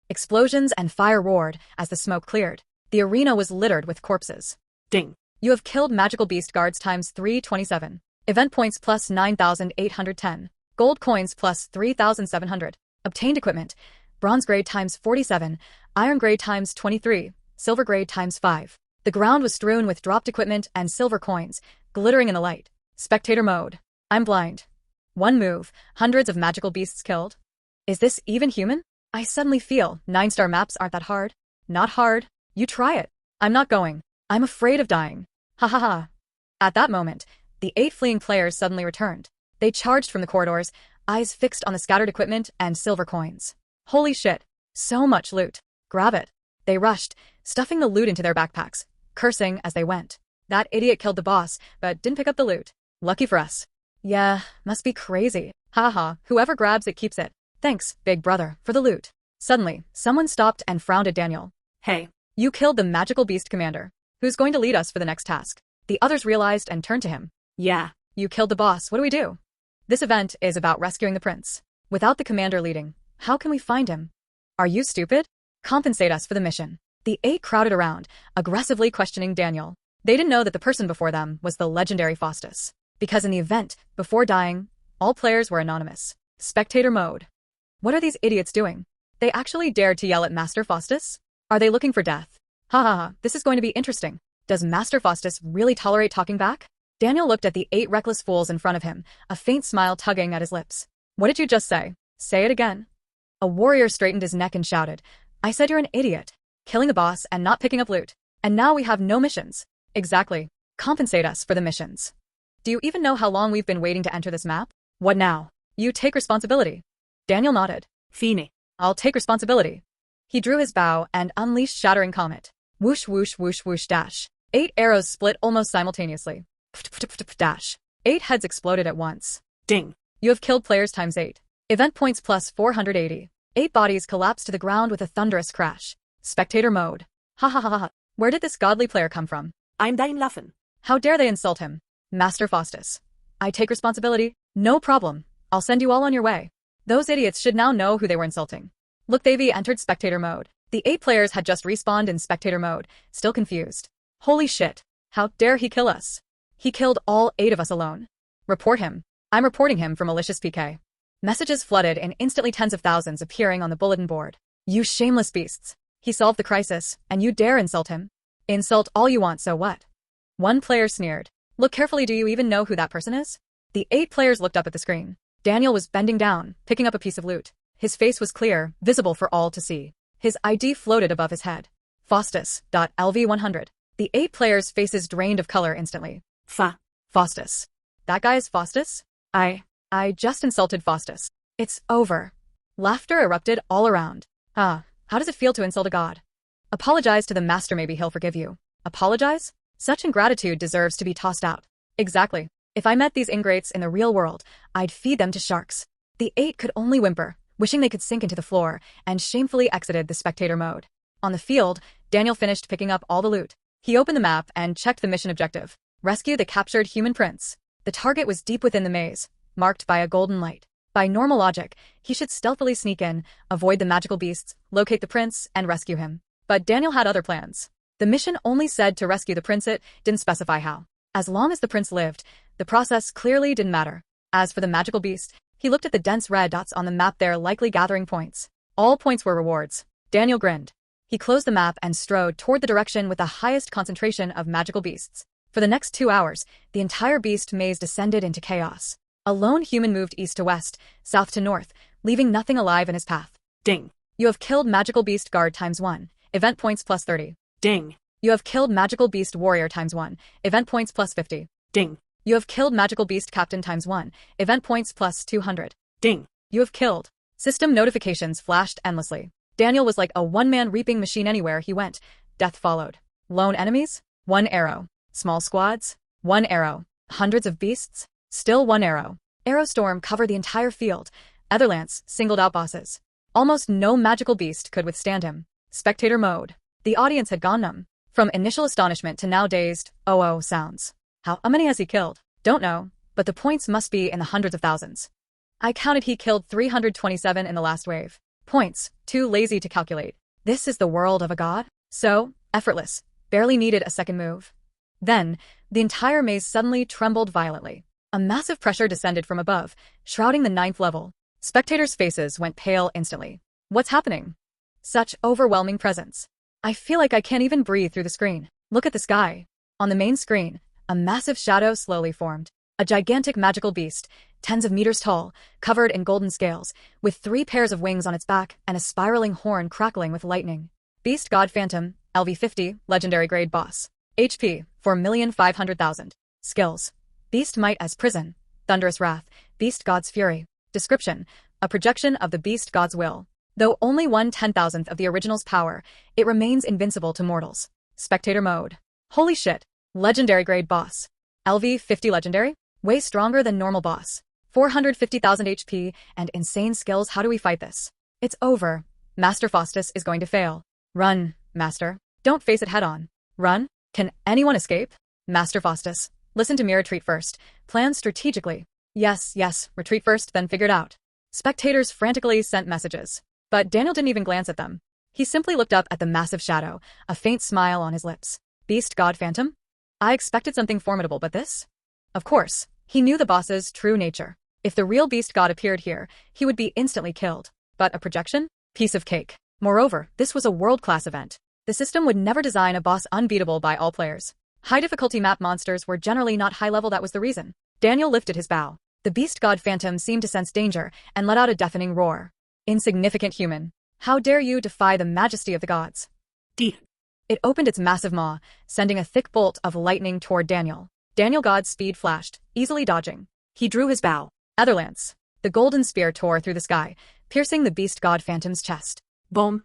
Explosions and fire roared as the smoke cleared. The arena was littered with corpses. Ding. You have killed magical beast guards ×327. Event points plus 9,810. Gold coins plus 3,700. Obtained equipment. Bronze grade ×47. Iron grade ×23. Silver grade ×5. The ground was strewn with dropped equipment and silver coins, glittering in the light. Spectator mode. I'm blind. One move, hundreds of magical beasts killed. Is this even human? I suddenly feel 9-star maps aren't that hard. Not hard. You try it. I'm not going. I'm afraid of dying. Ha ha ha. At that moment, the 8 fleeing players suddenly returned. They charged from the corridors, eyes fixed on the scattered equipment and silver coins. Holy shit. So much loot. Grab it. They rushed, stuffing the loot into their backpacks, cursing as they went. That idiot killed the boss, but didn't pick up the loot. Lucky for us. Yeah, must be crazy. Ha ha, whoever grabs it keeps it. Thanks, big brother, for the loot. Suddenly, someone stopped and frowned at Daniel. Hey. You killed the magical beast commander. Who's going to lead us for the next task? The others realized and turned to him. Yeah. You killed the boss, what do we do? This event is about rescuing the prince. Without the commander leading, how can we find him? Are you stupid? Compensate us for the mission. The 8 crowded around, aggressively questioning Daniel. They didn't know that the person before them was the legendary Faustus. Because in the event, before dying, all players were anonymous. Spectator mode. What are these idiots doing? They actually dared to yell at Master Faustus? Are they looking for death? Ha ha ha, this is going to be interesting. Does Master Faustus really tolerate talking back? Daniel looked at the 8 reckless fools in front of him, a faint smile tugging at his lips. What did you just say? Say it again. A warrior straightened his neck and shouted, I said you're an idiot. Killing the boss and not picking up loot. And now we have no missions. Exactly. Compensate us for the missions. Do you even know how long we've been waiting to enter this map? What now? You take responsibility. Daniel nodded. Fine. I'll take responsibility. He drew his bow and unleashed shattering comet. Whoosh whoosh whoosh whoosh dash. 8 arrows split almost simultaneously. Dash. 8 heads exploded at once. Ding. You have killed players ×8. Event points plus 480. 8 bodies collapsed to the ground with a thunderous crash. Spectator mode. Ha ha ha ha. Where did this godly player come from? I'm dein Laffen. How dare they insult him? Master Faustus. I take responsibility. No problem. I'll send you all on your way. Those idiots should now know who they were insulting. Look, they've entered spectator mode. The 8 players had just respawned in spectator mode, still confused. Holy shit. How dare he kill us? He killed all 8 of us alone. Report him. I'm reporting him for malicious PK. Messages flooded and instantly tens of thousands appearing on the bulletin board. You shameless beasts. He solved the crisis, and you dare insult him? Insult all you want, so what? One player sneered. Look carefully, do you even know who that person is? The 8 players looked up at the screen. Daniel was bending down, picking up a piece of loot. His face was clear, visible for all to see. His ID floated above his head. Faustus.LV100. The 8 players' faces drained of color instantly. Faustus. That guy is Faustus? I just insulted Faustus. It's over. Laughter erupted all around. Ah, How does it feel to insult a god? Apologize to the master, maybe he'll forgive you. Apologize? Such ingratitude deserves to be tossed out. Exactly. If I met these ingrates in the real world, I'd feed them to sharks. The 8 could only whimper, wishing they could sink into the floor, and shamefully exited the spectator mode. On the field, Daniel finished picking up all the loot. He opened the map and checked the mission objective. Rescue the captured human prince. The target was deep within the maze, marked by a golden light. By normal logic, he should stealthily sneak in, avoid the magical beasts, locate the prince, and rescue him. But Daniel had other plans. The mission only said to rescue the prince, it didn't specify how. As long as the prince lived, the process clearly didn't matter. As for the magical beast, he looked at the dense red dots on the map, their likely gathering points. All points were rewards. Daniel grinned. He closed the map and strode toward the direction with the highest concentration of magical beasts. For the next 2 hours, the entire beast maze descended into chaos. A lone human moved east to west, south to north, leaving nothing alive in his path. Ding. You have killed Magical Beast Guard ×1. Event points plus 30. Ding. You have killed Magical Beast Warrior ×1. Event points plus 50. Ding. You have killed Magical Beast Captain ×1. Event points plus 200. Ding. You have killed. System notifications flashed endlessly. Daniel was like a one-man reaping machine. Anywhere he went, death followed. Lone enemies? 1 arrow. Small squads? 1 arrow. Hundreds of beasts? Still 1 arrow. Arrow storm covered the entire field. Etherlance singled out bosses. Almost no magical beast could withstand him. Spectator mode. The audience had gone numb. From initial astonishment to now dazed, oh sounds. How many has he killed? Don't know, but the points must be in the hundreds of thousands. I counted he killed 327 in the last wave. Points, too lazy to calculate. This is the world of a god? So, effortless. Barely needed a second move. Then, the entire maze suddenly trembled violently. A massive pressure descended from above, shrouding the 9th level. Spectators' faces went pale instantly. What's happening? Such overwhelming presence. I feel like I can't even breathe through the screen. Look at the sky. On the main screen, a massive shadow slowly formed. A gigantic magical beast, tens of meters tall, covered in golden scales, with 3 pairs of wings on its back and a spiraling horn crackling with lightning. Beast God Phantom, LV50, Legendary Grade Boss. HP, 4,500,000. Skills. Beast Might as Prison. Thunderous Wrath. Beast God's Fury. Description. A projection of the Beast God's will. Though only 1/10,000th of the original's power, it remains invincible to mortals. Spectator mode. Holy shit. Legendary Grade Boss. LV50 Legendary? Way stronger than normal boss. 450,000 HP and insane skills. How do we fight this? It's over. Master Faustus is going to fail. Run, Master. Don't face it head on. Run? Can anyone escape? Master Faustus. Listen to me, retreat first. Plan strategically. Yes, retreat first, then figured out. Spectators frantically sent messages. But Daniel didn't even glance at them. He simply looked up at the massive shadow, a faint smile on his lips. Beast God Phantom? I expected something formidable, but this? Of course, he knew the boss's true nature. If the real Beast God appeared here, he would be instantly killed. But a projection? Piece of cake. Moreover, this was a world-class event. The system would never design a boss unbeatable by all players. High-difficulty map monsters were generally not high-level. That was the reason. Daniel lifted his bow. The Beast God Phantom seemed to sense danger and let out a deafening roar. Insignificant human. How dare you defy the majesty of the gods? D. It opened its massive maw, sending a thick bolt of lightning toward Daniel. Daniel God's speed flashed, easily dodging. He drew his bow. Etherlance. The golden spear tore through the sky, piercing the Beast God Phantom's chest. Boom.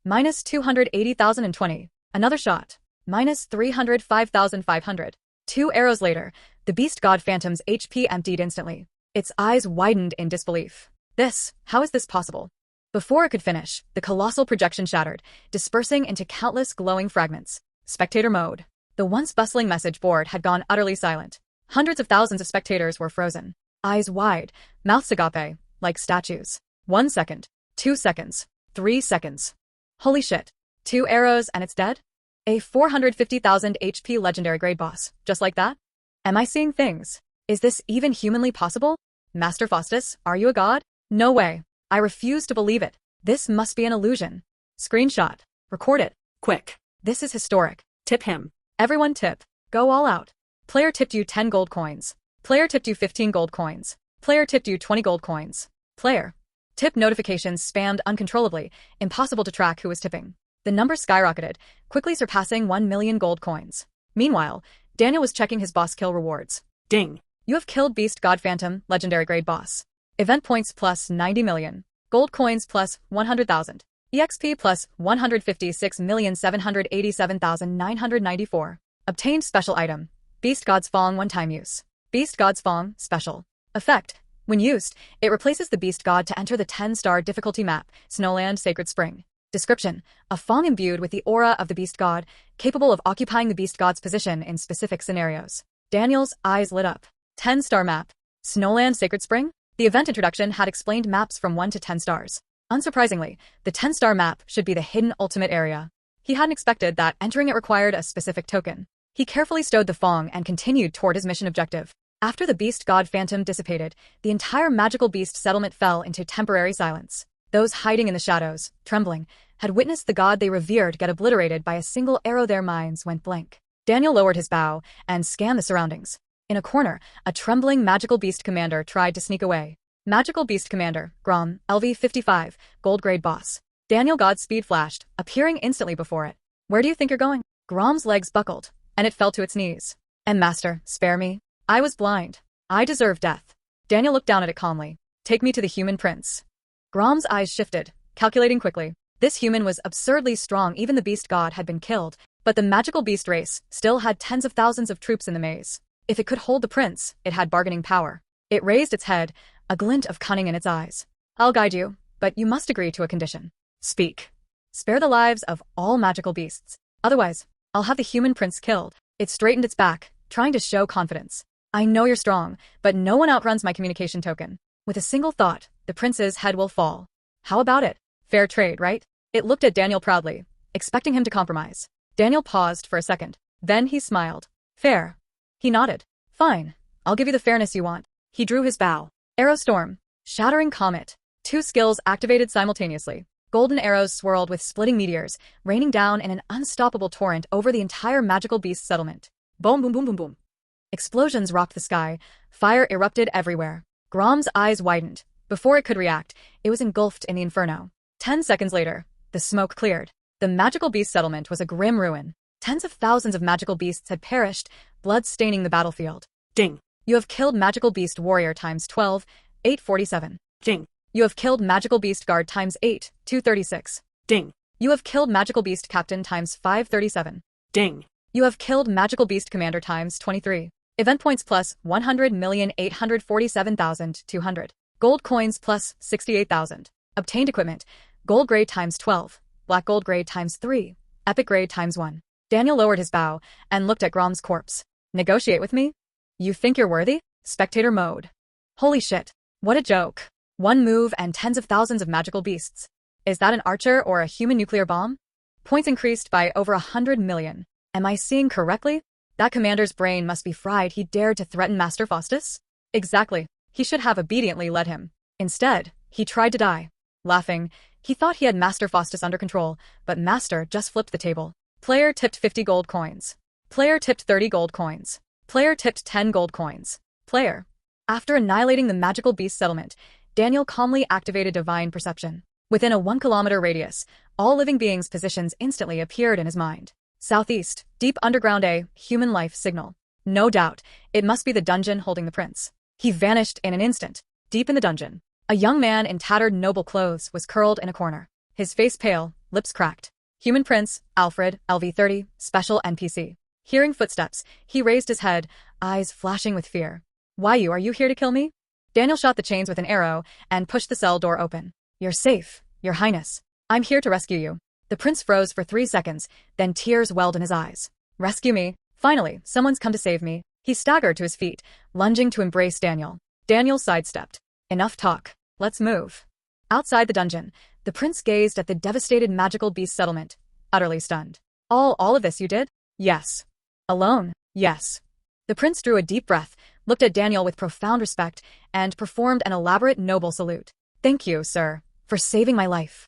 Minus 280,020. Another shot. Minus 305,500. 2 arrows later, the Beast God Phantom's HP emptied instantly. Its eyes widened in disbelief. How is this possible? Before it could finish, the colossal projection shattered, dispersing into countless glowing fragments. Spectator mode. The once bustling message board had gone utterly silent. Hundreds of thousands of spectators were frozen. Eyes wide, mouths agape, like statues. 1 second. 2 seconds. 3 seconds. Holy shit. 2 arrows and it's dead? A 450,000 HP legendary grade boss, just like that? Am I seeing things? Is this even humanly possible? Master Faustus, are you a god? No way. I refuse to believe it. This must be an illusion. Screenshot. Record it. Quick. This is historic. Tip him. Everyone tip. Go all out. Player tipped you 10 gold coins. Player tipped you 15 gold coins. Player tipped you 20 gold coins. Player. Tip notifications spammed uncontrollably, impossible to track who was tipping. The number skyrocketed, quickly surpassing 1 million gold coins. Meanwhile, Daniel was checking his boss kill rewards. Ding. You have killed Beast God Phantom, legendary grade boss. Event points plus 90 million. Gold coins plus 100,000. EXP plus 156,787,994. Obtained special item. Beast God's Fong one-time use. Beast God's Fong, special. Effect. When used, it replaces the Beast God to enter the 10-star difficulty map, Snowland Sacred Spring. Description. A Fong imbued with the aura of the Beast God, capable of occupying the Beast God's position in specific scenarios. Daniel's eyes lit up. 10-star map. Snowland Sacred Spring? The event introduction had explained maps from 1 to 10 stars. Unsurprisingly, the 10-star map should be the hidden ultimate area. He hadn't expected that entering it required a specific token. He carefully stowed the Fong and continued toward his mission objective. After the Beast God Phantom dissipated, the entire magical beast settlement fell into temporary silence. Those hiding in the shadows, trembling, had witnessed the god they revered get obliterated by a single arrow. Their minds went blank. Daniel lowered his bow and scanned the surroundings. In a corner, a trembling magical beast commander tried to sneak away. Magical beast commander, Grom, LV-55, gold grade boss. Daniel Godspeed flashed, appearing instantly before it. Where do you think you're going? Grom's legs buckled, and it fell to its knees. And master, spare me. I was blind. I deserve death. Daniel looked down at it calmly. Take me to the human prince. Grom's eyes shifted, calculating quickly. This human was absurdly strong. Even the beast god had been killed, but the magical beast race still had tens of thousands of troops in the maze. If it could hold the prince, it had bargaining power. It raised its head, a glint of cunning in its eyes. I'll guide you, but you must agree to a condition. Speak. Spare the lives of all magical beasts. Otherwise, I'll have the human prince killed. It straightened its back, trying to show confidence. I know you're strong, but no one outruns my communication token. With a single thought, the prince's head will fall. How about it? Fair trade, right? It looked at Daniel proudly, expecting him to compromise. Daniel paused for a second. Then he smiled. Fair. He nodded. Fine. I'll give you the fairness you want. He drew his bow. Arrow Storm. Shattering Comet. 2 skills activated simultaneously. Golden arrows swirled with splitting meteors, raining down in an unstoppable torrent over the entire magical beast settlement. Boom, boom, boom, boom, boom. Explosions rocked the sky. Fire erupted everywhere. Grom's eyes widened. Before it could react, it was engulfed in the inferno. 10 seconds later, the smoke cleared. The magical beast settlement was a grim ruin. Tens of thousands of magical beasts had perished, blood staining the battlefield. Ding. You have killed magical beast warrior times 12, 847. Ding. You have killed magical beast guard times 8, 236. Ding. You have killed magical beast captain times 537. Ding. You have killed magical beast commander times 23. Event points plus 100,847,200. Gold coins plus 68,000. Obtained equipment. Gold grade times 12. Black gold grade times 3. Epic grade times 1. Daniel lowered his bow and looked at Grom's corpse. Negotiate with me? You think you're worthy? Spectator mode. Holy shit. What a joke. One move and tens of thousands of magical beasts. Is that an archer or a human nuclear bomb? Points increased by over 100 million. Am I seeing correctly? That commander's brain must be fried. He dared to threaten Master Faustus? Exactly. He should have obediently led him. Instead, he tried to die. Laughing, he thought he had Master Faustus under control, but Master just flipped the table. Player tipped 50 gold coins. Player tipped 30 gold coins. Player tipped 10 gold coins. Player. After annihilating the magical beast settlement, Daniel calmly activated divine perception. Within a 1-kilometer radius, all living beings' positions instantly appeared in his mind. Southeast, deep underground, a human life signal. No doubt, it must be the dungeon holding the prince. He vanished in an instant. Deep in the dungeon, a young man in tattered noble clothes was curled in a corner. His face pale, lips cracked. Human Prince, Alfred, LV-30, Special NPC. Hearing footsteps, he raised his head, eyes flashing with fear. Why are you here to kill me? Daniel shot the chains with an arrow and pushed the cell door open. You're safe, Your Highness. I'm here to rescue you. The prince froze for 3 seconds, then tears welled in his eyes. Rescue me? Finally, someone's come to save me. He staggered to his feet, lunging to embrace Daniel. Daniel sidestepped. Enough talk. Let's move. Outside the dungeon, the prince gazed at the devastated magical beast settlement, utterly stunned. All of this you did? Yes. Alone? Yes. The prince drew a deep breath, looked at Daniel with profound respect, and performed an elaborate noble salute. Thank you, sir, for saving my life.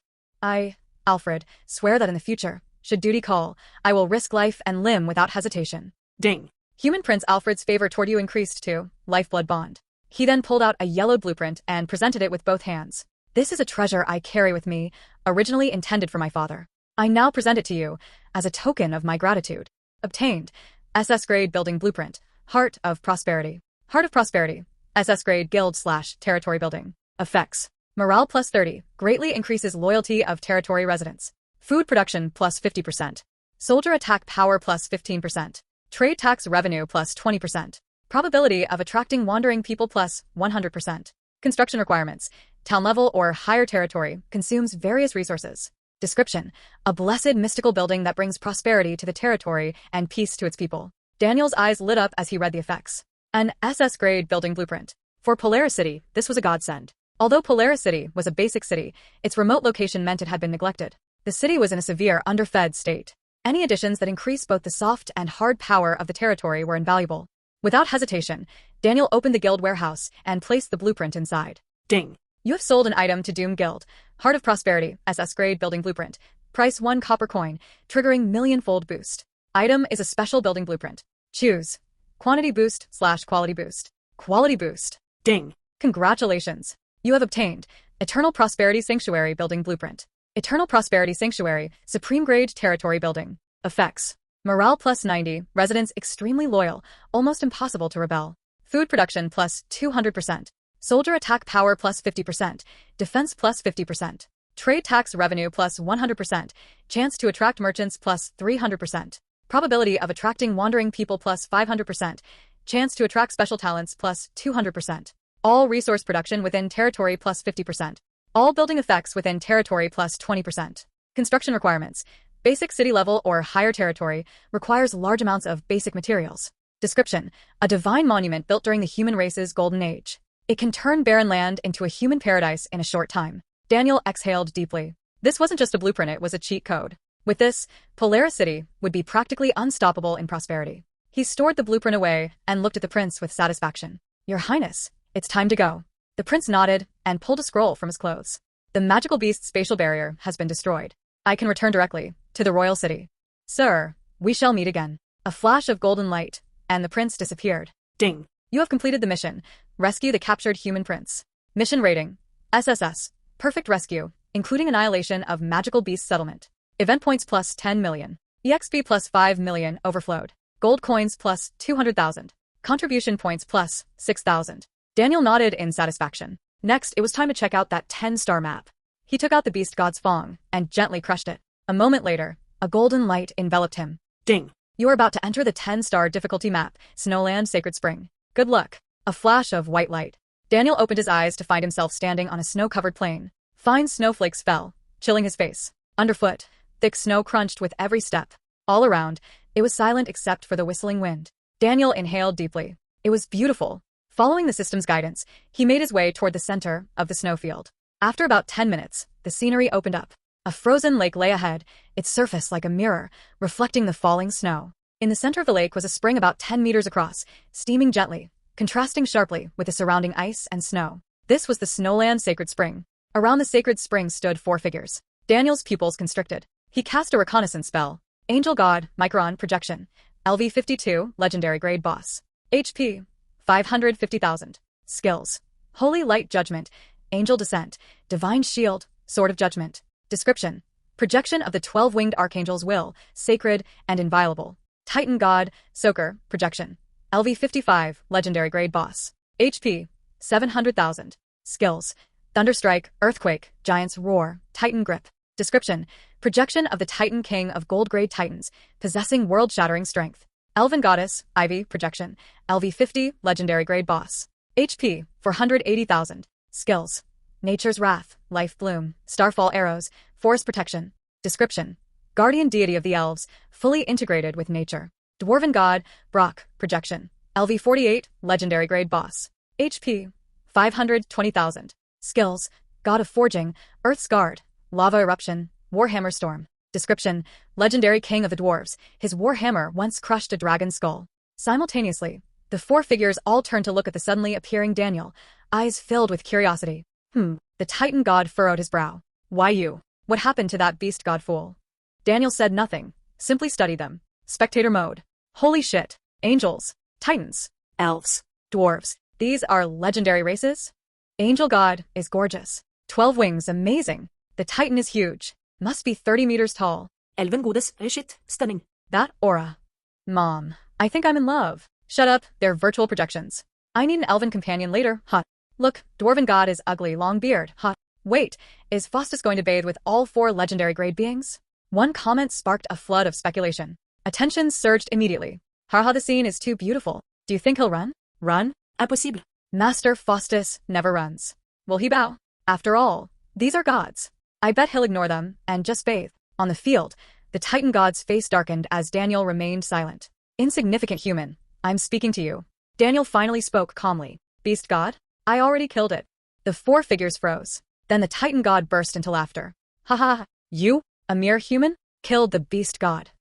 Alfred, swear that in the future, should duty call, I will risk life and limb without hesitation. Ding. Human Prince Alfred's favor toward you increased to lifeblood bond. He then pulled out a yellowed blueprint and presented it with both hands. This is a treasure I carry with me, originally intended for my father. I now present it to you, as a token of my gratitude. Obtained. SS Grade Building Blueprint. Heart of Prosperity. Heart of Prosperity. SS Grade Guild / Territory Building. Effects. Morale plus 30, greatly increases loyalty of territory residents. Food production plus 50%. Soldier attack power plus 15%. Trade tax revenue plus 20%. Probability of attracting wandering people plus 100%. Construction requirements. Town level or higher territory consumes various resources. Description: a blessed mystical building that brings prosperity to the territory and peace to its people. Daniel's eyes lit up as he read the effects. An SS-grade building blueprint. For Polaris City, this was a godsend. Although Polaris City was a basic city, its remote location meant it had been neglected. The city was in a severe underfed state. Any additions that increased both the soft and hard power of the territory were invaluable. Without hesitation, Daniel opened the guild warehouse and placed the blueprint inside. Ding. You have sold an item to Doom Guild. Heart of Prosperity, SS-grade building blueprint. Price 1 copper coin, triggering million-fold boost. Item is a special building blueprint. Choose quantity boost / quality boost. Quality boost. Ding. Congratulations. You have obtained Eternal Prosperity Sanctuary building blueprint. Eternal Prosperity Sanctuary, supreme grade territory building. Effects: morale plus 90, residents extremely loyal, almost impossible to rebel. Food production plus 200%. Soldier attack power plus 50%. Defense plus 50%. Trade tax revenue plus 100%. Chance to attract merchants plus 300%. Probability of attracting wandering people plus 500%. Chance to attract special talents plus 200%. All resource production within territory plus 50%. All building effects within territory plus 20%. Construction requirements. Basic city level or higher territory requires large amounts of basic materials. Description: a divine monument built during the human race's golden age. It can turn barren land into a human paradise in a short time. Daniel exhaled deeply. This wasn't just a blueprint, it was a cheat code. With this, Polaris City would be practically unstoppable in prosperity. He stored the blueprint away and looked at the prince with satisfaction. Your Highness, it's time to go. The prince nodded and pulled a scroll from his clothes. The magical beast's spatial barrier has been destroyed. I can return directly to the royal city. Sir, we shall meet again. A flash of golden light, and the prince disappeared. Ding. You have completed the mission. Rescue the captured human prince. Mission rating: SSS. Perfect rescue, including annihilation of magical beast settlement. Event points plus 10 million. EXP plus 5 million overflowed. Gold coins plus 200,000. Contribution points plus 6,000. Daniel nodded in satisfaction. Next, it was time to check out that 10-star map. He took out the beast god's fong and gently crushed it. A moment later, a golden light enveloped him. Ding. You are about to enter the 10-star difficulty map, Snowland Sacred Spring. Good luck. A flash of white light. Daniel opened his eyes to find himself standing on a snow-covered plain. Fine snowflakes fell, chilling his face. Underfoot, thick snow crunched with every step. All around, it was silent except for the whistling wind. Daniel inhaled deeply. It was beautiful. Following the system's guidance, he made his way toward the center of the snowfield. After about 10 minutes, the scenery opened up. A frozen lake lay ahead, its surface like a mirror, reflecting the falling snow. In the center of the lake was a spring about 10 meters across, steaming gently, contrasting sharply with the surrounding ice and snow. This was the Snowland Sacred Spring. Around the sacred spring stood 4 figures. Daniel's pupils constricted. He cast a reconnaissance spell. Angel God, Micron, Projection. LV-52, Legendary Grade Boss. HP: 550,000. Skills: Holy Light Judgment, Angel Descent, Divine Shield, Sword of Judgment. Description: projection of the 12-winged archangel's will, sacred and inviolable. Titan God, Soaker, Projection. LV-55, Legendary Grade Boss. HP: 700,000. Skills: Thunderstrike, Earthquake, Giant's Roar, Titan Grip. Description: projection of the Titan King of Gold Grade Titans, possessing world-shattering strength. Elven Goddess, Ivy, Projection. LV-50, Legendary Grade Boss. HP: 480,000. Skills: Nature's Wrath, Life Bloom, Starfall Arrows, Forest Protection. Description: guardian deity of the elves, fully integrated with nature. Dwarven God, Brock, Projection. LV-48, Legendary Grade Boss. HP: 520,000. Skills: God of Forging, Earth's Guard, Lava Eruption, Warhammer Storm. Description: legendary king of the dwarves, his warhammer once crushed a dragon's skull. Simultaneously, the 4 figures all turned to look at the suddenly appearing Daniel, eyes filled with curiosity. The Titan God furrowed his brow. Why you? What happened to that beast god fool? Daniel said nothing, simply studied them. Spectator mode. Holy shit. Angels. Titans. Elves. Dwarves. These are legendary races? Angel God is gorgeous. 12 wings, amazing. The Titan is huge. Must be 30 meters tall. Elven goddess, shit, stunning. That aura. Mom, I think I'm in love. Shut up, they're virtual projections. I need an elven companion later, hot. Look, Dwarven God is ugly, long beard, hot. Wait, is Faustus going to bathe with all 4 legendary grade beings? One comment sparked a flood of speculation. Attention surged immediately. Haha, the scene is too beautiful. Do you think he'll run? Run? Impossible. Master Faustus never runs. Will he bow? After all, these are gods. I bet he'll ignore them and just bathe. On the field, the Titan god's face darkened as Daniel remained silent. Insignificant human, I'm speaking to you. Daniel finally spoke calmly. Beast god? I already killed it. The 4 figures froze. Then the Titan god burst into laughter. Haha, you, a mere human, killed the beast god.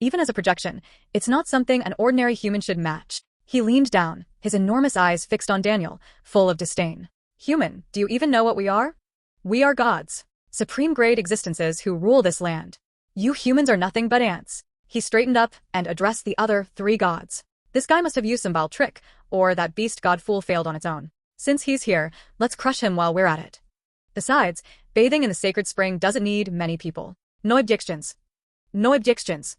Even as a projection, it's not something an ordinary human should match. He leaned down, his enormous eyes fixed on Daniel, full of disdain. Human, do you even know what we are? We are gods. Supreme grade existences who rule this land. You humans are nothing but ants. He straightened up and addressed the other 3 gods. This guy must have used some vile trick, or that beast god fool failed on its own. Since he's here, let's crush him while we're at it. Besides, bathing in the sacred spring doesn't need many people. No objections. No objections.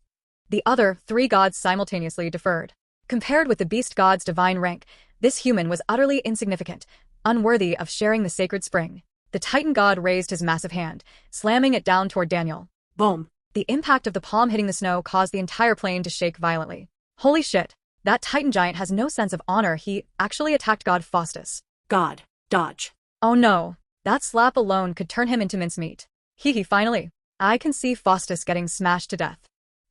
The other 3 gods simultaneously deferred. Compared with the beast god's divine rank, this human was utterly insignificant, unworthy of sharing the sacred spring. The Titan god raised his massive hand, slamming it down toward Daniel. Boom. The impact of the palm hitting the snow caused the entire plane to shake violently. Holy shit, that Titan giant has no sense of honor. He actually attacked God Faustus. God. Dodge. Oh no, that slap alone could turn him into mincemeat. Hee finally. I can see Faustus getting smashed to death.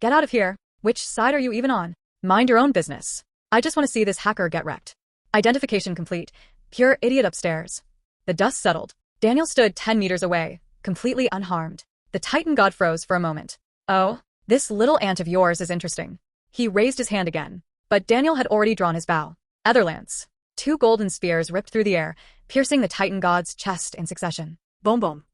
Get out of here. Which side are you even on? Mind your own business. I just want to see this hacker get wrecked. Identification complete. Pure idiot upstairs. The dust settled. Daniel stood 10 meters away, completely unharmed. The Titan god froze for a moment. Oh, this little ant of yours is interesting. He raised his hand again, but Daniel had already drawn his bow. Etherlance. 2 golden spears ripped through the air, piercing the Titan god's chest in succession. Boom boom.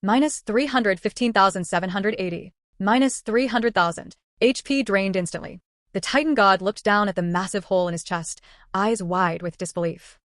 Minus 315,780. Minus 300,000. HP drained instantly. The Titan god looked down at the massive hole in his chest, eyes wide with disbelief.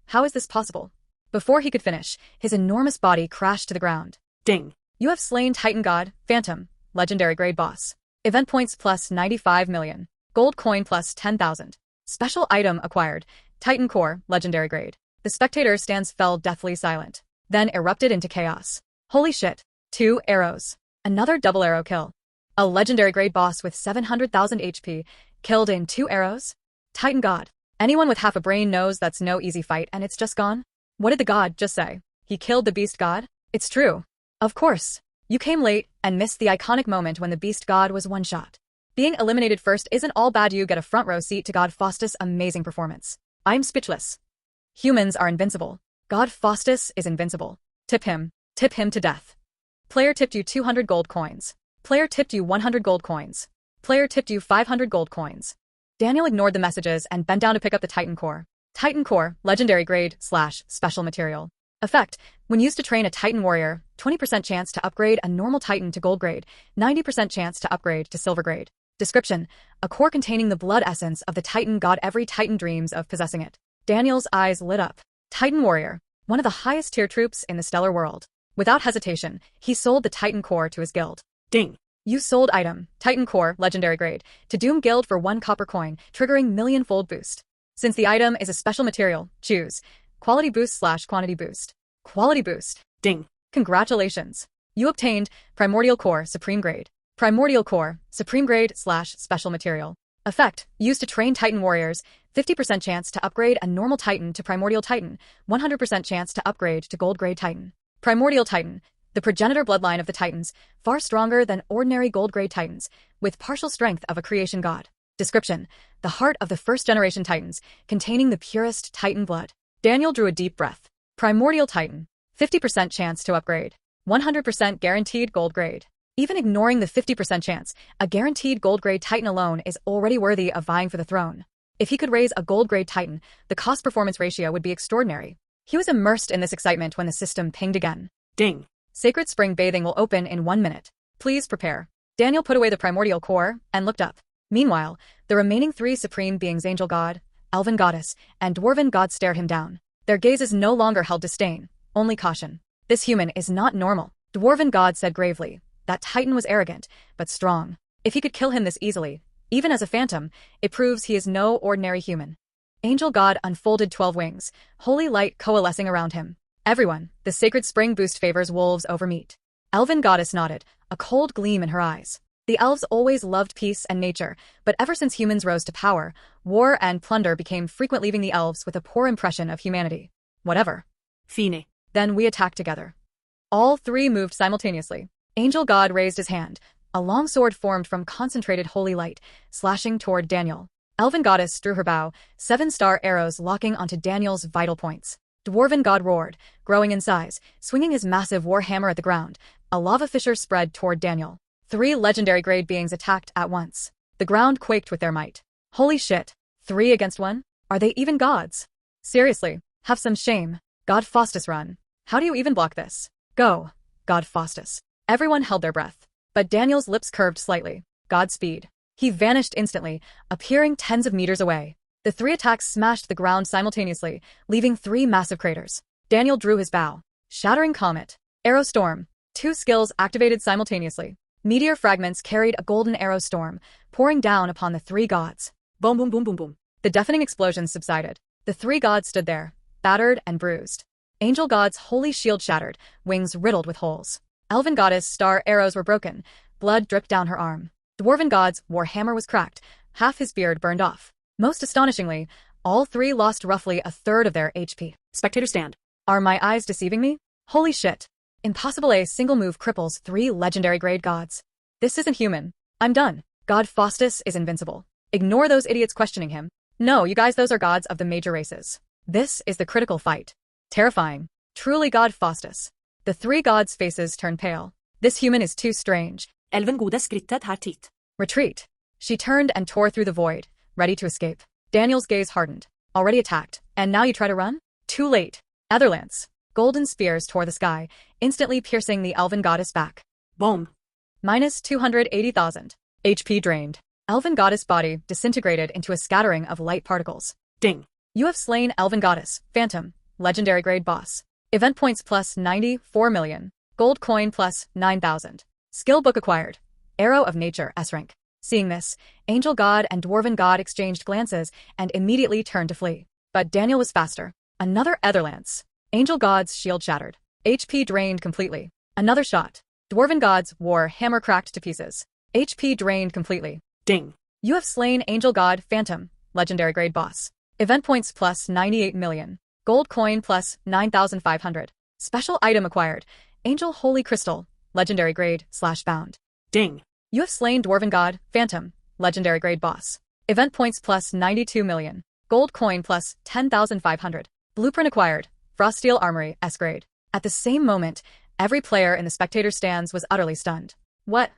How is this possible? Before he could finish, his enormous body crashed to the ground. Ding. You have slain Titan god, Phantom, legendary grade boss. Event points plus 95 million. Gold coin plus 10,000. Special item acquired. Titan core, legendary grade. The spectator stands fell deathly silent, then erupted into chaos. Holy shit. 2 arrows. Another double arrow kill. A legendary grade boss with 700,000 HP, killed in 2 arrows? Titan god. Anyone with half a brain knows that's no easy fight and it's just gone. What did the god just say? He killed the beast god? It's true. Of course. You came late and missed the iconic moment when the beast god was one shot. Being eliminated first isn't all bad. You get a front row seat to God Faustus' amazing performance. I'm speechless. Humans are invincible. God Faustus is invincible. Tip him to death. Player tipped you 200 gold coins. Player tipped you 100 gold coins. Player tipped you 500 gold coins. Daniel ignored the messages and bent down to pick up the Titan core. Titan core, legendary grade / special material. Effect: when used to train a Titan warrior, 20% chance to upgrade a normal Titan to gold grade, 90% chance to upgrade to silver grade. Description: a core containing the blood essence of the Titan god. Every Titan dreams of possessing it. Daniel's eyes lit up. Titan warrior, one of the highest tier troops in the stellar world. Without hesitation, he sold the Titan core to his guild. Ding. You sold item, Titan core, legendary grade, to Doom Guild for 1 copper coin, triggering million-fold boost. Since the item is a special material, choose quality boost / quantity boost. Quality boost. Ding. Congratulations. You obtained Primordial Core Supreme Grade. Primordial Core, Supreme Grade / special material. Effect: used to train Titan warriors, 50% chance to upgrade a normal Titan to Primordial Titan, 100% chance to upgrade to Gold Grade Titan. Primordial Titan, the progenitor bloodline of the Titans, far stronger than ordinary Gold Grade Titans, with partial strength of a creation god. Description: the heart of the first-generation Titans, containing the purest Titan blood. Daniel drew a deep breath. Primordial Titan, 50% chance to upgrade, 100% guaranteed Gold Grade. Even ignoring the 50% chance, a guaranteed Gold Grade Titan alone is already worthy of vying for the throne. If he could raise a Gold Grade Titan, the cost-performance ratio would be extraordinary. He was immersed in this excitement when the system pinged again. Ding. Sacred Spring Bathing will open in 1 minute. Please prepare. Daniel put away the primordial core and looked up. Meanwhile, the remaining 3 supreme beings, Angel God, Elven Goddess, and Dwarven God, stared him down. Their gazes no longer held disdain, only caution. This human is not normal, Dwarven God said gravely. That Titan was arrogant, but strong. If he could kill him this easily, even as a phantom, it proves he is no ordinary human. Angel God unfolded 12 wings, holy light coalescing around him. Everyone, the sacred spring boost favors wolves over meat. Elven goddess nodded, a cold gleam in her eyes. The elves always loved peace and nature, but ever since humans rose to power, war and plunder became frequent, leaving the elves with a poor impression of humanity. Whatever. Fine. Then we attacked together. All three moved simultaneously. Angel God raised his hand. A long sword formed from concentrated holy light, slashing toward Daniel. Elven goddess drew her bow, 7-star arrows locking onto Daniel's vital points. Dwarven god roared, growing in size, swinging his massive war hammer at the ground. A lava fissure spread toward Daniel. 3 legendary grade beings attacked at once. The ground quaked with their might. Holy shit. 3 against 1? Are they even gods? Seriously, have some shame. God Faustus run. How do you even block this? Go, God Faustus. Everyone held their breath. But Daniel's lips curved slightly. Godspeed. He vanished instantly, appearing tens of meters away. The 3 attacks smashed the ground simultaneously, leaving 3 massive craters. Daniel drew his bow. Shattering Comet. Arrow Storm. 2 skills activated simultaneously. Meteor fragments carried a golden arrow storm, pouring down upon the 3 gods. Boom, boom, boom, boom, boom. The deafening explosions subsided. The 3 gods stood there, battered and bruised. Angel God's holy shield shattered, wings riddled with holes. Elven Goddess' star arrows were broken. Blood dripped down her arm. Dwarven God's war hammer was cracked. Half his beard burned off. Most astonishingly, all 3 lost roughly a third of their HP. Spectator stand. Are my eyes deceiving me? Holy shit. Impossible, a single move cripples 3 legendary grade gods. This isn't human. I'm done. God Faustus is invincible. Ignore those idiots questioning him. No, you guys, those are gods of the major races. This is the critical fight. Terrifying. Truly God Faustus. The 3 gods' faces turned pale. This human is too strange. Elven goda skrittet här tit. Retreat. She turned and tore through the void, ready to escape. Daniel's gaze hardened. Already attacked, and now you try to run? Too late. Etherlance. Golden spears tore the sky, instantly piercing the elven goddess back. Boom. Minus 280,000. HP drained. Elven goddess body disintegrated into a scattering of light particles. Ding. You have slain elven goddess, Phantom, legendary grade boss. Event points plus 94 million. Gold coin plus 9,000. Skill book acquired. Arrow of Nature, S rank. Seeing this, Angel God and Dwarven God exchanged glances and immediately turned to flee. But Daniel was faster. Another Etherlance. Angel God's shield shattered. HP drained completely. Another shot. Dwarven God's war hammer cracked to pieces. HP drained completely. Ding. You have slain Angel God Phantom, legendary grade boss. Event points plus 98 million. Gold coin plus 9,500. Special item acquired. Angel Holy Crystal, legendary grade / bound. Ding. You have slain Dwarven God Phantom, legendary grade boss. Event points plus 92 million. Gold coin plus 10,500. Blueprint acquired. Froststeel Armory, S grade. At the same moment, every player in the spectator stands was utterly stunned. What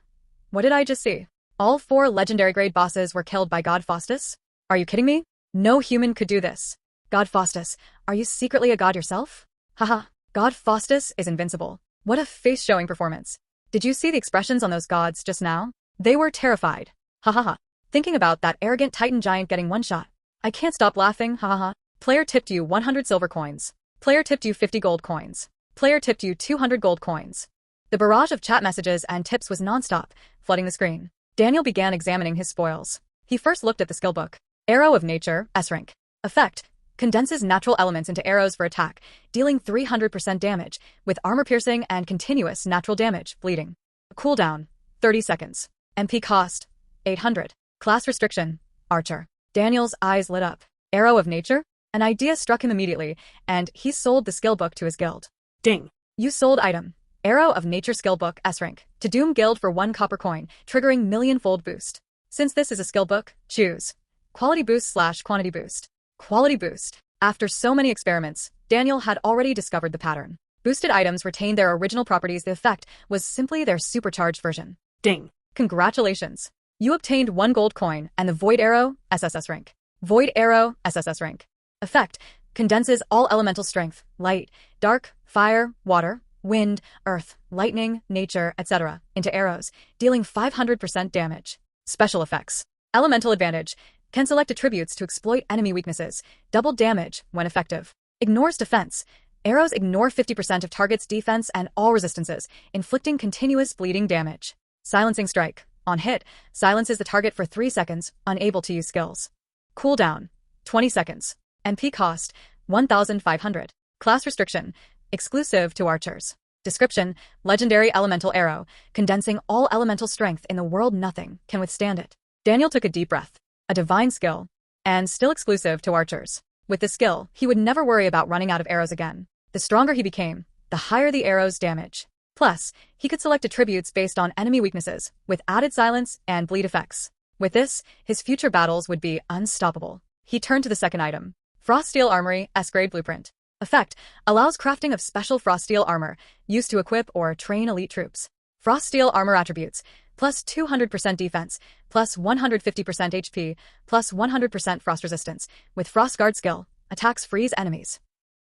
did I just see? All 4 legendary grade bosses were killed by God Faustus? Are you kidding me? No human could do this. God Faustus, are you secretly a god yourself? Haha, God Faustus is invincible. What a face-showing performance. Did you see the expressions on those gods just now? They were terrified. Ha ha ha. Thinking about that arrogant titan giant getting one shot. I can't stop laughing, ha ha ha. Player tipped you 100 silver coins. Player tipped you 50 gold coins. Player tipped you 200 gold coins. The barrage of chat messages and tips was non-stop, flooding the screen. Daniel began examining his spoils. He first looked at the skill book. Arrow of Nature, S rank. Effect. Condenses natural elements into arrows for attack, dealing 300% damage, with armor piercing and continuous natural damage, bleeding. Cooldown, 30 seconds. MP cost, 800. Class restriction, Archer. Daniel's eyes lit up. Arrow of Nature? An idea struck him immediately, and he sold the skill book to his guild. Ding. You sold item. Arrow of Nature skill book, S rank. To Doom Guild for 1 copper coin, triggering million-fold boost. Since this is a skill book, choose. Quality boost / quantity boost. Quality boost. After so many experiments, Daniel had already discovered the pattern. Boosted items retain their original properties. The effect was simply their supercharged version. Ding. Congratulations. You obtained 1 gold coin and the Void Arrow, SSS rank. Void Arrow, SSS rank. Effect. Condenses all elemental strength, light, dark, fire, water, wind, earth, lightning, nature, etc. into arrows, dealing 500% damage. Special effects. Elemental advantage. Can select attributes to exploit enemy weaknesses. Double damage when effective. Ignores defense. Arrows ignore 50% of target's defense and all resistances, inflicting continuous bleeding damage. Silencing strike. On hit, silences the target for 3 seconds, unable to use skills. Cooldown. 20 seconds. MP cost, 1,500. Class restriction. exclusive to archers. Description: legendary elemental arrow, condensing all elemental strength in the world. Nothing can withstand it. Daniel took a deep breath. A divine skill, and still exclusive to archers. With this skill, he would never worry about running out of arrows again. The stronger he became, the higher the arrow's damage. Plus, he could select attributes based on enemy weaknesses, with added silence and bleed effects. With this, his future battles would be unstoppable. He turned to the second item. Froststeel Armory S-Grade Blueprint. Effect: allows crafting of special Froststeel armor, used to equip or train elite troops. Froststeel armor attributes: plus 200% defense, plus 150% HP, plus 100% frost resistance, with Frost Guard skill, attacks freeze enemies.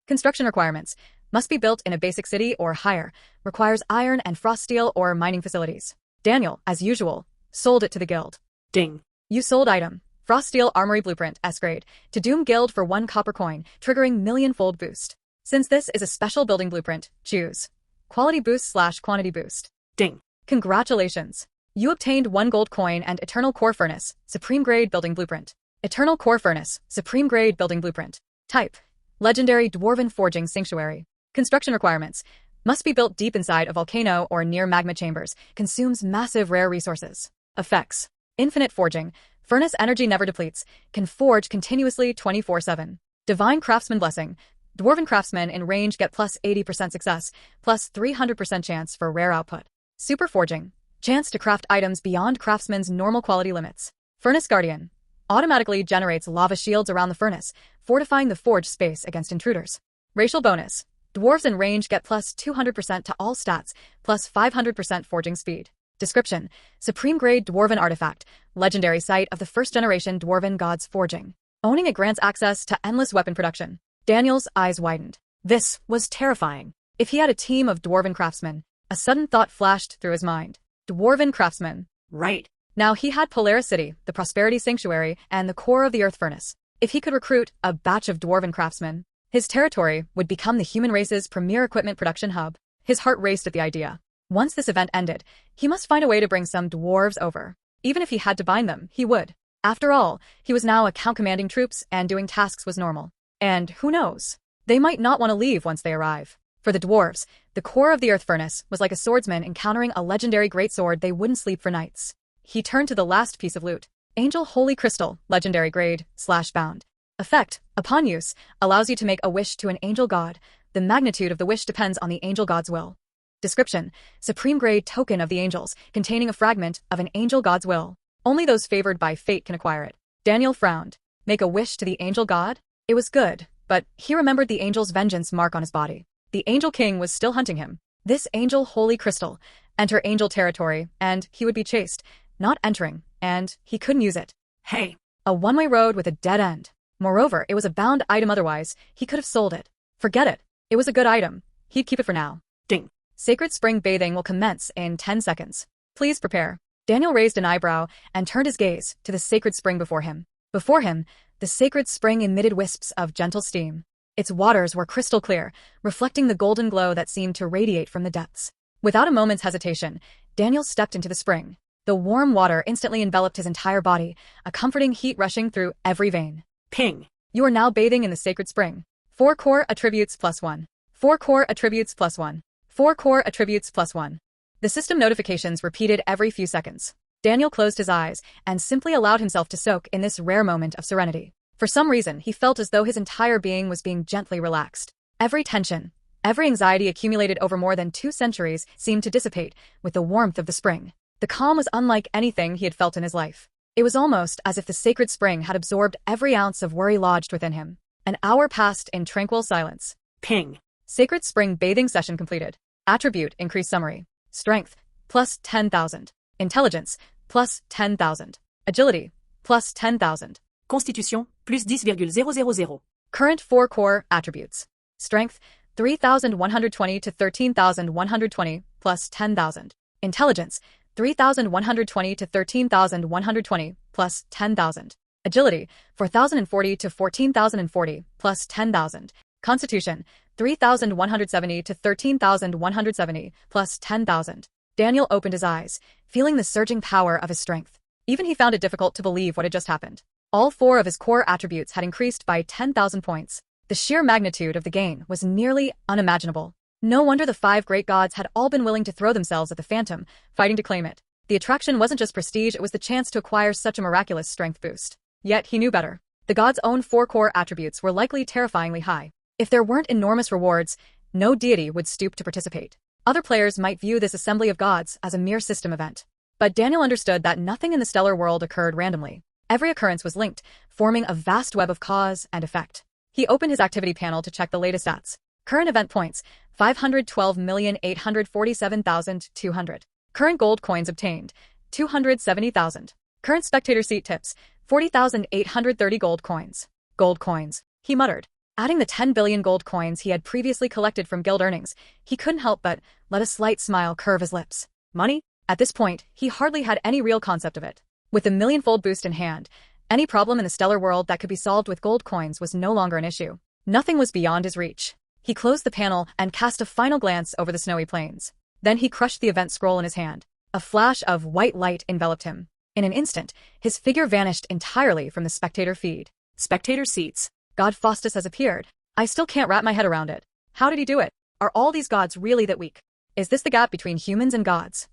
Construction requirements: must be built in a basic city or higher, requires iron and frost steel or mining facilities. Daniel, as usual, sold it to the guild. Ding. You sold item. Froststeel Armory Blueprint S-Grade to Doom Guild for 1 copper coin, triggering million-fold boost. Since this is a special building blueprint, choose Quality Boost / Quantity Boost. Ding. Congratulations! You obtained 1 gold coin and Eternal Core Furnace, Supreme Grade Building Blueprint. Eternal Core Furnace, Supreme Grade Building Blueprint. Type: Legendary Dwarven Forging Sanctuary. Construction requirements: must be built deep inside a volcano or near magma chambers, consumes massive rare resources. Effects: infinite forging, furnace energy never depletes, can forge continuously 24/7. Divine Craftsman Blessing, Dwarven craftsmen in range get plus 80% success, plus 300% chance for rare output. Super Forging, chance to craft items beyond craftsman's normal quality limits. Furnace Guardian, automatically generates lava shields around the furnace, fortifying the forge space against intruders. Racial bonus, dwarves in range get plus 200% to all stats, plus 500% forging speed. Description: Supreme Grade Dwarven Artifact, legendary site of the first-generation Dwarven gods forging. Owning it grants access to endless weapon production. Daniel's eyes widened. This was terrifying. If he had a team of Dwarven craftsmen, a sudden thought flashed through his mind. Dwarven craftsmen. Right. Now he had Polaris City, the Prosperity Sanctuary, and the core of the Earth Furnace. If he could recruit a batch of Dwarven craftsmen, his territory would become the human race's premier equipment production hub. His heart raced at the idea. Once this event ended, he must find a way to bring some dwarves over. Even if he had to bind them, he would. After all, he was now account commanding troops, and doing tasks was normal. And who knows? They might not want to leave once they arrive. For the dwarves, the core of the Earth Furnace was like a swordsman encountering a legendary greatsword. They wouldn't sleep for nights. He turned to the last piece of loot. Angel Holy Crystal, legendary grade, /bound. Effect: upon use, allows you to make a wish to an angel god. The magnitude of the wish depends on the angel god's will. Description: Supreme Grade Token of the Angels, containing a fragment of an angel god's will. Only those favored by fate can acquire it. Daniel frowned. Make a wish to the angel god? It was good, but he remembered the angel's vengeance mark on his body. The Angel King was still hunting him. This Angel Holy Crystal. Enter angel territory, and he would be chased. Not entering, and he couldn't use it. Hey. A one-way road with a dead end. Moreover, it was a bound item. Otherwise, he could have sold it. Forget it. It was a good item. He'd keep it for now. Ding. Sacred Spring bathing will commence in 10 seconds. Please prepare. Daniel raised an eyebrow and turned his gaze to the sacred spring before him. Before him, the sacred spring emitted wisps of gentle steam. Its waters were crystal clear, reflecting the golden glow that seemed to radiate from the depths. Without a moment's hesitation, Daniel stepped into the spring. The warm water instantly enveloped his entire body, a comforting heat rushing through every vein. Ping. You are now bathing in the sacred spring. 4 core attributes +1. 4 core attributes +1. 4 core attributes +1. The system notifications repeated every few seconds. Daniel closed his eyes and simply allowed himself to soak in this rare moment of serenity. For some reason, he felt as though his entire being was being gently relaxed. Every tension, every anxiety accumulated over more than 2 centuries seemed to dissipate with the warmth of the spring. The calm was unlike anything he had felt in his life. It was almost as if the sacred spring had absorbed every ounce of worry lodged within him. An hour passed in tranquil silence. Ping. Sacred spring bathing session completed. Attribute increase summary. Strength, plus 10,000. Intelligence, plus 10,000. Agility, plus 10,000. Constitution, plus 10,000. Current 4 core attributes. Strength, 3,120 to 13,120, plus 10,000. Intelligence, 3,120 to 13,120, plus 10,000. Agility, 4,040 to 14,040, plus 10,000. Constitution, 3,170 to 13,170, plus 10,000. Daniel opened his eyes, feeling the surging power of his strength. Even he found it difficult to believe what had just happened. All 4 of his core attributes had increased by 10,000 points. The sheer magnitude of the gain was nearly unimaginable. No wonder the 5 great gods had all been willing to throw themselves at the phantom, fighting to claim it. The attraction wasn't just prestige, it was the chance to acquire such a miraculous strength boost. Yet he knew better. The god's own 4 core attributes were likely terrifyingly high. If there weren't enormous rewards, no deity would stoop to participate. Other players might view this assembly of gods as a mere system event. But Daniel understood that nothing in the stellar world occurred randomly. Every occurrence was linked, forming a vast web of cause and effect. He opened his activity panel to check the latest stats. Current event points, 512,847,200. Current gold coins obtained, 270,000. Current spectator seat tips, 40,830 gold coins. Gold coins, he muttered. Adding the 10 billion gold coins he had previously collected from guild earnings, he couldn't help but let a slight smile curve his lips. Money? At this point, he hardly had any real concept of it. With the millionfold boost in hand, any problem in the stellar world that could be solved with gold coins was no longer an issue. Nothing was beyond his reach. He closed the panel and cast a final glance over the snowy plains. Then he crushed the event scroll in his hand. A flash of white light enveloped him. In an instant, his figure vanished entirely from the spectator feed. Spectator seats. God Faustus has appeared. I still can't wrap my head around it. How did he do it? Are all these gods really that weak? Is this the gap between humans and gods?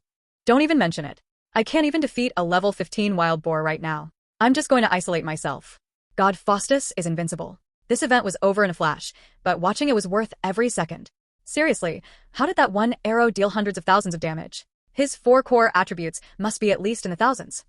Don't even mention it. I can't even defeat a level 15 wild boar right now. I'm just going to isolate myself. God Faustus is invincible. This event was over in a flash, but watching it was worth every second. Seriously, how did that one arrow deal hundreds of thousands of damage? His 4 core attributes must be at least in the thousands.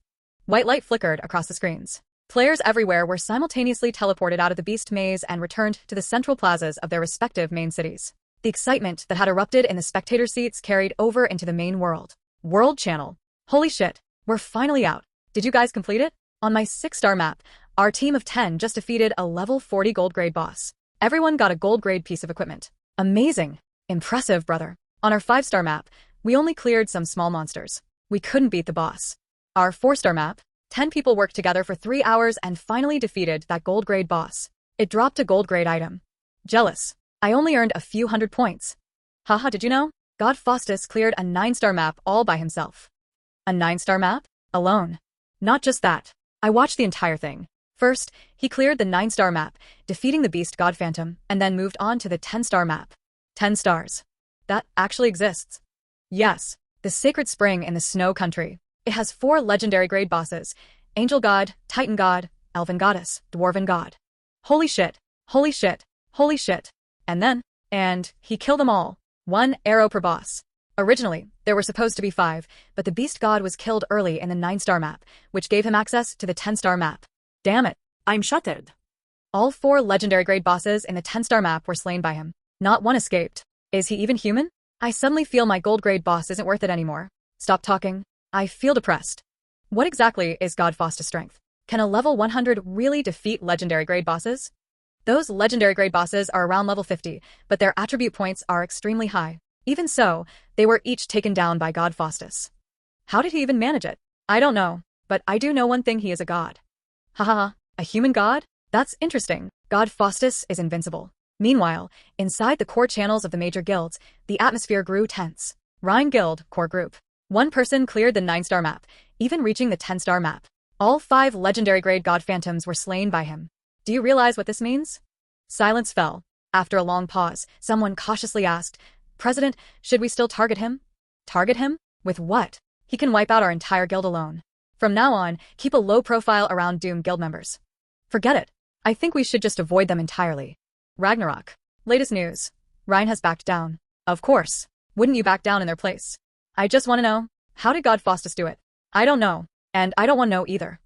White light flickered across the screens. Players everywhere were simultaneously teleported out of the beast maze and returned to the central plazas of their respective main cities. The excitement that had erupted in the spectator seats carried over into the main world. World Channel. Holy shit, we're finally out. Did you guys complete it? On my 6-star map, our team of 10 just defeated a level 40 gold grade boss. Everyone got a gold grade piece of equipment. Amazing. Impressive, brother. On our 5-star map, we only cleared some small monsters. We couldn't beat the boss. Our 4-star map, 10 people worked together for 3 hours and finally defeated that gold grade boss. It dropped a gold grade item. Jealous. I only earned a few hundred points. Haha, did you know? God Faustus cleared a 9-star map all by himself. A 9-star map? Alone. Not just that. I watched the entire thing. First, he cleared the 9-star map, defeating the beast god Phantom, and then moved on to the 10-star map. 10 stars. That actually exists. Yes, the Sacred Spring in the Snow Country. It has 4 legendary grade bosses: Angel God, Titan God, Elven Goddess, Dwarven God. Holy shit, holy shit, holy shit. And he killed them all. 1 arrow per boss. Originally, there were supposed to be 5, but the beast god was killed early in the 9-star map, which gave him access to the 10-star map. Damn it. I'm shattered. All 4 legendary grade bosses in the 10-star map were slain by him. Not one escaped. Is he even human? I suddenly feel my gold grade boss isn't worth it anymore. Stop talking. I feel depressed. What exactly is God Faustus' strength? Can a level 100 really defeat legendary grade bosses? Those legendary grade bosses are around level 50, but their attribute points are extremely high. Even so, they were each taken down by God Faustus. How did he even manage it? I don't know, but I do know one thing: he is a god. Haha, a human god? That's interesting. God Faustus is invincible. Meanwhile, inside the core channels of the major guilds, the atmosphere grew tense. Rhine Guild, core group. 1 person cleared the 9-star map, even reaching the 10-star map. All 5 legendary grade god phantoms were slain by him. Do you realize what this means? Silence fell. After a long pause, someone cautiously asked, "President, should we still target him?" Target him? With what? He can wipe out our entire guild alone. From now on, keep a low profile around Doom guild members. Forget it. I think we should just avoid them entirely. Ragnarok. Latest news. Rhine has backed down. Of course. Wouldn't you back down in their place? I just want to know, how did God Faustus do it? I don't know, and I don't want to know either.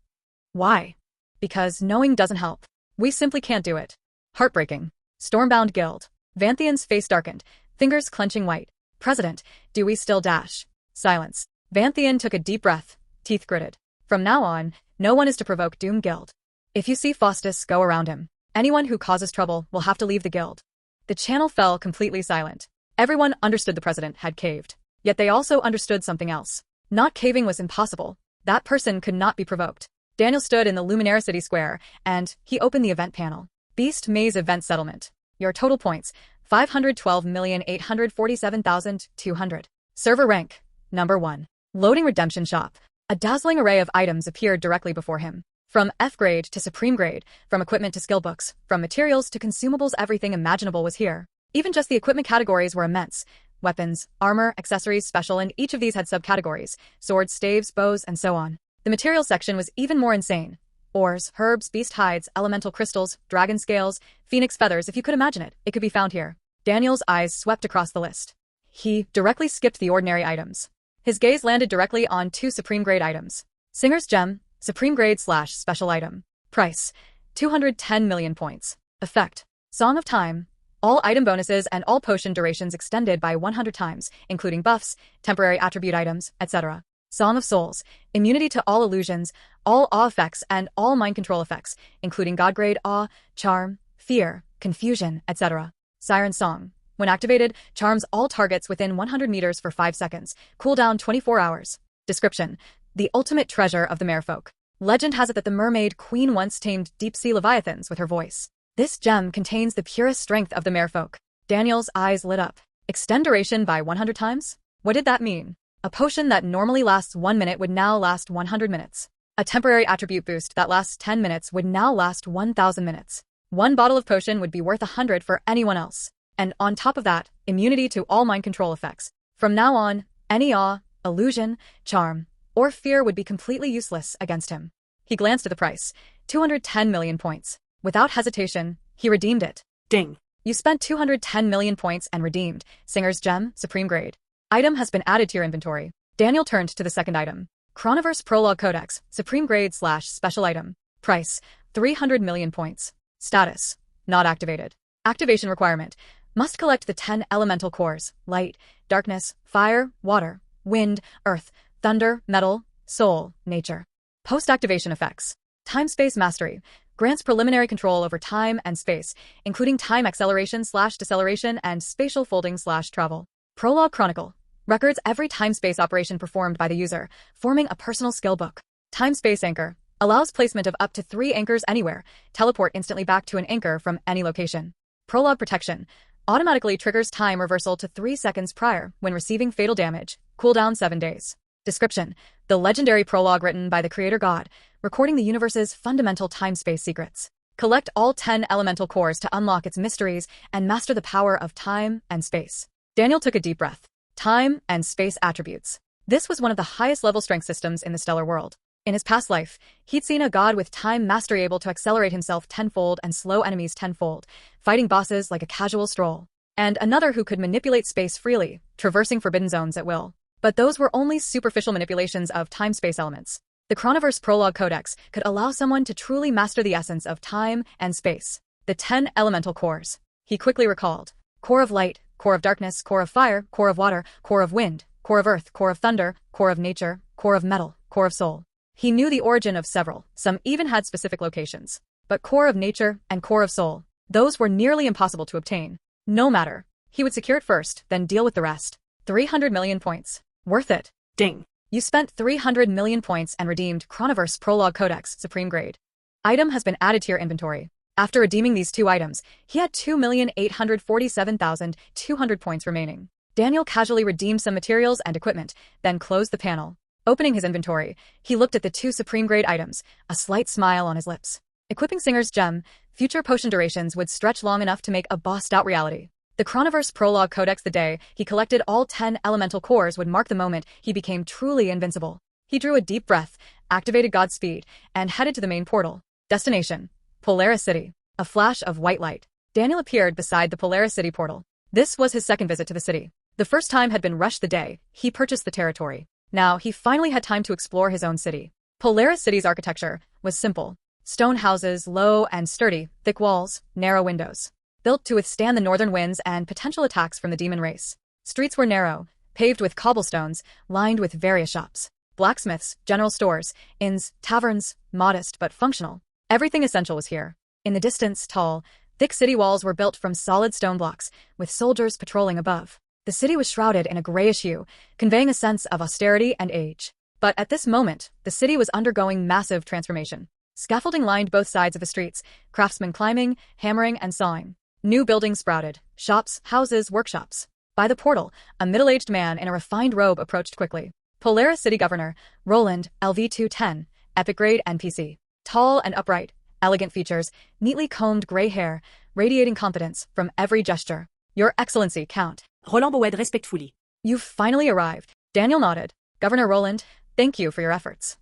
Why? Because knowing doesn't help. We simply can't do it. Heartbreaking. Stormbound Guild. Vanthian's face darkened, fingers clenching white. President, do we still dash? Silence. Vanthian took a deep breath, teeth gritted. From now on, no one is to provoke Doom Guild. If you see Faustus, go around him. Anyone who causes trouble will have to leave the guild. The channel fell completely silent. Everyone understood the president had caved. Yet they also understood something else. Not caving was impossible. That person could not be provoked. Daniel stood in the Luminaire City Square, and he opened the event panel. Beast Maze Event Settlement. Your total points, 512,847,200. Server rank, number 1. Loading Redemption Shop. A dazzling array of items appeared directly before him. From F grade to Supreme grade, from equipment to skill books, from materials to consumables, everything imaginable was here. Even just the equipment categories were immense. Weapons, armor, accessories, special, and each of these had subcategories: swords, staves, bows, and so on. The material section was even more insane. Ores, herbs, beast hides, elemental crystals, dragon scales, phoenix feathers, if you could imagine it, it could be found here. Daniel's eyes swept across the list. He directly skipped the ordinary items. His gaze landed directly on two supreme grade items. Singer's Gem, supreme grade / special item. Price, 210 million points. Effect, Song of Time. All item bonuses and all potion durations extended by 100 times, including buffs, temporary attribute items, etc. Song of Souls, immunity to all illusions, all awe effects, and all mind control effects, including god grade awe, charm, fear, confusion, etc. Siren Song. When activated, charms all targets within 100 meters for 5 seconds. Cooldown 24 hours. Description: the ultimate treasure of the merfolk. Legend has it that the mermaid queen once tamed deep-sea leviathans with her voice. This gem contains the purest strength of the merfolk. Daniel's eyes lit up. Extend duration by 100 times? What did that mean? A potion that normally lasts 1 minute would now last 100 minutes. A temporary attribute boost that lasts 10 minutes would now last 1,000 minutes. One bottle of potion would be worth 100 for anyone else. And on top of that, immunity to all mind control effects. From now on, any awe, illusion, charm, or fear would be completely useless against him. He glanced at the price, 210 million points. Without hesitation, he redeemed it. Ding. You spent 210 million points and redeemed Singer's Gem, supreme grade. Item has been added to your inventory. Daniel turned to the second item. Chronoverse Prologue Codex, supreme grade / special item. Price, 300 million points. Status, not activated. Activation requirement: must collect the 10 elemental cores: light, darkness, fire, water, wind, earth, thunder, metal, soul, nature. Post-activation effects: time-space mastery. Grants preliminary control over time and space, including time acceleration / deceleration and spatial folding / travel. Prologue Chronicle. Records every time-space operation performed by the user, forming a personal skill book. Time-space anchor. Allows placement of up to 3 anchors anywhere. Teleport instantly back to an anchor from any location. Prologue Protection. Automatically triggers time reversal to 3 seconds prior when receiving fatal damage. Cooldown 7 days. Description: the legendary prologue written by the creator god, recording the universe's fundamental time-space secrets. Collect all 10 elemental cores to unlock its mysteries and master the power of time and space. Daniel took a deep breath. Time and space attributes. This was one of the highest level strength systems in the stellar world. In his past life, he'd seen a god with time mastery able to accelerate himself tenfold and slow enemies tenfold, fighting bosses like a casual stroll. And another who could manipulate space freely, traversing forbidden zones at will. But those were only superficial manipulations of time-space elements. The Chronoverse Prologue Codex could allow someone to truly master the essence of time and space. The 10 elemental cores. He quickly recalled: core of light, core of darkness, core of fire, core of water, core of wind, core of earth, core of thunder, core of nature, core of metal, core of soul. He knew the origin of several, some even had specific locations. But core of nature and core of soul, those were nearly impossible to obtain. No matter. He would secure it first, then deal with the rest. 300 million points. Worth it. Ding. You spent 300 million points and redeemed Chronoverse Prologue Codex, supreme grade. Item has been added to your inventory. After redeeming these 2 items, he had 2,847,200 points remaining. Daniel casually redeemed some materials and equipment, then closed the panel. Opening his inventory, he looked at the 2 supreme grade items, a slight smile on his lips. Equipping Singer's Gem, future potion durations would stretch long enough to make a bossed-out reality. The Chronoverse Prologue Codex: the day he collected all 10 elemental cores would mark the moment he became truly invincible. He drew a deep breath, activated Godspeed, and headed to the main portal. Destination: Polaris City. A flash of white light. Daniel appeared beside the Polaris City portal. This was his second visit to the city. The first time had been rushed the day he purchased the territory. Now he finally had time to explore his own city. Polaris City's architecture was simple. Stone houses, low and sturdy, thick walls, narrow windows. Built to withstand the northern winds and potential attacks from the demon race. Streets were narrow, paved with cobblestones, lined with various shops. Blacksmiths, general stores, inns, taverns, modest but functional. Everything essential was here. In the distance, tall, thick city walls were built from solid stone blocks, with soldiers patrolling above. The city was shrouded in a grayish hue, conveying a sense of austerity and age. But at this moment, the city was undergoing massive transformation. Scaffolding lined both sides of the streets, craftsmen climbing, hammering, and sawing. New buildings sprouted: shops, houses, workshops. By the portal, a middle-aged man in a refined robe approached quickly. Polaris City Governor, Roland, LV-210, epic grade NPC. Tall and upright, elegant features, neatly combed gray hair, radiating competence from every gesture. Your Excellency, Count. Roland bowed respectfully. You've finally arrived. Daniel nodded. Governor Roland, thank you for your efforts.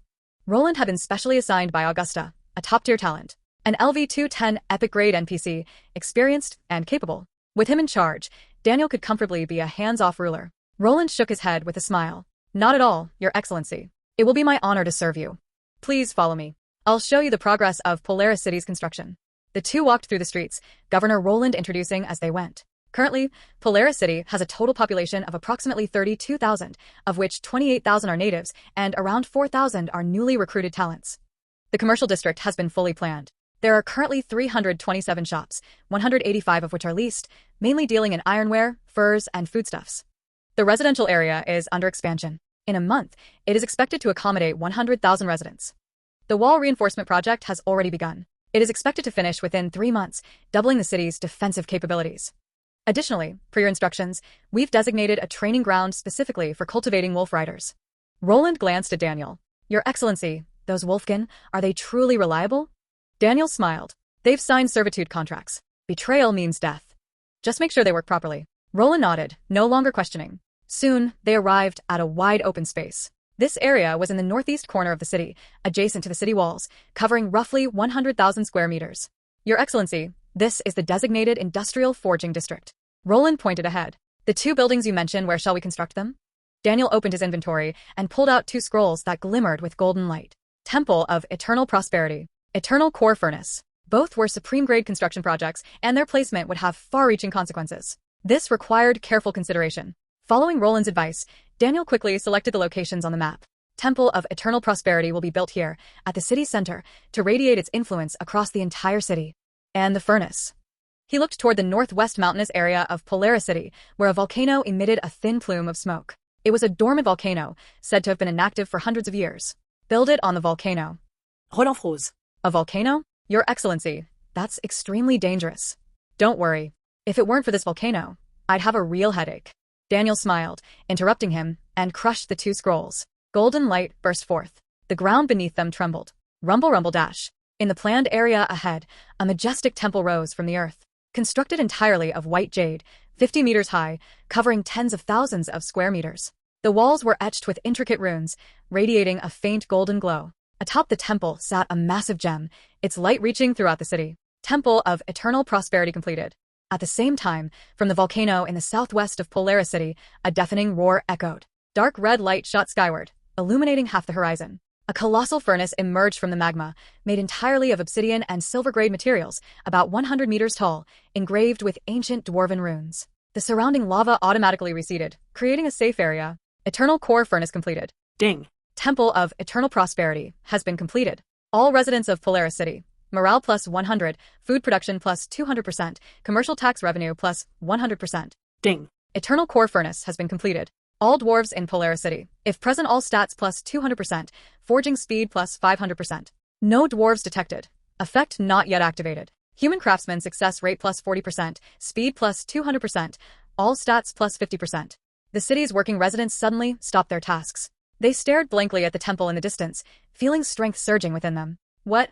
Roland had been specially assigned by Augusta, a top-tier talent. An LV-210 epic-grade NPC, experienced and capable. With him in charge, Daniel could comfortably be a hands-off ruler. Roland shook his head with a smile. Not at all, Your Excellency. It will be my honor to serve you. Please follow me. I'll show you the progress of Polaris City's construction. The two walked through the streets, Governor Roland introducing as they went. Currently, Polaris City has a total population of approximately 32,000, of which 28,000 are natives and around 4,000 are newly recruited talents. The commercial district has been fully planned. There are currently 327 shops, 185 of which are leased, mainly dealing in ironware, furs, and foodstuffs. The residential area is under expansion. In a month, it is expected to accommodate 100,000 residents. The wall reinforcement project has already begun. It is expected to finish within 3 months, doubling the city's defensive capabilities. Additionally, per your instructions, we've designated a training ground specifically for cultivating wolf riders. Roland glanced at Daniel. Your Excellency, those wolfkin, are they truly reliable? Daniel smiled. They've signed servitude contracts. Betrayal means death. Just make sure they work properly. Roland nodded, no longer questioning. Soon, they arrived at a wide open space. This area was in the northeast corner of the city, adjacent to the city walls, covering roughly 100,000 square meters. Your Excellency, this is the designated industrial forging district. Roland pointed ahead. The 2 buildings you mentioned, where shall we construct them? Daniel opened his inventory and pulled out 2 scrolls that glimmered with golden light. Temple of Eternal Prosperity. Eternal Core Furnace. Both were supreme-grade construction projects, and their placement would have far-reaching consequences. This required careful consideration. Following Roland's advice, Daniel quickly selected the locations on the map. Temple of Eternal Prosperity will be built here, at the city's center, to radiate its influence across the entire city. And the furnace. He looked toward the northwest mountainous area of Polaris City, where a volcano emitted a thin plume of smoke. It was a dormant volcano, said to have been inactive for hundreds of years. Build it on the volcano. Roland froze. A volcano? Your Excellency, that's extremely dangerous. Don't worry. If it weren't for this volcano, I'd have a real headache. Daniel smiled, interrupting him, and crushed the 2 scrolls. Golden light burst forth. The ground beneath them trembled. Rumble, rumble, dash. In the planned area ahead, a majestic temple rose from the earth. Constructed entirely of white jade, 50 meters high, covering tens of thousands of square meters. The walls were etched with intricate runes, radiating a faint golden glow. Atop the temple sat a massive gem, its light reaching throughout the city. Temple of Eternal Prosperity completed. At the same time, from the volcano in the southwest of Polaris City, a deafening roar echoed. Dark red light shot skyward, illuminating half the horizon. A colossal furnace emerged from the magma, made entirely of obsidian and silver-grade materials, about 100 meters tall, engraved with ancient dwarven runes. The surrounding lava automatically receded, creating a safe area. Eternal Core Furnace completed. Ding. Temple of Eternal Prosperity has been completed. All residents of Polaris City. Morale plus 100, food production plus 200%, commercial tax revenue plus 100%. Ding. Eternal Core Furnace has been completed. All dwarves in Polaris City. If present, all stats plus 200%, forging speed plus 500%. No dwarves detected. Effect not yet activated. Human craftsman success rate plus 40%, speed plus 200%, all stats plus 50%. The city's working residents suddenly stopped their tasks. They stared blankly at the temple in the distance, feeling strength surging within them. What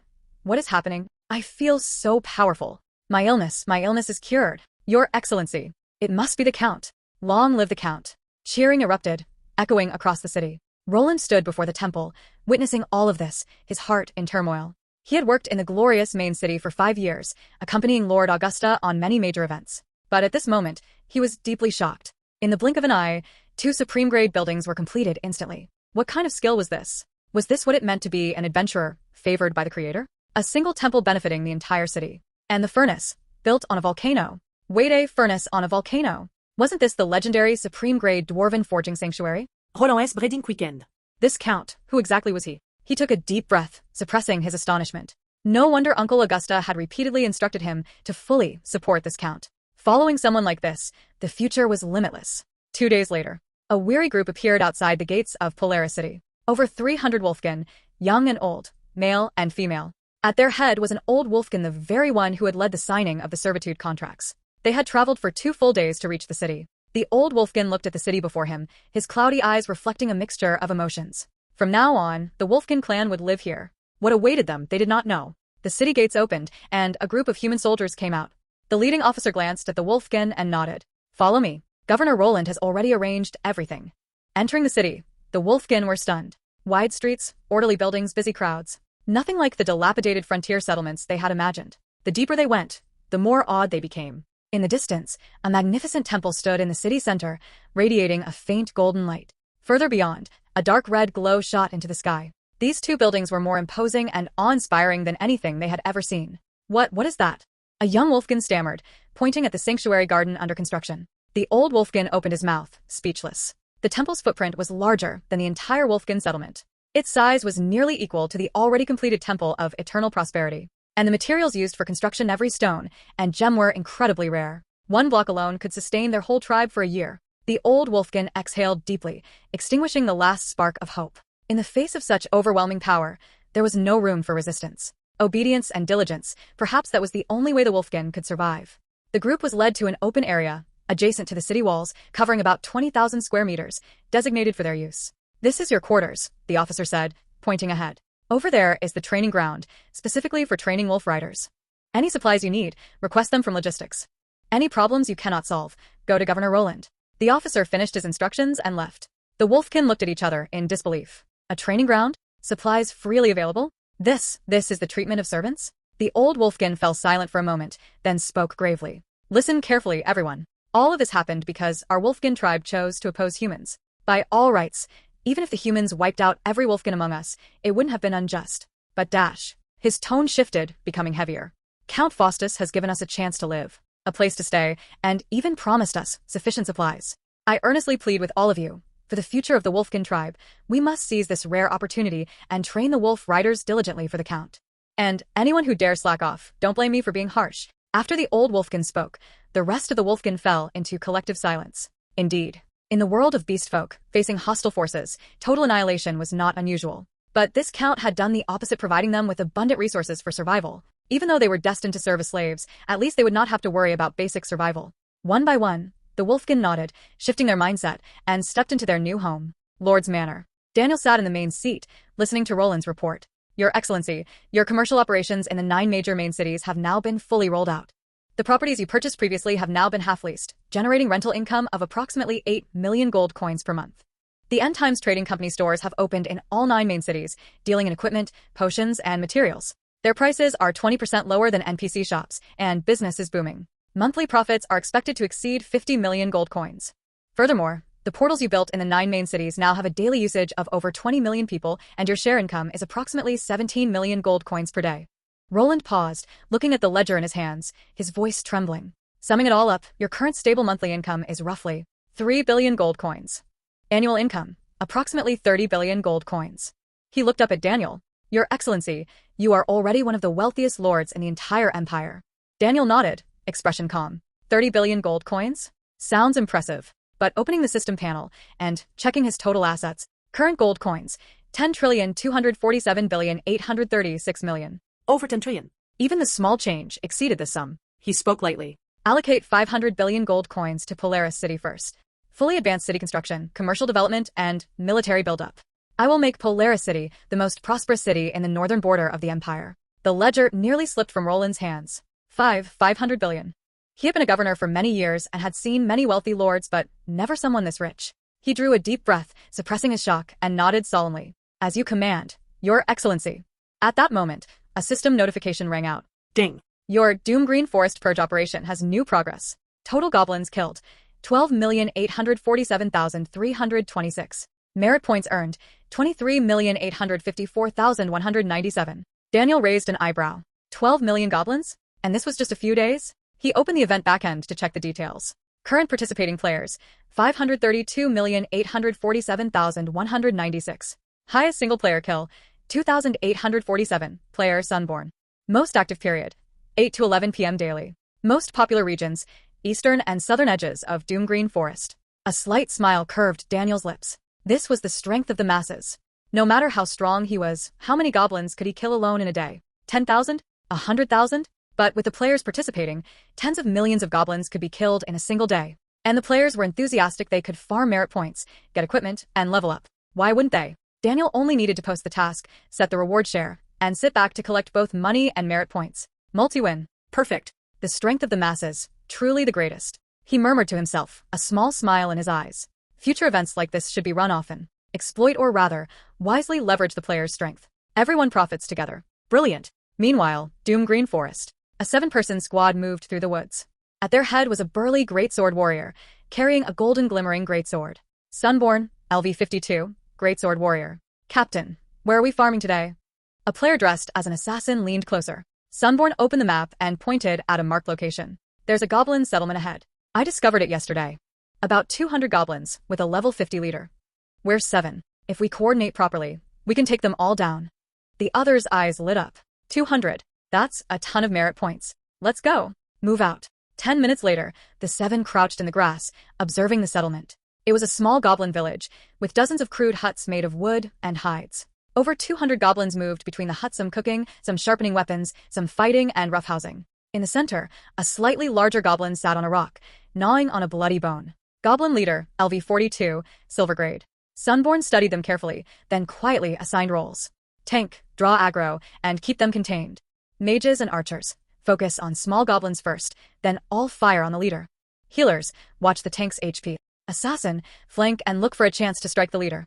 is happening? I feel so powerful. My illness is cured. Your Excellency. It must be the Count. Long live the Count. Cheering erupted, echoing across the city. Roland stood before the temple, witnessing all of this, his heart in turmoil. He had worked in the glorious main city for 5 years, accompanying Lord Augusta on many major events. But at this moment, he was deeply shocked. In the blink of an eye, 2 supreme-grade buildings were completed instantly. What kind of skill was this? Was this what it meant to be an adventurer, favored by the Creator? A single temple benefiting the entire city. And the furnace, built on a volcano. Wait, a furnace on a volcano? Wasn't this the legendary supreme-grade dwarven forging sanctuary? Roland's breeding weekend. This Count, who exactly was he? He took a deep breath, suppressing his astonishment. No wonder Uncle Augusta had repeatedly instructed him to fully support this Count. Following someone like this, the future was limitless. 2 days later, a weary group appeared outside the gates of Polaris City. Over 300 wolfkin, young and old, male and female. At their head was an old wolfkin, the very one who had led the signing of the servitude contracts. They had traveled for 2 full days to reach the city. The old wolfkin looked at the city before him, his cloudy eyes reflecting a mixture of emotions. From now on, the wolfkin clan would live here. What awaited them, they did not know. The city gates opened, and a group of human soldiers came out. The leading officer glanced at the wolfkin and nodded. Follow me. Governor Roland has already arranged everything. Entering the city, the wolfkin were stunned. Wide streets, orderly buildings, busy crowds. Nothing like the dilapidated frontier settlements they had imagined. The deeper they went, the more awed they became. In the distance, a magnificent temple stood in the city center, radiating a faint golden light. Further beyond, a dark red glow shot into the sky. These two buildings were more imposing and awe-inspiring than anything they had ever seen. What is that? A young wolfkin stammered, pointing at the sanctuary garden under construction. The old wolfkin opened his mouth, speechless. The temple's footprint was larger than the entire wolfkin settlement. Its size was nearly equal to the already completed Temple of Eternal Prosperity. And the materials used for construction, every stone and gem, were incredibly rare. One block alone could sustain their whole tribe for a year. The old wolfkin exhaled deeply, extinguishing the last spark of hope. In the face of such overwhelming power, there was no room for resistance. Obedience and diligence, perhaps that was the only way the wolfkin could survive. The group was led to an open area, adjacent to the city walls, covering about 20,000 square meters, designated for their use. This is your quarters, the officer said, pointing ahead. Over there is the training ground, specifically for training wolf riders. Any supplies you need, request them from logistics. Any problems you cannot solve, go to Governor Roland. The officer finished his instructions and left. The wolfkin looked at each other in disbelief. A training ground? Supplies freely available? This is the treatment of servants? The old wolfkin fell silent for a moment, then spoke gravely. Listen carefully, everyone. All of this happened because our wolfkin tribe chose to oppose humans. By all rights, even if the humans wiped out every wolfkin among us, it wouldn't have been unjust. But his tone shifted, becoming heavier. Count Faustus has given us a chance to live, a place to stay, and even promised us sufficient supplies. I earnestly plead with all of you, for the future of the wolfkin tribe, we must seize this rare opportunity and train the wolf riders diligently for the Count. And anyone who dares slack off, don't blame me for being harsh. After the old wolfkin spoke, the rest of the wolfkin fell into collective silence. Indeed, in the world of beast folk, facing hostile forces, total annihilation was not unusual. But this Count had done the opposite, providing them with abundant resources for survival. Even though they were destined to serve as slaves, at least they would not have to worry about basic survival. One by one, the wolfkin nodded, shifting their mindset, and stepped into their new home, Lord's Manor. Daniel sat in the main seat, listening to Roland's report. Your Excellency, your commercial operations in the 9 major main cities have now been fully rolled out. The properties you purchased previously have now been half-leased, generating rental income of approximately 8 million gold coins per month. The End Times Trading Company stores have opened in all 9 main cities, dealing in equipment, potions, and materials. Their prices are 20% lower than NPC shops, and business is booming. Monthly profits are expected to exceed 50 million gold coins. Furthermore, the portals you built in the 9 main cities now have a daily usage of over 20 million people, and your share income is approximately 17 million gold coins per day. Roland paused, looking at the ledger in his hands, his voice trembling. Summing it all up, your current stable monthly income is roughly 3 billion gold coins. Annual income, approximately 30 billion gold coins. He looked up at Daniel. Your Excellency, you are already one of the wealthiest lords in the entire empire. Daniel nodded, expression calm. 30 billion gold coins? Sounds impressive. But opening the system panel and checking his total assets, current gold coins, 10,247,836,000,000. Over 10 trillion. Even the small change exceeded this sum. He spoke lightly. Allocate 500 billion gold coins to Polaris City first. Fully advanced city construction, commercial development, and military buildup. I will make Polaris City the most prosperous city in the northern border of the empire. The ledger nearly slipped from Roland's hands. 500 billion. He had been a governor for many years and had seen many wealthy lords, but never someone this rich. He drew a deep breath, suppressing his shock, and nodded solemnly. As you command, Your Excellency. At that moment, a system notification rang out. Ding. Your Doom Green Forest Purge operation has new progress. Total goblins killed, 12,847,326. Merit points earned, 23,854,197. Daniel raised an eyebrow. 12 million goblins? And this was just a few days? He opened the event backend to check the details. Current participating players, 532,847,196. Highest single player kill, 2,847, player Sunborn. Most active period, 8 to 11 p.m. daily. Most popular regions, eastern and southern edges of Doom Green Forest. A slight smile curved Daniel's lips. This was the strength of the masses. No matter how strong he was, how many goblins could he kill alone in a day? 10,000? 100,000? But with the players participating, tens of millions of goblins could be killed in a single day. And the players were enthusiastic. They could farm merit points, get equipment, and level up. Why wouldn't they? Daniel only needed to post the task, set the reward share, and sit back to collect both money and merit points. Multi-win. Perfect. The strength of the masses, truly the greatest. He murmured to himself, a small smile in his eyes. Future events like this should be run often. Exploit or rather, wisely leverage the player's strength. Everyone profits together. Brilliant. Meanwhile, Doom Green Forest. A 7-person squad moved through the woods. At their head was a burly greatsword warrior, carrying a golden glimmering greatsword. Sunborn, LV-52, greatsword warrior. Captain, where are we farming today? A player dressed as an assassin leaned closer. Sunborn opened the map and pointed at a marked location. There's a goblin settlement ahead. I discovered it yesterday. About 200 goblins, with a level 50 leader. We're 7. If we coordinate properly, we can take them all down. The other's eyes lit up. 200. That's a ton of merit points. Let's go. Move out. 10 minutes later, the 7 crouched in the grass, observing the settlement. It was a small goblin village, with dozens of crude huts made of wood and hides. Over 200 goblins moved between the huts, some cooking, some sharpening weapons, some fighting and roughhousing. In the center, a slightly larger goblin sat on a rock, gnawing on a bloody bone. Goblin leader, LV-42, silver grade. Sunborn studied them carefully, then quietly assigned roles. Tank, draw aggro, and keep them contained. Mages and archers, focus on small goblins first, then all fire on the leader. Healers, watch the tank's HP. Assassin, flank and look for a chance to strike the leader.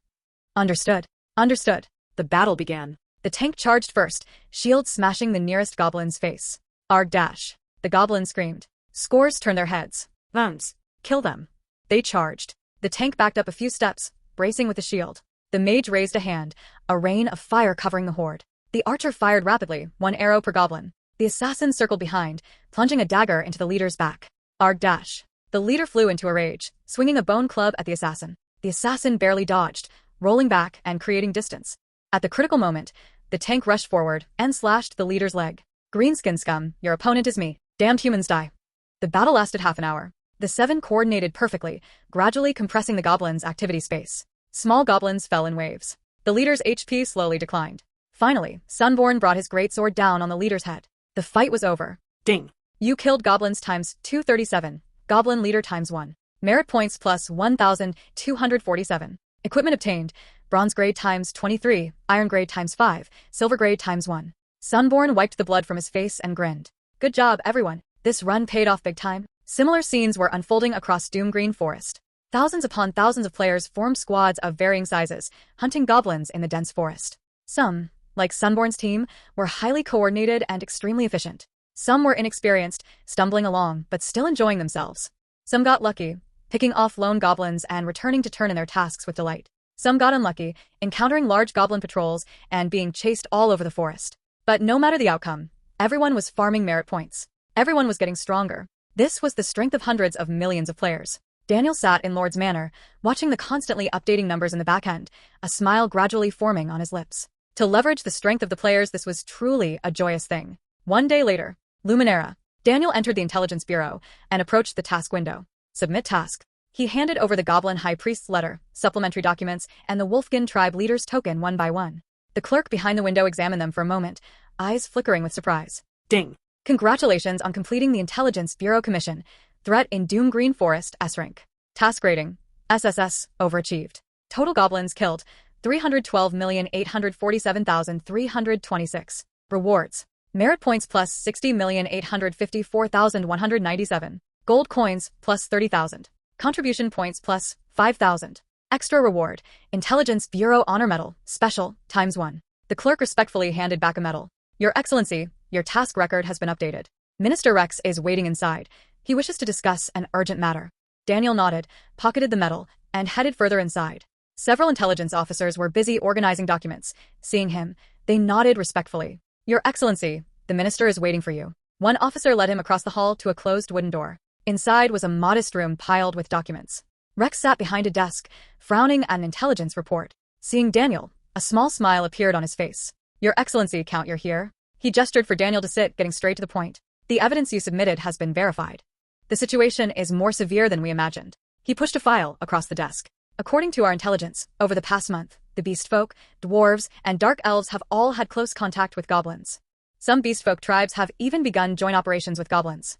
Understood. Understood. The battle began. The tank charged first, shield smashing the nearest goblin's face. Arg dash. The goblin screamed. Scores turned their heads. Vance, kill them. They charged. The tank backed up a few steps, bracing with the shield. The mage raised a hand, a rain of fire covering the horde. The archer fired rapidly, 1 arrow per goblin. The assassin circled behind, plunging a dagger into the leader's back. Arg dash. The leader flew into a rage, swinging a bone club at the assassin. The assassin barely dodged, rolling back and creating distance. At the critical moment, the tank rushed forward and slashed the leader's leg. Greenskin scum, your opponent is me. Damned humans die. The battle lasted half an hour. The 7 coordinated perfectly, gradually compressing the goblins' activity space. Small goblins fell in waves. The leader's HP slowly declined. Finally, Sunborn brought his greatsword down on the leader's head. The fight was over. Ding. You killed goblins times 237. Goblin leader times 1. Merit points plus 1,247. Equipment obtained. Bronze grade times 23, iron grade times 5, silver grade times 1. Sunborn wiped the blood from his face and grinned. Good job, everyone. This run paid off big time. Similar scenes were unfolding across Doom Green Forest. Thousands upon thousands of players formed squads of varying sizes, hunting goblins in the dense forest. Some, like Sunborn's team, were highly coordinated and extremely efficient. Some were inexperienced, stumbling along, but still enjoying themselves. Some got lucky, picking off lone goblins and returning to turn in their tasks with delight. Some got unlucky, encountering large goblin patrols and being chased all over the forest. But no matter the outcome, everyone was farming merit points. Everyone was getting stronger. This was the strength of hundreds of millions of players. Daniel sat in Lord's Manor, watching the constantly updating numbers in the back end, a smile gradually forming on his lips. To leverage the strength of the players, this was truly a joyous thing. One day later, Luminera. Daniel entered the intelligence bureau and approached the task window. Submit task. He handed over the Goblin High Priest's letter, supplementary documents, and the Wolfkin tribe leader's token one by one. The clerk behind the window examined them for a moment, eyes flickering with surprise. Ding. Congratulations on completing the Intelligence Bureau Commission. Threat in Doom Green Forest, S rank. Task rating, SSS, overachieved. Total goblins killed, 312,847,326. Rewards. Merit points plus 60,854,197. Gold coins plus 30,000. Contribution points plus 5,000. Extra reward, Intelligence Bureau Honor Medal, Special, times 1. The clerk respectfully handed back a medal. Your Excellency, your task record has been updated. Minister Rex is waiting inside. He wishes to discuss an urgent matter. Daniel nodded, pocketed the medal, and headed further inside. Several intelligence officers were busy organizing documents. Seeing him, they nodded respectfully. Your Excellency, the minister is waiting for you. One officer led him across the hall to a closed wooden door. Inside was a modest room piled with documents. Rex sat behind a desk, frowning at an intelligence report. Seeing Daniel, a small smile appeared on his face. Your Excellency, Count, you're here. He gestured for Daniel to sit, getting straight to the point. The evidence you submitted has been verified. The situation is more severe than we imagined. He pushed a file across the desk. According to our intelligence, over the past month, the beastfolk, dwarves, and dark elves have all had close contact with goblins. Some beastfolk tribes have even begun joint operations with goblins.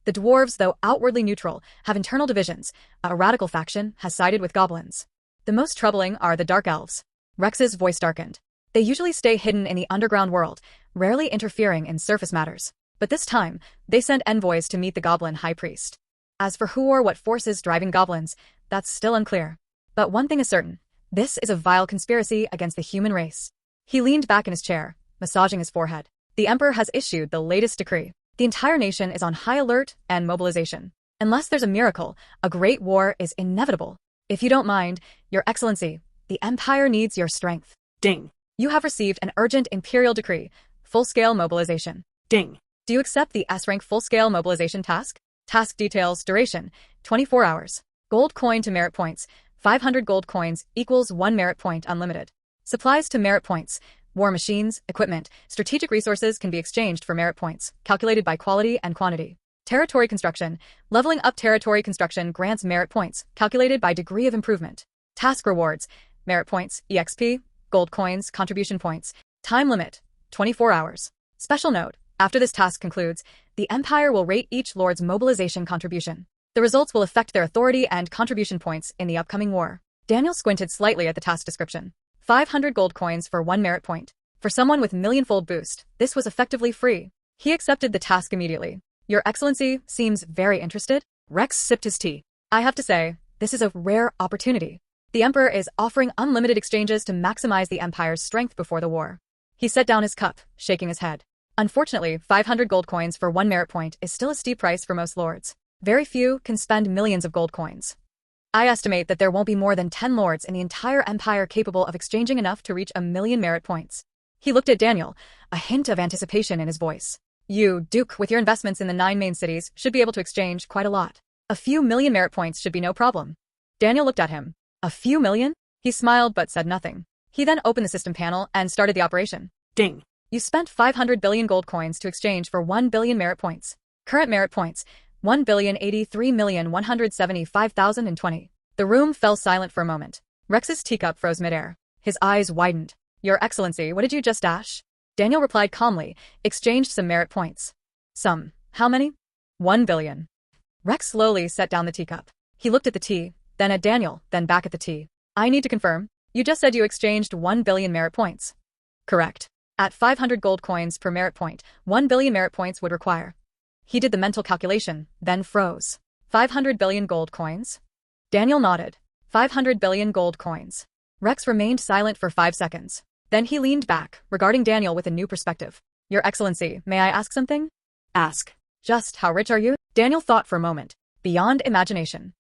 The dwarves, though outwardly neutral, have internal divisions. A radical faction has sided with goblins. The most troubling are the dark elves. Rex's voice darkened. They usually stay hidden in the underground world, rarely interfering in surface matters. But this time, they sent envoys to meet the goblin high priest. As for who or what forces driving goblins, that's still unclear. But one thing is certain. This is a vile conspiracy against the human race. He leaned back in his chair, massaging his forehead. The Emperor has issued the latest decree. The entire nation is on high alert and mobilization. Unless there's a miracle, a great war is inevitable. If you don't mind, Your Excellency, the Empire needs your strength. Ding. You have received an urgent imperial decree, full-scale mobilization. Ding. Do you accept the S-rank full-scale mobilization task? Task details, duration, 24 hours. Gold coin to merit points, 500 gold coins equals 1 merit point unlimited. Supplies to merit points, war machines, equipment, strategic resources can be exchanged for merit points, calculated by quality and quantity. Territory construction, leveling up territory construction grants merit points, calculated by degree of improvement. Task rewards, merit points, EXP, gold coins, contribution points. Time limit, 24 hours. Special note, after this task concludes, the Empire will rate each lord's mobilization contribution. The results will affect their authority and contribution points in the upcoming war. Daniel squinted slightly at the task description. 500 gold coins for 1 merit point. For someone with millionfold boost, this was effectively free. He accepted the task immediately. Your Excellency seems very interested. Rex sipped his tea. I have to say, this is a rare opportunity. The Emperor is offering unlimited exchanges to maximize the Empire's strength before the war. He set down his cup, shaking his head. Unfortunately, 500 gold coins for 1 merit point is still a steep price for most lords. Very few can spend millions of gold coins. I estimate that there won't be more than 10 lords in the entire Empire capable of exchanging enough to reach 1,000,000 merit points. He looked at Daniel, a hint of anticipation in his voice. You, Duke, with your investments in the 9 main cities, should be able to exchange quite a lot. A few million merit points should be no problem. Daniel looked at him. A few million? He smiled but said nothing. He then opened the system panel and started the operation. Ding. You spent 500 billion gold coins to exchange for 1 billion merit points. Current merit points, 1,083,175,020. The room fell silent for a moment. Rex's teacup froze midair. His eyes widened. Your Excellency, what did you just dash? Daniel replied calmly, exchanged some merit points. Some. How many? 1 billion. Rex slowly set down the teacup. He looked at the tea, then at Daniel, then back at the tea. I need to confirm. You just said you exchanged 1 billion merit points. Correct. At 500 gold coins per merit point, 1 billion merit points would require. He did the mental calculation, then froze. 500 billion gold coins? Daniel nodded. 500 billion gold coins. Rex remained silent for 5 seconds. Then he leaned back, regarding Daniel with a new perspective. Your Excellency, may I ask something? Ask. Just how rich are you? Daniel thought for a moment. Beyond imagination.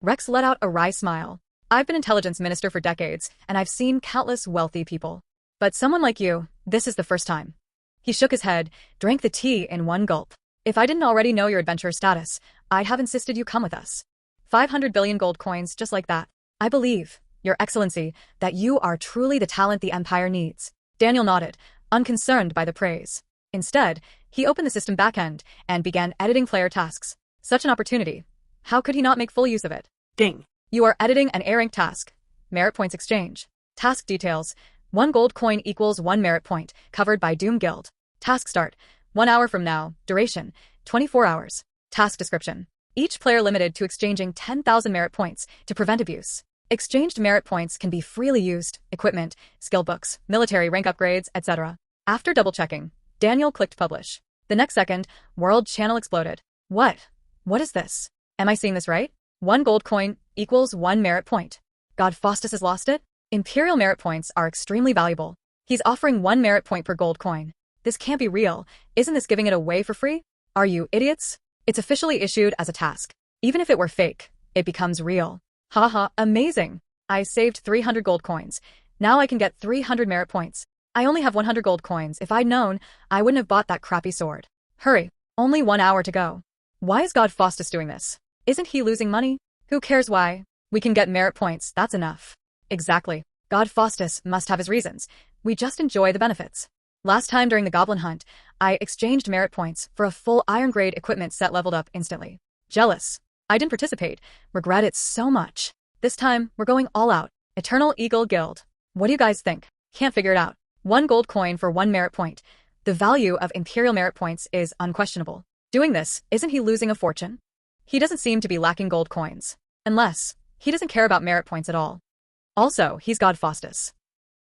Rex let out a wry smile. I've been intelligence minister for decades, and I've seen countless wealthy people. But someone like you, this is the first time. He shook his head, drank the tea in one gulp. If I didn't already know your adventurer status, I'd have insisted you come with us. 500 billion gold coins just like that. I believe, Your Excellency, that you are truly the talent the Empire needs. Daniel nodded, unconcerned by the praise. Instead, he opened the system backend and began editing player tasks. Such an opportunity. How could he not make full use of it? Ding. You are editing an A-rank task. Merit points exchange. Task details. 1 gold coin equals 1 merit point, covered by Doom Guild. Task start. 1 hour from now. Duration. 24 hours. Task description. Each player limited to exchanging 10,000 merit points to prevent abuse. Exchanged merit points can be freely used, equipment, skill books, military rank upgrades, etc. After double-checking, Daniel clicked publish. The next second, World Channel exploded. What? What is this? Am I seeing this right? 1 gold coin equals 1 merit point. God Faustus has lost it? Imperial merit points are extremely valuable. He's offering 1 merit point per gold coin. This can't be real. Isn't this giving it away for free? Are you idiots? It's officially issued as a task. Even if it were fake, it becomes real. Haha, amazing. I saved 300 gold coins. Now I can get 300 merit points. I only have 100 gold coins. If I'd known, I wouldn't have bought that crappy sword. Hurry. Only 1 hour to go. Why is God Faustus doing this? Isn't he losing money? Who cares why? We can get merit points, that's enough. Exactly. God Faustus must have his reasons. We just enjoy the benefits. Last time during the goblin hunt, I exchanged merit points for a full iron-grade equipment set leveled up instantly. Jealous. I didn't participate. Regret it so much. This time, we're going all out. Eternal Eagle Guild. What do you guys think? Can't figure it out. 1 gold coin for 1 merit point. The value of Imperial merit points is unquestionable. Doing this, isn't he losing a fortune? He doesn't seem to be lacking gold coins. Unless, he doesn't care about merit points at all. Also, he's God Faustus.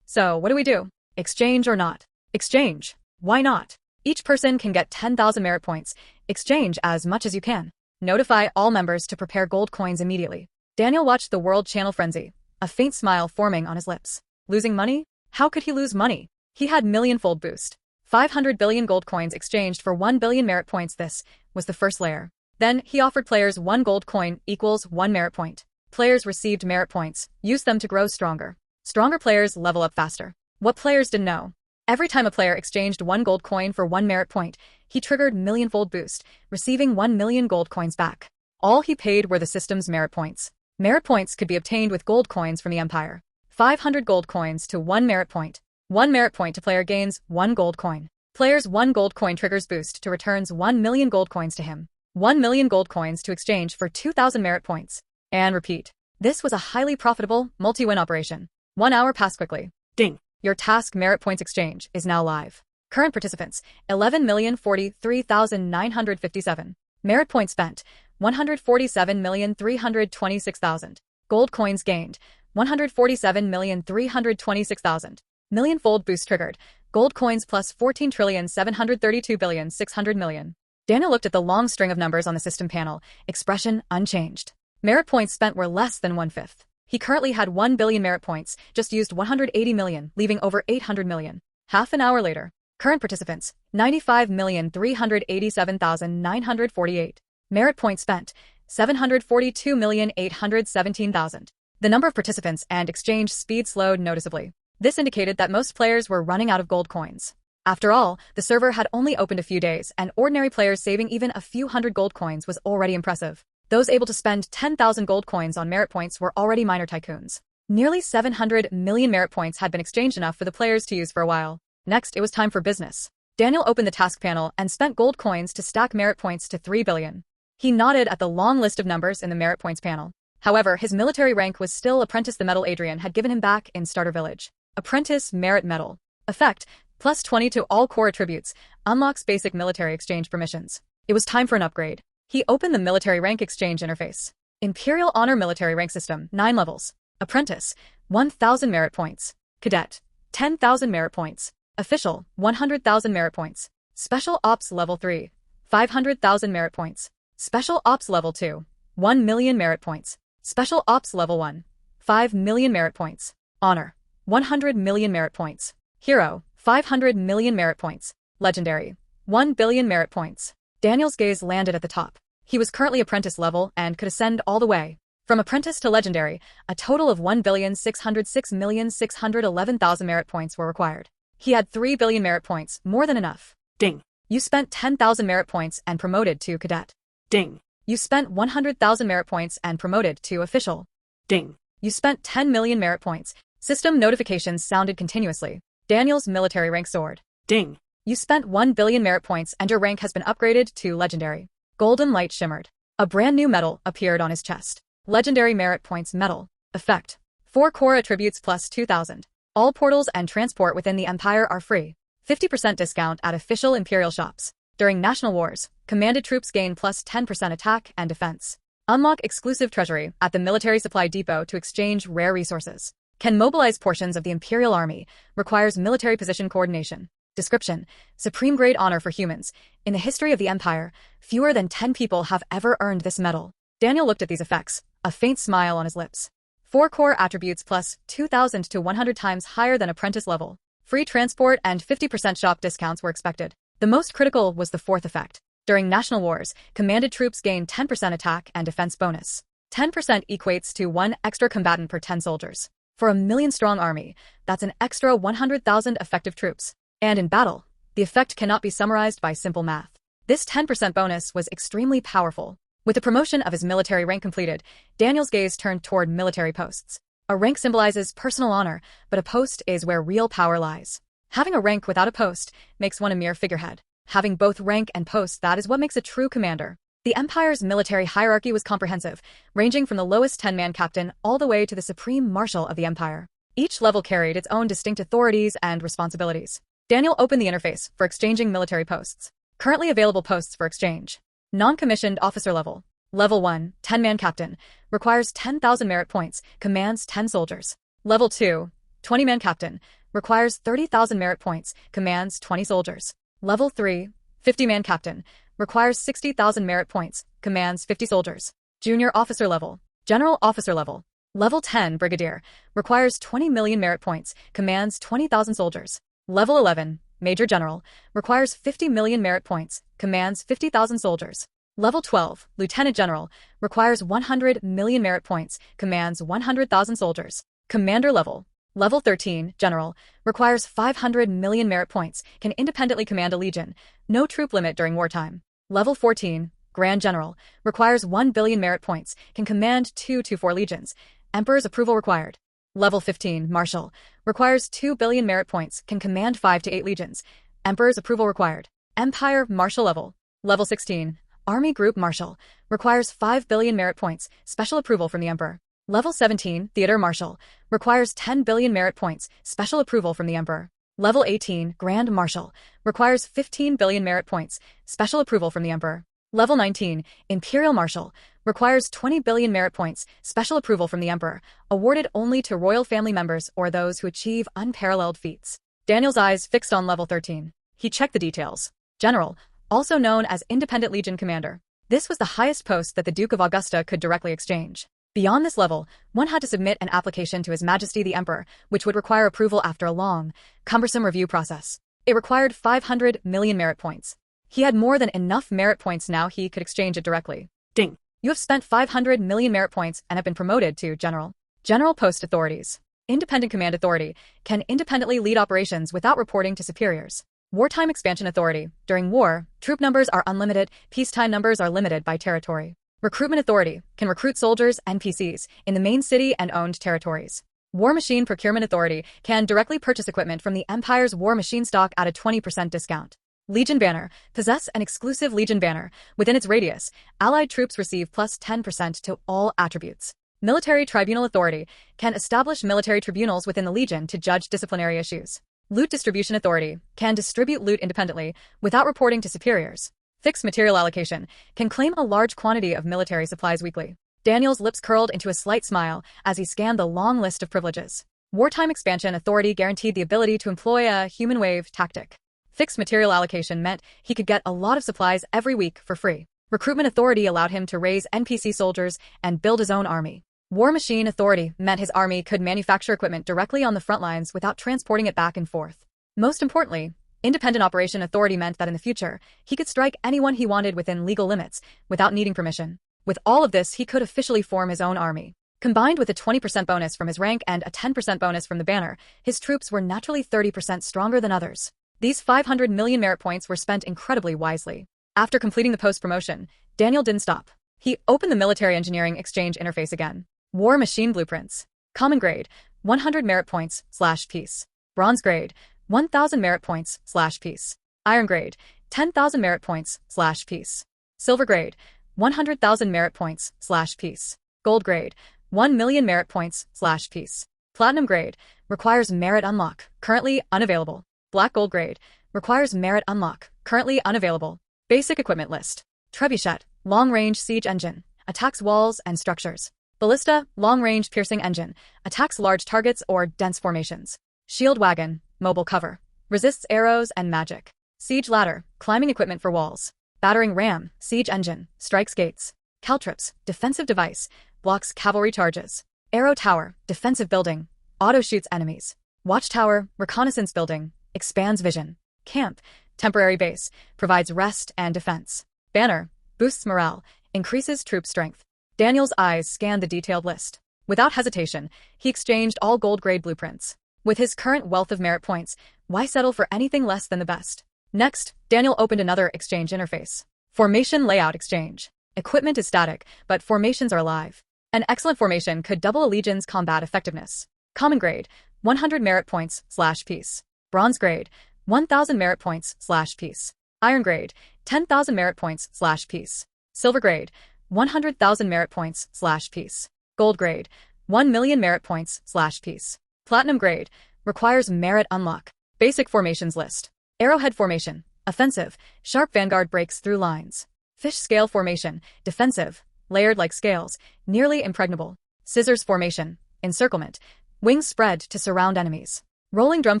So, what do we do? Exchange or not? Exchange. Why not? Each person can get 10,000 merit points. Exchange as much as you can. Notify all members to prepare gold coins immediately. Daniel watched the World Channel frenzy, a faint smile forming on his lips. Losing money? How could he lose money? He had millionfold boost. 500 billion gold coins exchanged for 1 billion merit points. This was the first layer. Then, he offered players 1 gold coin equals 1 merit point. Players received merit points, used them to grow stronger. Stronger players level up faster. What players didn't know? Every time a player exchanged 1 gold coin for 1 merit point, he triggered millionfold boost, receiving 1 million gold coins back. All he paid were the system's merit points. Merit points could be obtained with gold coins from the Empire. 500 gold coins to 1 merit point. 1 merit point to player gains 1 gold coin. Player's 1 gold coin triggers boost to returns 1 million gold coins to him. 1 million gold coins to exchange for 2,000 merit points. And repeat. This was a highly profitable, multi-win operation. 1 hour passed quickly. Ding. Your task merit points exchange is now live. Current participants, 11,043,957. Merit points spent, 147,326,000. Gold coins gained, 147,326,000. Millionfold boost triggered. Gold coins plus 14,732,600,000,000. Daniel looked at the long string of numbers on the system panel, expression unchanged. Merit points spent were less than 1/5. He currently had 1 billion merit points, just used 180 million, leaving over 800 million. Half an hour later, current participants, 95,387,948. Merit points spent, 742,817,000. The number of participants and exchange speed slowed noticeably. This indicated that most players were running out of gold coins. After all, the server had only opened a few days, and ordinary players saving even a few hundred gold coins was already impressive. Those able to spend 10,000 gold coins on merit points were already minor tycoons. Nearly 700 million merit points had been exchanged, enough for the players to use for a while. Next, it was time for business. Daniel opened the task panel and spent gold coins to stack merit points to 3 billion. He nodded at the long list of numbers in the merit points panel. However, his military rank was still Apprentice. The medal Adrian had given him back in Starter Village. Apprentice Merit Medal. Effect, plus 20 to all core attributes, unlocks basic military exchange permissions. It was time for an upgrade. He opened the military rank exchange interface. Imperial Honor Military Rank System, 9 levels. Apprentice, 1,000 merit points. Cadet, 10,000 merit points. Official, 100,000 merit points. Special Ops Level 3, 500,000 merit points. Special Ops Level 2, 1 million merit points. Special Ops Level 1, 5 million merit points. Honor, 100 million merit points. Hero, 500 million merit points. Legendary, 1 billion merit points. Daniel's gaze landed at the top. He was currently apprentice level and could ascend all the way. From apprentice to legendary, a total of 1,606,611,000 merit points were required. He had 3 billion merit points, more than enough. Ding. You spent 10,000 merit points and promoted to cadet. Ding. You spent 100,000 merit points and promoted to official. Ding. You spent 10 million merit points. System notifications sounded continuously. Daniel's military rank soared. Ding. You spent 1 billion merit points and your rank has been upgraded to legendary. Golden light shimmered. A brand new medal appeared on his chest. Legendary merit points medal. Effect. 4 core attributes plus 2,000. All portals and transport within the Empire are free. 50% discount at official Imperial shops. During national wars, commanded troops gain plus 10% attack and defense. Unlock exclusive treasury at the military supply depot to exchange rare resources. Can mobilize portions of the Imperial Army. Requires military position coordination. Description: Supreme grade honor for humans. In the history of the Empire, fewer than 10 people have ever earned this medal. Daniel looked at these effects, a faint smile on his lips. 4 core attributes plus 2,000 to 100 times higher than apprentice level. Free transport and 50% shop discounts were expected. The most critical was the 4th effect. During national wars, commanded troops gain 10% attack and defense bonus. 10% equates to 1 extra combatant per 10 soldiers. For a 1,000,000-strong army, that's an extra 100,000 effective troops. And in battle, the effect cannot be summarized by simple math. This 10% bonus was extremely powerful. With the promotion of his military rank completed, Daniel's gaze turned toward military posts. A rank symbolizes personal honor, but a post is where real power lies. Having a rank without a post makes one a mere figurehead. Having both rank and post, that is what makes a true commander. The Empire's military hierarchy was comprehensive, ranging from the lowest 10-man captain all the way to the supreme marshal of the Empire. Each level carried its own distinct authorities and responsibilities. Daniel opened the interface for exchanging military posts. Currently available posts for exchange. Non-commissioned officer level. Level 1, 10-man captain. Requires 10,000 merit points. Commands 10 soldiers. Level 2, 20-man captain. Requires 30,000 merit points. Commands 20 soldiers. Level 3, 50-man captain, requires 60,000 merit points, commands 50 soldiers. Junior officer level, general officer level. Level 10, brigadier, requires 20 million merit points, commands 20,000 soldiers. Level 11, major general, requires 50 million merit points, commands 50,000 soldiers. Level 12, lieutenant general, requires 100 million merit points, commands 100,000 soldiers. Commander level. Level 13, general, requires 500 million merit points, can independently command a legion, no troop limit during wartime. Level 14, grand general, requires 1 billion merit points, can command 2 to 4 legions, emperor's approval required. Level 15, marshal, requires 2 billion merit points, can command 5 to 8 legions, emperor's approval required. Empire marshal level. Level 16, army group marshal, requires 5 billion merit points, special approval from the emperor. Level 17, theater marshal, requires 10 billion merit points, special approval from the emperor. Level 18, grand marshal, requires 15 billion merit points, special approval from the emperor. Level 19, imperial marshal, requires 20 billion merit points, special approval from the emperor, awarded only to royal family members or those who achieve unparalleled feats. Daniel's eyes fixed on level 13. He checked the details. General, also known as Independent Legion Commander. This was the highest post that the Duke of Augusta could directly exchange. Beyond this level, one had to submit an application to His Majesty the Emperor, which would require approval after a long, cumbersome review process. It required 500 million merit points. He had more than enough merit points now he could exchange it directly. Ding. You have spent 500 million merit points and have been promoted to General. General Post Authorities. Independent Command Authority can independently lead operations without reporting to superiors. Wartime Expansion Authority. During war, troop numbers are unlimited, peacetime numbers are limited by territory. Recruitment Authority can recruit soldiers, NPCs, in the main city and owned territories. War Machine Procurement Authority can directly purchase equipment from the Empire's war machine stock at a 20% discount. Legion Banner. Possess an exclusive Legion Banner. Within its radius, Allied troops receive plus 10% to all attributes. Military Tribunal Authority can establish military tribunals within the Legion to judge disciplinary issues. Loot Distribution Authority can distribute loot independently without reporting to superiors. Fixed Material Allocation can claim a large quantity of military supplies weekly. Daniel's lips curled into a slight smile as he scanned the long list of privileges. Wartime Expansion Authority guaranteed the ability to employ a human wave tactic. Fixed Material Allocation meant he could get a lot of supplies every week for free. Recruitment Authority allowed him to raise NPC soldiers and build his own army. War Machine Authority meant his army could manufacture equipment directly on the front lines without transporting it back and forth. Most importantly, Independent Operation Authority meant that in the future, he could strike anyone he wanted within legal limits, without needing permission. With all of this, he could officially form his own army. Combined with a 20% bonus from his rank and a 10% bonus from the banner, his troops were naturally 30% stronger than others. These 500 million merit points were spent incredibly wisely. After completing the post-promotion, Daniel didn't stop. He opened the Military Engineering Exchange interface again. War Machine Blueprints. Common Grade, 100 merit points, /peace. Bronze Grade, 1,000 merit points, /peace. Iron Grade, 10,000 merit points, /peace. Silver Grade, 100,000 merit points, /peace. Gold Grade, 1 million merit points, /peace. Platinum Grade, requires merit unlock, currently unavailable. Black Gold Grade, requires merit unlock, currently unavailable. Basic Equipment List. Trebuchet, long-range siege engine, attacks walls and structures. Ballista, long-range piercing engine, attacks large targets or dense formations. Shield wagon, mobile cover, resists arrows and magic. Siege ladder, climbing equipment for walls. Battering ram, siege engine, strikes gates. Caltrops, defensive device, blocks cavalry charges. Arrow tower, defensive building, auto shoots enemies. Watchtower, reconnaissance building, expands vision. Camp, temporary base, provides rest and defense. Banner, boosts morale, increases troop strength. Daniel's eyes scanned the detailed list. Without hesitation, he exchanged all gold-grade blueprints. With his current wealth of merit points, why settle for anything less than the best? Next, Daniel opened another exchange interface. Formation Layout Exchange. Equipment is static, but formations are alive. An excellent formation could double a legion's combat effectiveness. Common Grade, 100 merit points, /peace. Bronze Grade, 1,000 merit points, /peace. Iron Grade, 10,000 merit points, /peace. Silver Grade, 100,000 merit points, /peace. Gold Grade, 1 million merit points, /peace. Platinum Grade, requires merit unlock. Basic Formations List. Arrowhead Formation, offensive, sharp vanguard breaks through lines. Fish Scale Formation, defensive, layered like scales, nearly impregnable. Scissors Formation, encirclement, wings spread to surround enemies. Rolling Drum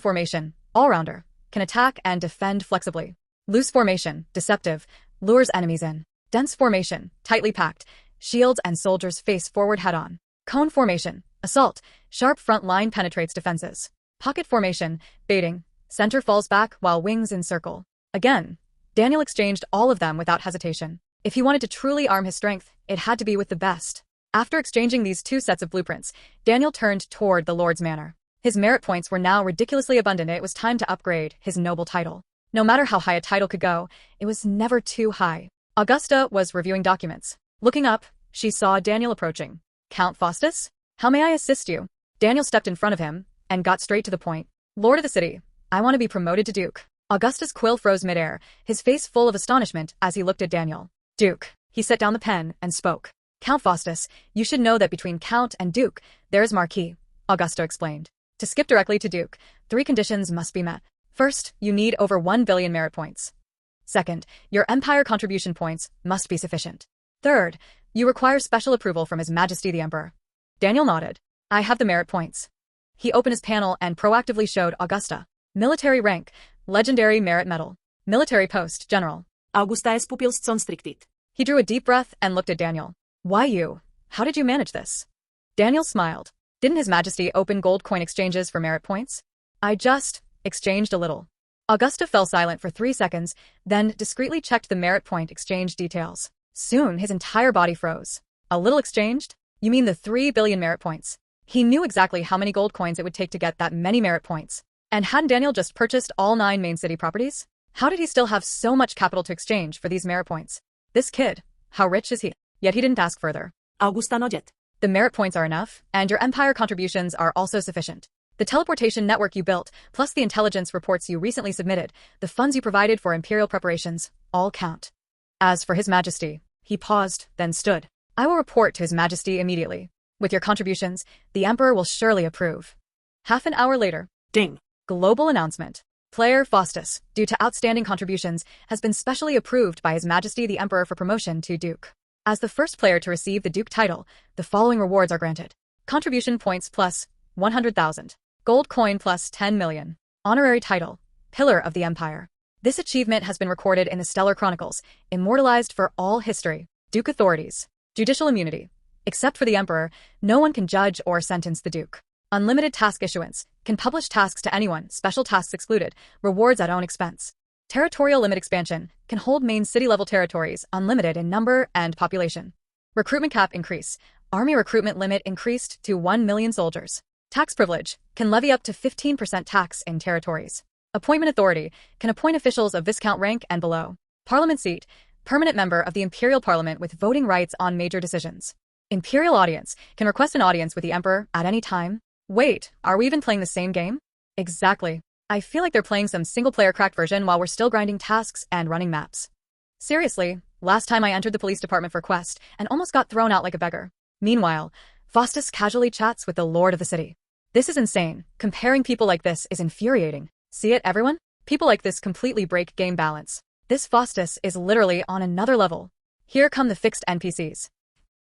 Formation, all-rounder, can attack and defend flexibly. Loose formation, deceptive, lures enemies in. Dense formation, tightly packed, shields and soldiers face forward head-on. Cone formation, assault, sharp front line penetrates defenses. Pocket formation, baiting, center falls back while wings encircle. Again, Daniel exchanged all of them without hesitation. If he wanted to truly arm his strength, it had to be with the best. After exchanging these two sets of blueprints, Daniel turned toward the Lord's Manor. His merit points were now ridiculously abundant. It was time to upgrade his noble title. No matter how high a title could go, it was never too high. Augusta was reviewing documents. Looking up, she saw Daniel approaching. Count Faustus? How may I assist you? Daniel stepped in front of him and got straight to the point. Lord of the city, I want to be promoted to Duke. Augusta's quill froze midair, his face full of astonishment as he looked at Daniel. Duke. He set down the pen and spoke. Count Faustus, you should know that between Count and Duke, there is Marquis, Augusta explained. To skip directly to Duke, 3 conditions must be met. First, you need over 1 billion merit points. Second, your empire contribution points must be sufficient. Third, you require special approval from His Majesty the Emperor. Daniel nodded. I have the merit points. He opened his panel and proactively showed Augusta. Military rank, legendary merit medal. Military post, general. Augusta es pupils constrictit. He drew a deep breath and looked at Daniel. Why you? How did you manage this? Daniel smiled. Didn't His Majesty open gold coin exchanges for merit points? I just exchanged a little. Augusta fell silent for 3 seconds, then discreetly checked the merit point exchange details. Soon his entire body froze. A little exchanged? You mean the 3 billion merit points? He knew exactly how many gold coins it would take to get that many merit points. And hadn't Daniel just purchased all 9 main city properties? How did he still have so much capital to exchange for these merit points? This kid, how rich is he? Yet he didn't ask further. Augusta nodded. The merit points are enough, and your empire contributions are also sufficient. The teleportation network you built, plus the intelligence reports you recently submitted, the funds you provided for imperial preparations, all count. As for His Majesty, he paused, then stood. I will report to His Majesty immediately. With your contributions, the Emperor will surely approve. Half an hour later. Ding. Global announcement. Player Faustus, due to outstanding contributions, has been specially approved by His Majesty the Emperor for promotion to Duke. As the first player to receive the Duke title, the following rewards are granted. Contribution points plus 100,000. Gold coin plus 10 million. Honorary title, Pillar of the Empire. This achievement has been recorded in the Stellar Chronicles, immortalized for all history. Duke authorities. Judicial immunity. Except for the Emperor, no one can judge or sentence the Duke. Unlimited task issuance. Can publish tasks to anyone, special tasks excluded. Rewards at own expense. Territorial limit expansion. Can hold main city-level territories, unlimited in number and population. Recruitment cap increase. Army recruitment limit increased to 1 million soldiers. Tax privilege. Can levy up to 15% tax in territories. Appointment authority. Can appoint officials of Viscount rank and below. Parliament seat. Permanent member of the Imperial Parliament with voting rights on major decisions. Imperial audience. Can request an audience with the Emperor at any time. Wait, are we even playing the same game? Exactly. I feel like they're playing some single-player cracked version while we're still grinding tasks and running maps. Seriously, last time I entered the police department for quest and almost got thrown out like a beggar. Meanwhile, Faustus casually chats with the Lord of the City. This is insane. Comparing people like this is infuriating. See it, everyone? People like this completely break game balance. This Faustus is literally on another level. Here come the fixed NPCs.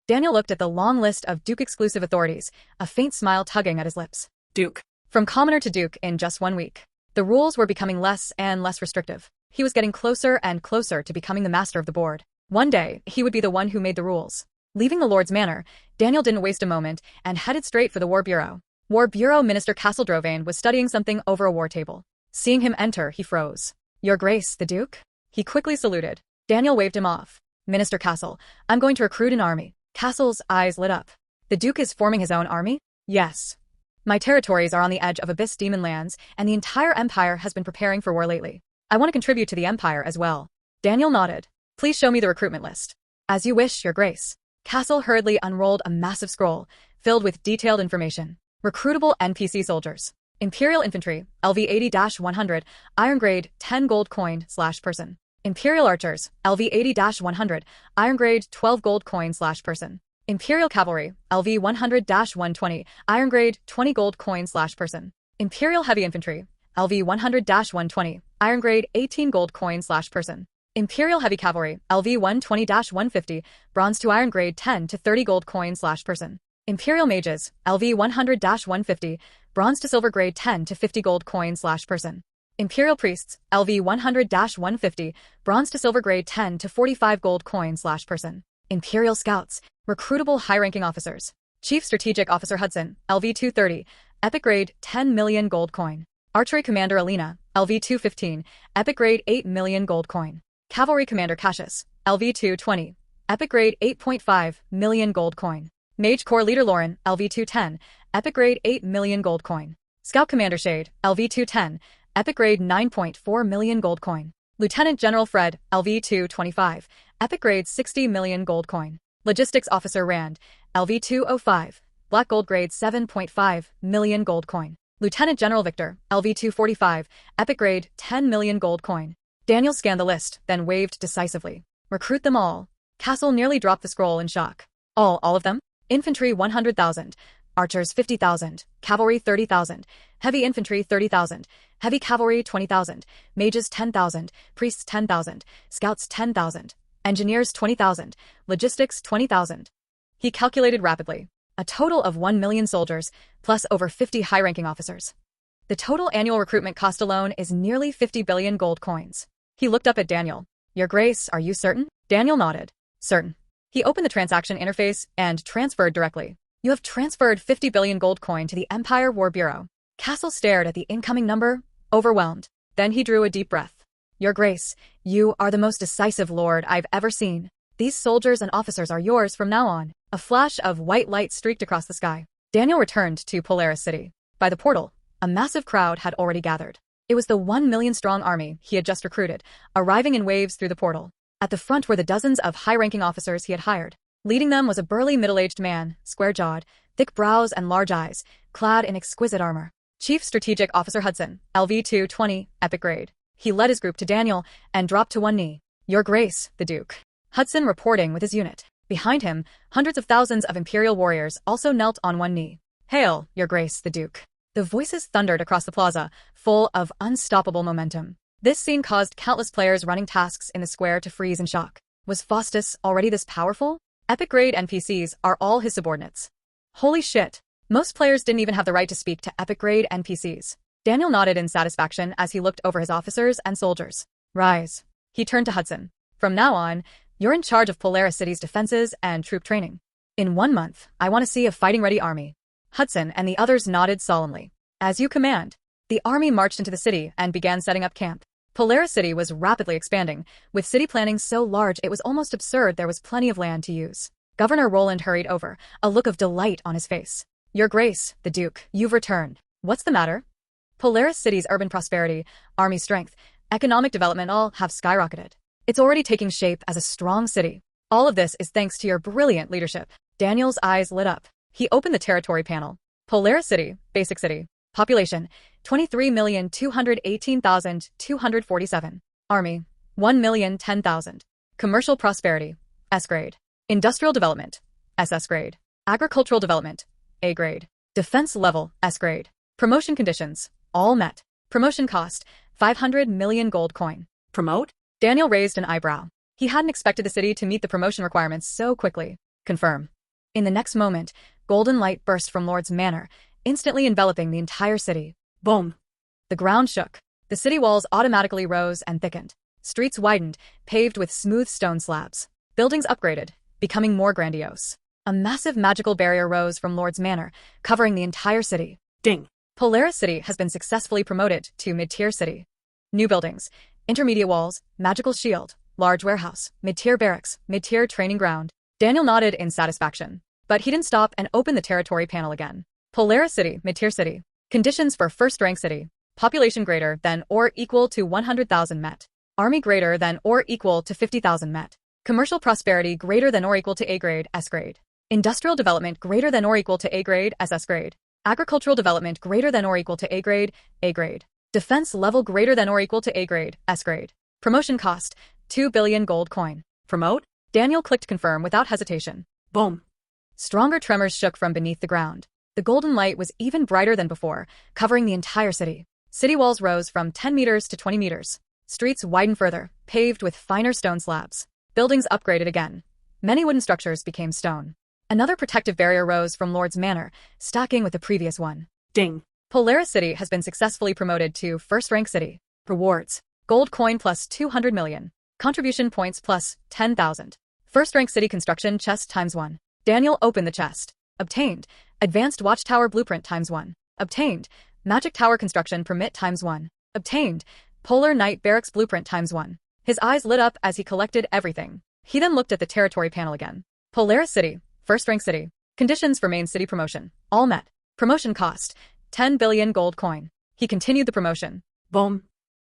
Daniel looked at the long list of Duke-exclusive authorities, a faint smile tugging at his lips. Duke. From commoner to Duke in just 1 week. The rules were becoming less and less restrictive. He was getting closer and closer to becoming the master of the board. One day, he would be the one who made the rules. Leaving the Lord's Manor, Daniel didn't waste a moment and headed straight for the War Bureau. War Bureau Minister Castledrovane was studying something over a war table. Seeing him enter, he froze. Your Grace, the Duke? He quickly saluted. Daniel waved him off. Minister Castle, I'm going to recruit an army. Castle's eyes lit up. The Duke is forming his own army? Yes. My territories are on the edge of Abyss Demon lands, and the entire Empire has been preparing for war lately. I want to contribute to the Empire as well. Daniel nodded. Please show me the recruitment list. As you wish, Your Grace. Castle hurriedly unrolled a massive scroll, filled with detailed information. Recruitable NPC soldiers. Imperial Infantry, LV 80-100, Iron Grade, 10 gold coin/person. Imperial Archers, LV 80-100, Iron Grade, 12 gold coin/person. Imperial Cavalry, LV 100-120, Iron Grade, 20 gold coin/person. Imperial Heavy Infantry, LV 100-120, Iron Grade, 18 gold coin/person. Imperial Heavy Cavalry, LV 120-150, Bronze to Iron Grade 10 to 30 gold coin/person. Imperial Mages, LV 100-150, Bronze to Silver Grade 10 to 50 gold coin/person. Imperial Priests, LV 100-150, bronze to silver grade 10 to 45 gold coin/person. Imperial Scouts, recruitable high-ranking officers. Chief Strategic Officer Hudson, LV 230, epic grade 10 million gold coin. Archery Commander Alina, LV 215, epic grade 8 million gold coin. Cavalry Commander Cassius, LV 220, epic grade 8.5 million gold coin. Mage Corps Leader Lauren, LV 210, epic grade 8 million gold coin. Scout Commander Shade, LV 210, epic grade 9.4 million gold coin. Lieutenant General Fred, LV 225, epic grade 60 million gold coin. Logistics Officer Rand, LV 205, black gold grade 7.5 million gold coin. Lieutenant General Victor, LV 245, epic grade 10 million gold coin. Daniel scanned the list, then waved decisively. Recruit them all. Castle nearly dropped the scroll in shock. All of them? Infantry 100,000, archers 50,000, cavalry 30,000, heavy infantry 30,000, heavy cavalry 20,000, mages 10,000, priests 10,000, scouts 10,000, engineers 20,000, logistics 20,000. He calculated rapidly. A total of 1 million soldiers, plus over 50 high-ranking officers. The total annual recruitment cost alone is nearly 50 billion gold coins. He looked up at Daniel. Your Grace, are you certain? Daniel nodded. Certain. He opened the transaction interface and transferred directly. You have transferred 50 billion gold coin to the Empire War Bureau. Castle stared at the incoming number, overwhelmed. Then he drew a deep breath. Your Grace, you are the most decisive lord I've ever seen. These soldiers and officers are yours from now on. A flash of white light streaked across the sky. Daniel returned to Polaris City. By the portal, a massive crowd had already gathered. It was the 1 million-strong army he had just recruited, arriving in waves through the portal. At the front were the dozens of high-ranking officers he had hired. Leading them was a burly middle-aged man, square-jawed, thick brows and large eyes, clad in exquisite armor. Chief Strategic Officer Hudson, LV 220, epic grade. He led his group to Daniel and dropped to one knee. Your Grace, the Duke. Hudson reporting with his unit. Behind him, hundreds of thousands of Imperial warriors also knelt on one knee. Hail, Your Grace, the Duke. The voices thundered across the plaza, full of unstoppable momentum. This scene caused countless players running tasks in the square to freeze in shock. Was Faustus already this powerful? Epic-grade NPCs are all his subordinates. Holy shit. Most players didn't even have the right to speak to epic-grade NPCs. Daniel nodded in satisfaction as he looked over his officers and soldiers. Rise. He turned to Hudson. From now on, you're in charge of Polaris City's defenses and troop training. In 1 month, I want to see a fighting-ready army. Hudson and the others nodded solemnly. As you command. The army marched into the city and began setting up camp. Polaris City was rapidly expanding, with city planning so large it was almost absurd there was plenty of land to use. Governor Roland hurried over, a look of delight on his face. Your Grace, the Duke, you've returned. What's the matter? Polaris City's urban prosperity, army strength, economic development all have skyrocketed. It's already taking shape as a strong city. All of this is thanks to your brilliant leadership. Daniel's eyes lit up. He opened the territory panel. Polaris City, basic city. Population, 23,218,247. Army, 1,010,000. Commercial prosperity, S grade. Industrial development, SS grade. Agricultural development, A grade. Defense level, S grade. Promotion conditions, all met. Promotion cost, 500 million gold coin. Promote? Daniel raised an eyebrow. He hadn't expected the city to meet the promotion requirements so quickly. Confirm. In the next moment, golden light burst from Lord's Manor, instantly enveloping the entire city. Boom. The ground shook. The city walls automatically rose and thickened. Streets widened, paved with smooth stone slabs. Buildings upgraded, becoming more grandiose. A massive magical barrier rose from Lord's Manor, covering the entire city. Ding. Polaris City has been successfully promoted to mid-tier city. New buildings, intermediate walls, magical shield, large warehouse, mid-tier barracks, mid-tier training ground. Daniel nodded in satisfaction. But he didn't stop and opened the territory panel again. Polaris City, mid-tier city. Conditions for first-rank city. Population greater than or equal to 100,000 met. Army greater than or equal to 50,000 met. Commercial prosperity greater than or equal to A grade, S grade. Industrial development greater than or equal to A grade, SS grade. Agricultural development greater than or equal to A grade, A grade. Defense level greater than or equal to A grade, S grade. Promotion cost, 2 billion gold coin. Promote? Daniel clicked confirm without hesitation. Boom. Stronger tremors shook from beneath the ground. The golden light was even brighter than before, covering the entire city. City walls rose from 10 meters to 20 meters. Streets widened further, paved with finer stone slabs. Buildings upgraded again. Many wooden structures became stone. Another protective barrier rose from Lord's Manor, stacking with the previous one. Ding. Polaris City has been successfully promoted to first-rank city. Rewards. Gold coin plus 200 million. Contribution points plus 10,000. First rank city construction chest ×1. Daniel opened the chest. Obtained. Advanced watchtower blueprint ×1. Obtained. Magic tower construction permit ×1. Obtained. Polar Knight barracks blueprint ×1. His eyes lit up as he collected everything. He then looked at the territory panel again. Polaris City. First rank city. Conditions for main city promotion. All met. Promotion cost. 10 billion gold coin. He continued the promotion. Boom.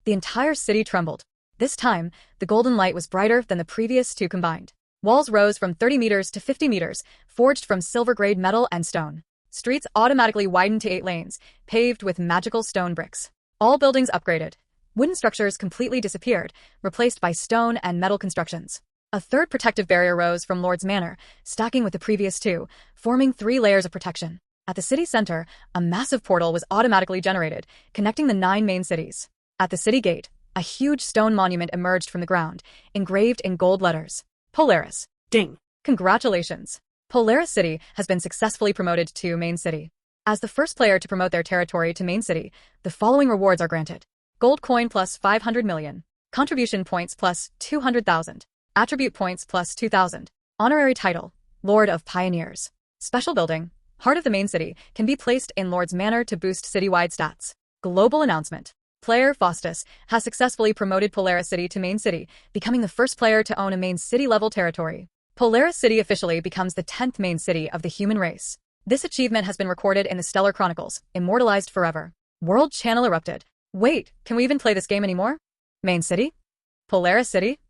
The entire city trembled. This time, the golden light was brighter than the previous two combined. Walls rose from 30 meters to 50 meters, forged from silver-grade metal and stone. Streets automatically widened to 8 lanes, paved with magical stone bricks. All buildings upgraded. Wooden structures completely disappeared, replaced by stone and metal constructions. A third protective barrier rose from Lord's Manor, stacking with the previous two, forming 3 layers of protection. At the city center, a massive portal was automatically generated, connecting the 9 main cities. At the city gate, a huge stone monument emerged from the ground, engraved in gold letters. Polaris. Ding. Congratulations. Polaris City has been successfully promoted to Main City. As the first player to promote their territory to Main City, the following rewards are granted. Gold coin plus 500 million. Contribution points plus 200,000. Attribute points plus 2,000. Honorary title, Lord of Pioneers. Special building, Heart of the Main City, can be placed in Lord's Manor to boost citywide stats. Global announcement. Player Faustus has successfully promoted Polaris City to Main City, becoming the first player to own a main city-level territory. Polaris City officially becomes the 10th main city of the human race. This achievement has been recorded in the Stellar Chronicles, immortalized forever. World channel erupted. Wait, can we even play this game anymore? Main City? Polaris City?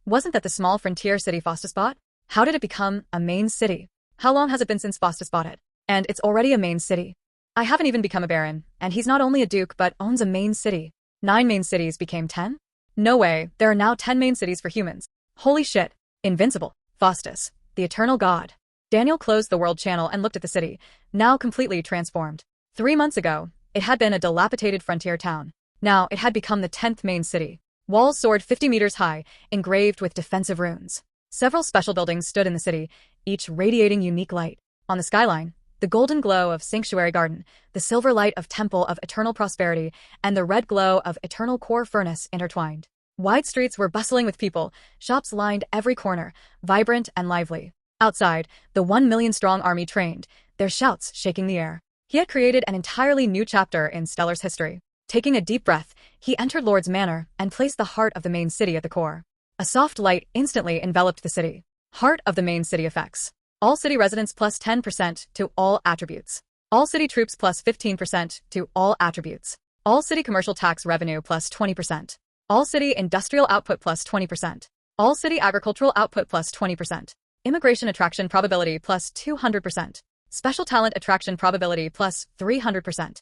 Wasn't that the small frontier city Faustus bought? How did it become a main city? How long has it been since Faustus bought it? And it's already a main city. I haven't even become a baron, and he's not only a duke but owns a main city. 9 main cities became 10? No way, there are now 10 main cities for humans. Holy shit. Invincible. Faustus, the eternal god. Daniel closed the world channel and looked at the city, now completely transformed. 3 months ago, it had been a dilapidated frontier town. Now it had become the 10th main city. Walls soared 50 meters high, engraved with defensive runes. Several special buildings stood in the city, each radiating unique light. On the skyline, the golden glow of Sanctuary Garden, the silver light of Temple of Eternal Prosperity, and the red glow of Eternal Core Furnace intertwined. Wide streets were bustling with people, shops lined every corner, vibrant and lively. Outside, the 1 million-strong army trained, their shouts shaking the air. He had created an entirely new chapter in Stellar's history. Taking a deep breath, he entered Lord's Manor and placed the heart of the main city at the core. A soft light instantly enveloped the city. Heart of the main city effects. All city residents plus 10% to all attributes. All city troops plus 15% to all attributes. All city commercial tax revenue plus 20%. All city industrial output plus 20%. All city agricultural output plus 20%. Immigration attraction probability plus 200%. Special talent attraction probability plus 300%.